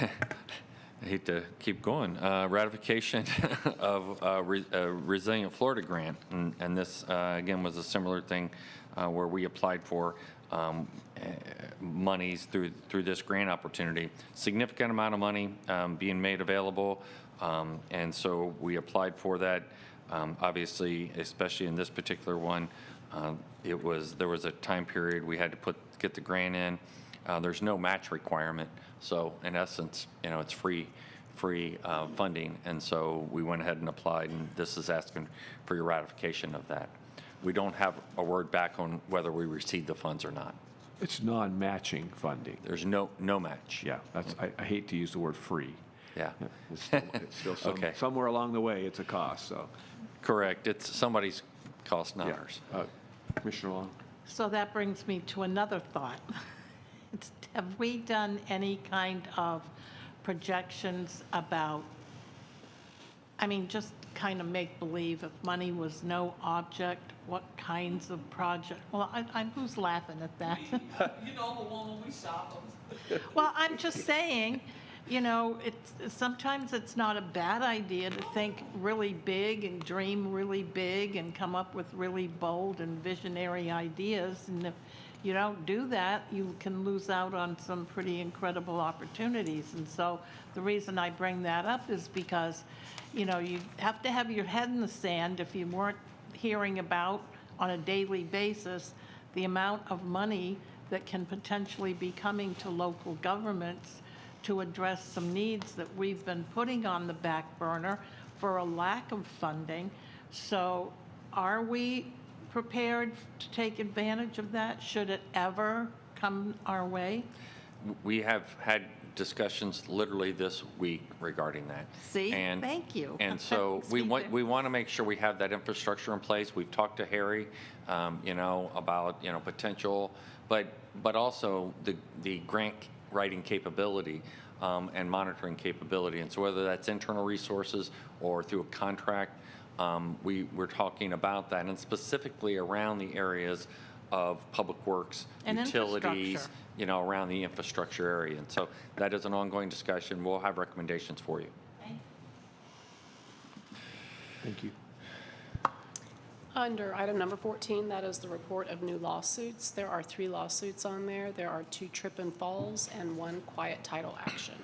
I hate to keep going. Ratification of a Resilient Florida grant. And this, again, was a similar thing where we applied for monies through this grant opportunity. Significant amount of money being made available. And so we applied for that. Obviously, especially in this particular one, there was a time period we had to get the grant in. There's no match requirement, so in essence, it's free funding, and so we went ahead and applied, and this is asking for your ratification of that. We don't have a word back on whether we received the funds or not. It's non-matching funding. There's no match. Yeah, I hate to use the word free. Yeah. It's still Okay. somewhere along the way, it's a cost, so. Correct. It's somebody's cost, not Yeah. ours. Commissioner Long? So that brings me to another thought. Have we done any kind of projections about, just kind of make believe if money was no object, what kinds of project? Well, who's laughing at that? You know the woman we shop them. Well, I'm just saying, sometimes it's not a bad idea to think really big and dream really big and come up with really bold and visionary ideas. And if you don't do that, you can lose out on some pretty incredible opportunities. And so the reason I bring that up is because, you have to have your head in the sand if you weren't hearing about on a daily basis the amount of money that can potentially be coming to local governments to address some needs that we've been putting on the back burner for a lack of funding. So are we prepared to take advantage of that should it ever come our way? We have had discussions literally this week regarding that. See? And- Thank you. And so we want to make sure we have that infrastructure in place. We've talked to Harry, about, potential, but also the grant writing capability and monitoring capability. And so whether that's internal resources or through a contract, we're talking about that, and specifically around the areas of public works, And utilities, infrastructure. around the infrastructure area. And so that is an ongoing discussion. We'll have recommendations for you. Thank you. Under item number 14, that is the report of new lawsuits. There are 3 lawsuits on there. There are 2 trip and falls and 1 quiet title action.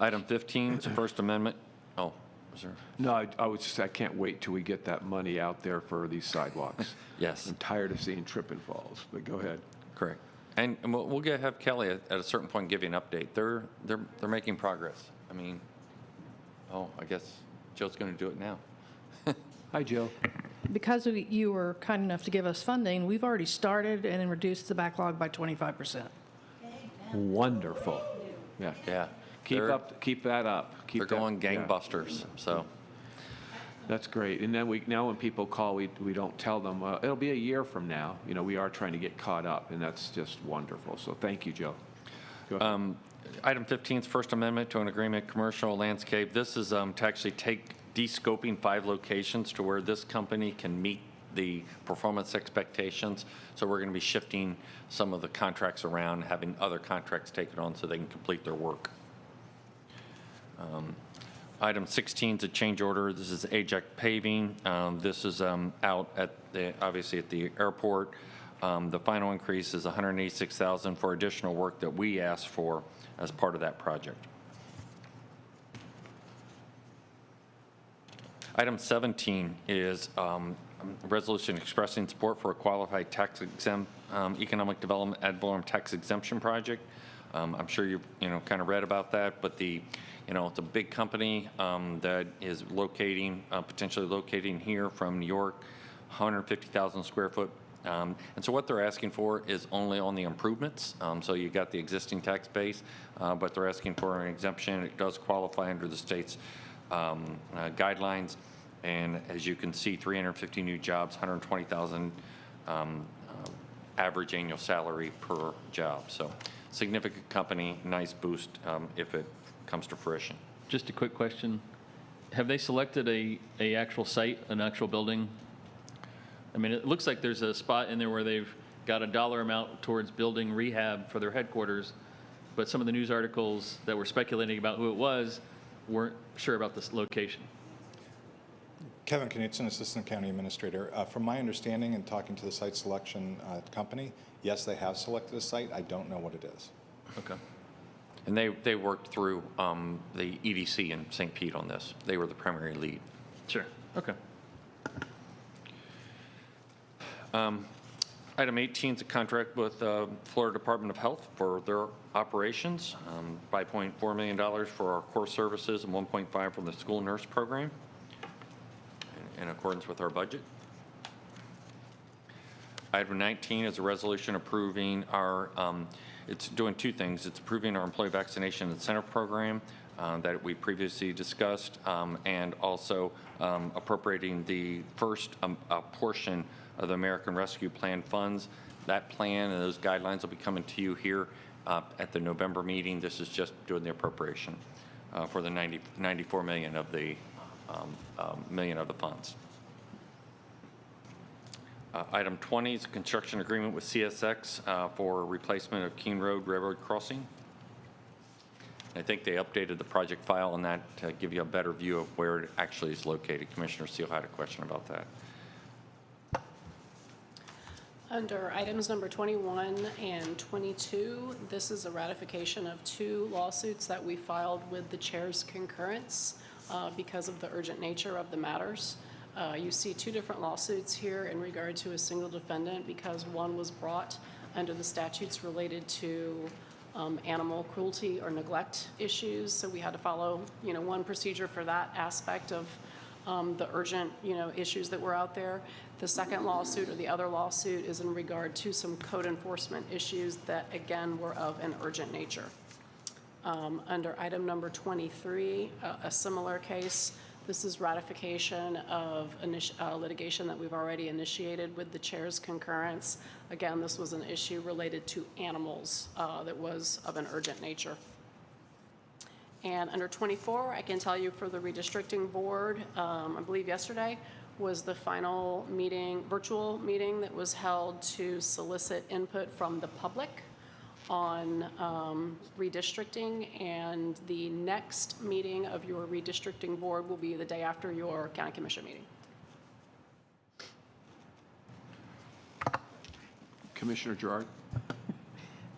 Item 15 is First Amendment. Oh, is there? No, I can't wait till we get that money out there for these sidewalks. Yes. I'm tired of seeing trip and falls, but go ahead. Correct. And we'll have Kelly at a certain point give you an update. They're making progress. I mean, I guess Joe's going to do it now. Hi, Joe. Because you were kind enough to give us funding, we've already started and reduced the backlog by 25%. Wonderful. Yeah. Yeah. Keep that up. They're going gangbusters. So that's great. And then now when people call, we don't tell them, it'll be a year from now. We are trying to get caught up, and that's just wonderful. So thank you, Joe. Go ahead. Item 15 is First Amendment to an agreement, commercial landscape. This is to actually take de-scoping 5 locations to where this company can meet the performance expectations. So we're going to be shifting some of the contracts around, having other contracts take it on so they can complete their work. Item 16 is a change order. This is Ajax Paving. This is out at obviously at the airport. The final increase is $186,000 for additional work that we asked for as part of that project. Item 17 is a resolution expressing support for a qualified tax-exempt economic development ad valorem tax exemption project. I'm sure you kind of read about that, but it's a big company that is potentially locating here from New York, 150,000 square foot. And so what they're asking for is only on the improvements. So you got the existing tax base, but they're asking for an exemption. It does qualify under the state's guidelines. And as you can see, 350 new jobs, 120,000 average annual salary per job. So significant company, nice boost if it comes to fruition. Just a quick question. Have they selected a actual site, an actual building? I mean, it looks like there's a spot in there where they've got a dollar amount towards building rehab for their headquarters, but some of the news articles that were speculating about who it was weren't sure about this location. Kevin Knutson, Assistant County Administrator. From my understanding and talking to the site selection company, yes, they have selected a site. I don't know what it is. Okay. And they worked through the EDC in St. Pete on this. They were the primary lead. Sure. Okay. Item 18 is a contract with Florida Department of Health for their operations, $5.4 million for our core services and $1.5 million from the school nurse program in accordance with our budget. Item 19 is a resolution approving our, it's doing 2 things. It's approving our employee vaccination incentive program that we previously discussed, and also appropriating the first portion of the American Rescue Plan funds. That plan and those guidelines will be coming to you here at the November meeting. This is just doing the appropriation for the 94 million of the funds. Item 20 is a construction agreement with CSX for replacement of Keene Road Railroad Crossing. I think they updated the project file on that to give you a better view of where it actually is located. Commissioner Seal had a question about that. Under items number 21 and 22, this is a ratification of 2 lawsuits that we filed with the chair's concurrence because of the urgent nature of the matters. You see 2 different lawsuits here in regard to a single defendant because one was brought under the statutes related to animal cruelty or neglect issues. So we had to follow, one procedure for that aspect of the urgent, issues that were out there. The second lawsuit or the other lawsuit is in regard to some code enforcement issues that, again, were of an urgent nature. Under item number 23, a similar case. This is ratification of litigation that we've already initiated with the chair's concurrence. Again, this was an issue related to animals that was of an urgent nature. And under 24, I can tell you for the redistricting board, I believe yesterday was the final meeting, virtual meeting that was held to solicit input from the public on redistricting, and the next meeting of your redistricting board will be the day after your county commission meeting. Commissioner Gerard?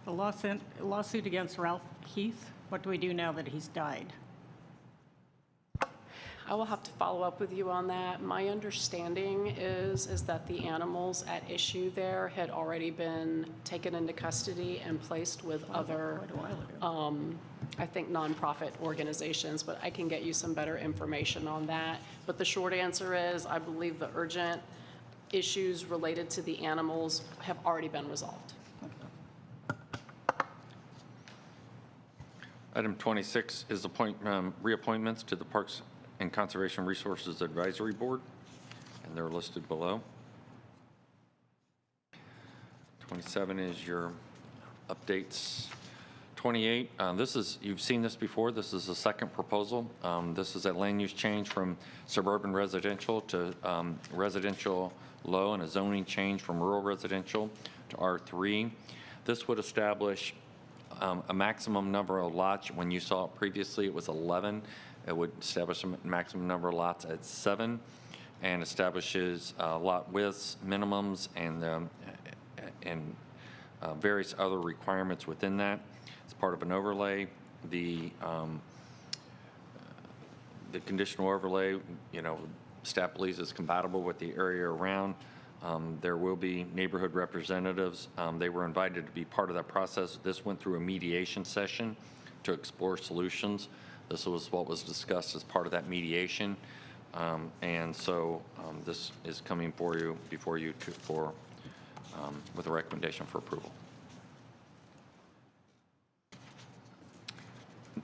The lawsuit against Ralph Keith, what do we do now that he's died? I will have to follow up with you on that. My understanding is that the animals at issue there had already been taken into custody and placed with other, I think, nonprofit organizations, but I can get you some better information on that. But the short answer is I believe the urgent issues related to the animals have already been resolved. Item 26 is reappointments to the Parks and Conservation Resources Advisory Board, and they're listed below. 27 is your updates. 28, you've seen this before. This is the second proposal. This is a land use change from suburban residential to residential low, and a zoning change from rural residential to R3. This would establish a maximum number of lots. When you saw it previously, it was 11. It would establish a maximum number of lots at 7, and establishes lot widths, minimums, and various other requirements within that. It's part of an overlay. The conditional overlay, staff believes is compatible with the area around. There will be neighborhood representatives. They were invited to be part of that process. This went through a mediation session to explore solutions. This was what was discussed as part of that mediation. And so this is coming before you with a recommendation for approval.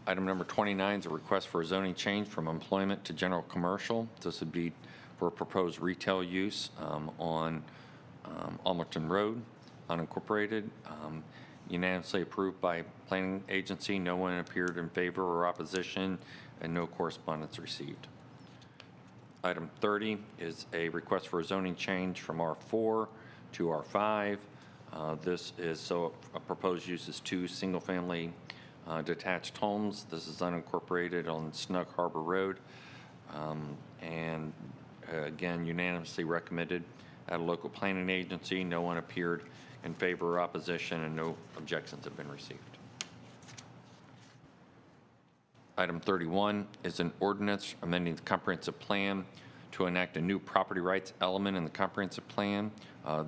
Item number 29 is a request for a zoning change from employment to general commercial. This would be for a proposed retail use on Almerton Road, unincorporated, unanimously approved by planning agency. No one appeared in favor or opposition, and no correspondence received. Item 30 is a request for a zoning change from R4 to R5. This is a proposed use is 2 single-family detached homes. This is unincorporated on Snug Harbor Road, and again, unanimously recommended at a local planning agency. No one appeared in favor or opposition, and no objections have been received. Item 31 is an ordinance amending the comprehensive plan to enact a new property rights element in the comprehensive plan.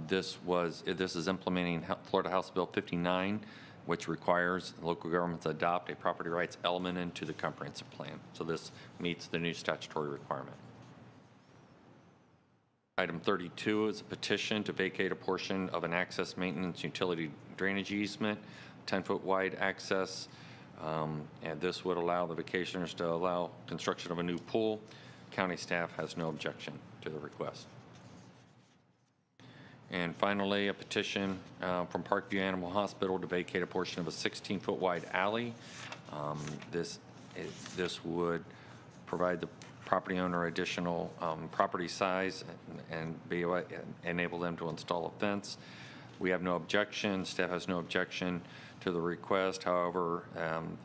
This is implementing Florida House Bill 59, which requires local governments to adopt a property rights element into the comprehensive plan. So this meets the new statutory requirement. Item 32 is a petition to vacate a portion of an access maintenance utility drainage easement, 10-foot wide access, and this would allow the vacationers to allow construction of a new pool. County staff has no objection to the request. And finally, a petition from Parkview Animal Hospital to vacate a portion of a 16-foot wide alley. This would provide the property owner additional property size and enable them to install a fence. We have no objection. Staff has no objection to the request. However,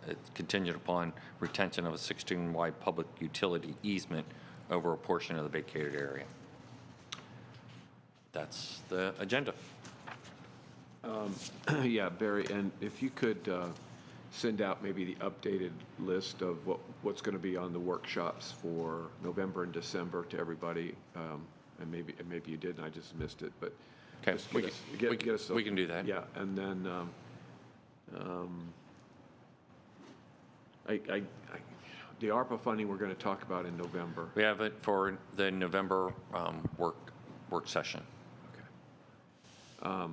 it's contingent upon retention of a 16-wide public utility easement over a portion of the vacated area. That's the agenda. Yeah, Barry, and if you could send out maybe the updated list of what's going to be on the workshops for November and December to everybody, and maybe you did and I just missed it, but okay, we can do that. Yeah, and then the ARPA funding we're going to talk about in November. We have it for the November work session. I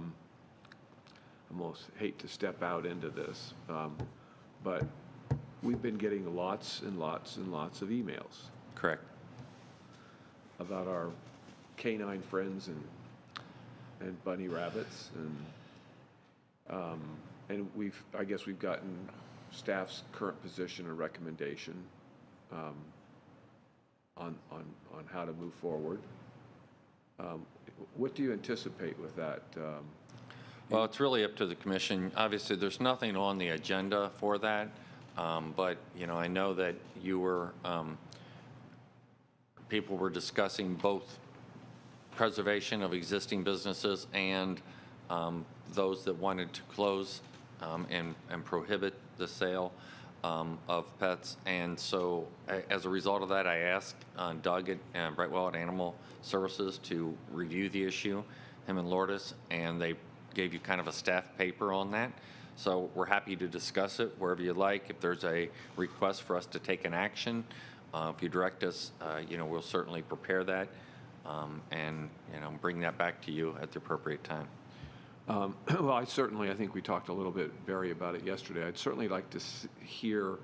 almost hate to step out into this, but we've been getting lots and lots and lots of emails. Correct. About our canine friends and bunny rabbits, and I guess we've gotten staff's current position or recommendation on how to move forward. What do you anticipate with that? Well, it's really up to the commission. Obviously, there's nothing on the agenda for that, but, you know, I know that people were discussing both preservation of existing businesses and those that wanted to close and prohibit the sale of pets. And so as a result of that, I asked Doug at Brightwell at Animal Services to review the issue, him and Lourdes, and they gave you kind of a staff paper on that. So we're happy to discuss it wherever you like. If there's a request for us to take an action, if you direct us, you know, we'll certainly prepare that and, you know, bring that back to you at the appropriate time. Well, I think we talked a little bit, Barry, about it yesterday. I'd certainly like to hear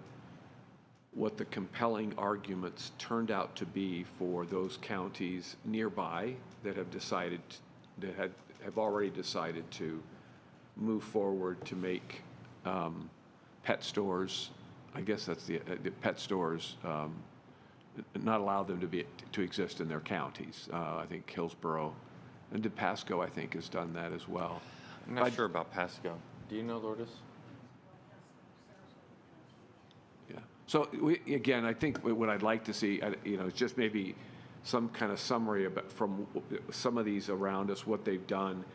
what the compelling arguments turned out to be for those counties nearby that have decided, have already decided to move forward to make pet stores, I guess that's the pet stores, not allow them to exist in their counties. I think Hillsborough and DePasco, I think, has done that as well. I'm not sure about Pasco. Do you know, Lourdes? Yeah. So again, I think what I'd like to see, you know, is just maybe some kind of summary about from some of these around us, what they've done,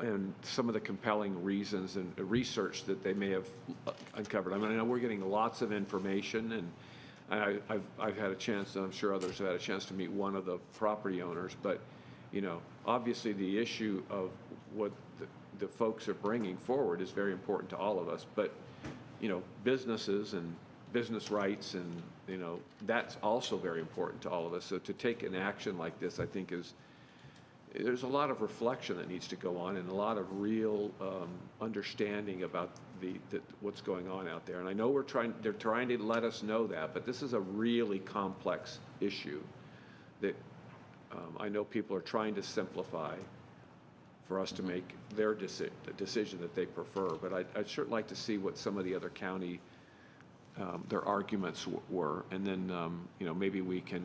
and some of the compelling reasons and research that they may have uncovered. I mean, I know we're getting lots of information, and I've had a chance, and I'm sure others have had a chance to meet one of the property owners, but, you know, obviously the issue of what the folks are bringing forward is very important to all of us, but, you know, businesses and business rights and, you know, that's also very important to all of us. So to take an action like this, I think there's a lot of reflection that needs to go on and a lot of real understanding about what's going on out there. And I know they're trying to let us know that, but this is a really complex issue that I know people are trying to simplify for us to make their decision that they prefer. But I'd sure like to see what some of the other county, their arguments were. And then, you know, maybe we can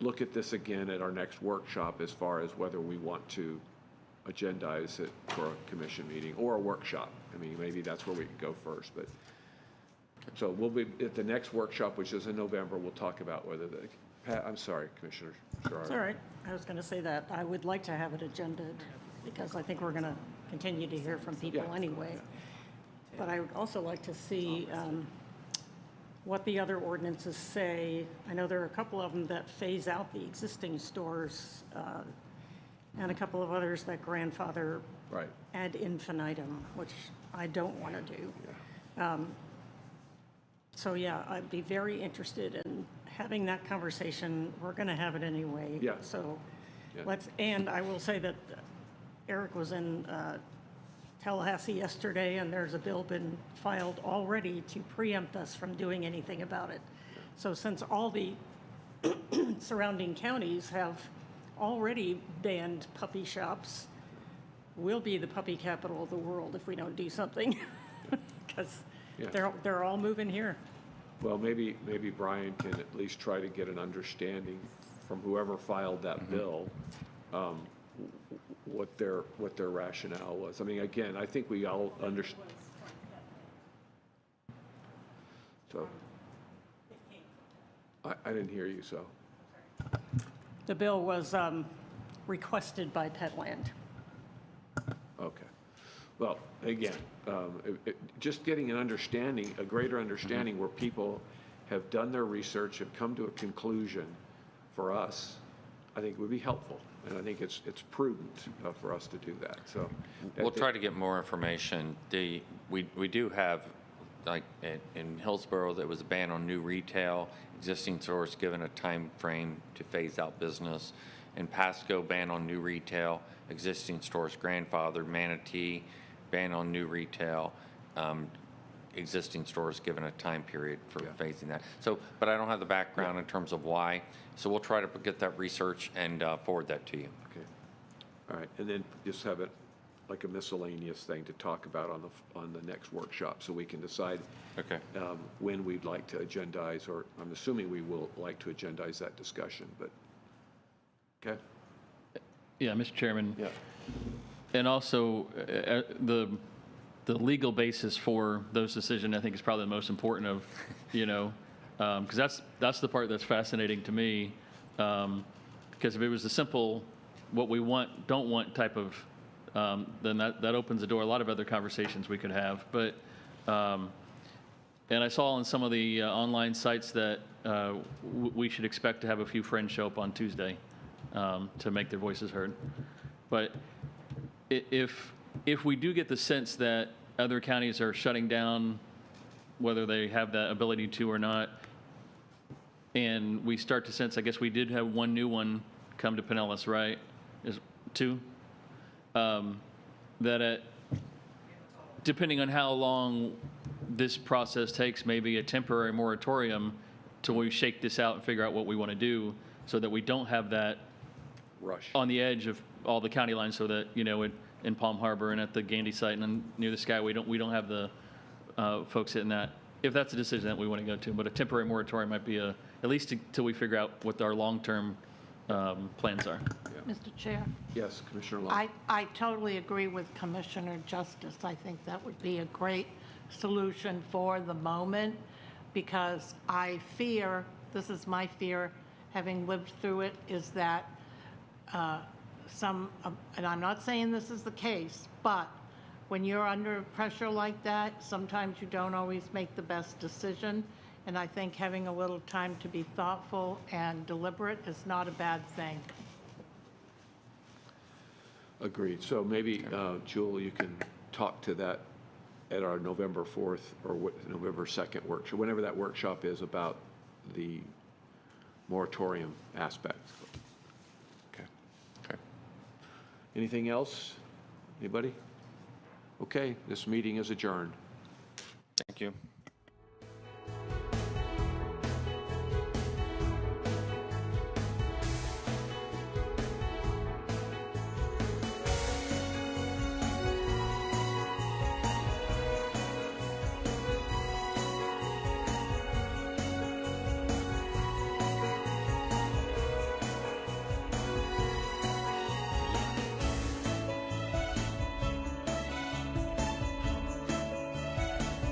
look at this again at our next workshop as far as whether we want to agendize it for a commission meeting or a workshop. I mean, maybe that's where we can go first. But so we'll be at the next workshop, which is in November. We'll talk about whether I'm sorry, Commissioner Gerard. It's all right. I was going to say that. I would like to have it agendaed because I think we're going to continue to hear from people anyway. But I would also like to see what the other ordinances say. I know there are a couple of them that phase out the existing stores and a couple of others that grandfather ad infinitum, which I don't want to do. So yeah, I'd be very interested in having that conversation. We're going to have it anyway. Yeah. So and I will say that Eric was in Tallahassee yesterday, and there's a bill been filed already to preempt us from doing anything about it. So since all the surrounding counties have already banned puppy shops, we'll be the puppy capital of the world if we don't do something, because they're all moving here. Well, maybe Brian can at least try to get an understanding from whoever filed that bill, what their rationale was. I mean, again, I think we all understand. So, I didn't hear you, so. The bill was requested by Petland. Okay. Well, again, just getting an understanding, a greater understanding where people have done their research, have come to a conclusion for us, I think would be helpful. And I think it's prudent for us to do that. So we'll try to get more information. We do have like in Hillsborough, there was a ban on new retail, existing stores given a time frame to phase out business. In Pasco, ban on new retail, existing stores grandfathered. Manatee, ban on new retail, existing stores given a time period for phasing that. So, but I don't have the background in terms of why. So we'll try to get that research and forward that to you. Okay. All right, and then just have it like a miscellaneous thing to talk about on the next workshop, so we can decide when we'd like to agendize, or I'm assuming we will like to agendize that discussion, but, okay? Yeah, Mr. Chairman. Yeah. And also, the legal basis for those decisions, I think, is probably the most important of, because that's the part that's fascinating to me. Because if it was a simple, what we want, don't want type of, then that opens the door. A lot of other conversations we could have. But, and I saw on some of the online sites that we should expect to have a few friends show up on Tuesday to make their voices heard. But if we do get the sense that other counties are shutting down, whether they have that ability to or not, and we start to sense, I guess we did have one new one come to Pinellas, right? Is two? That depending on how long this process takes, maybe a temporary moratorium till we shake this out and figure out what we want to do, so that we don't have that rush on the edge of all the county lines, so that, in Palm Harbor and at the Gandy site and near the Sky, we don't have the folks hitting that, if that's a decision that we want to go to. But a temporary moratorium might be at least until we figure out what our long-term plans are. Mr. Chair? Yes, Commissioner Long. I totally agree with Commissioner Justice. I think that would be a great solution for the moment, because I fear, this is my fear, having lived through it, is that and I'm not saying this is the case, but when you're under pressure like that, sometimes you don't always make the best decision. And I think having a little time to be thoughtful and deliberate is not a bad thing. Agreed. So maybe, Jewel, you can talk to that at our November 4th or November 2nd workshop, whenever that workshop is, about the moratorium aspect. Okay. Okay. Anything else? Anybody? Okay, this meeting is adjourned. Thank you.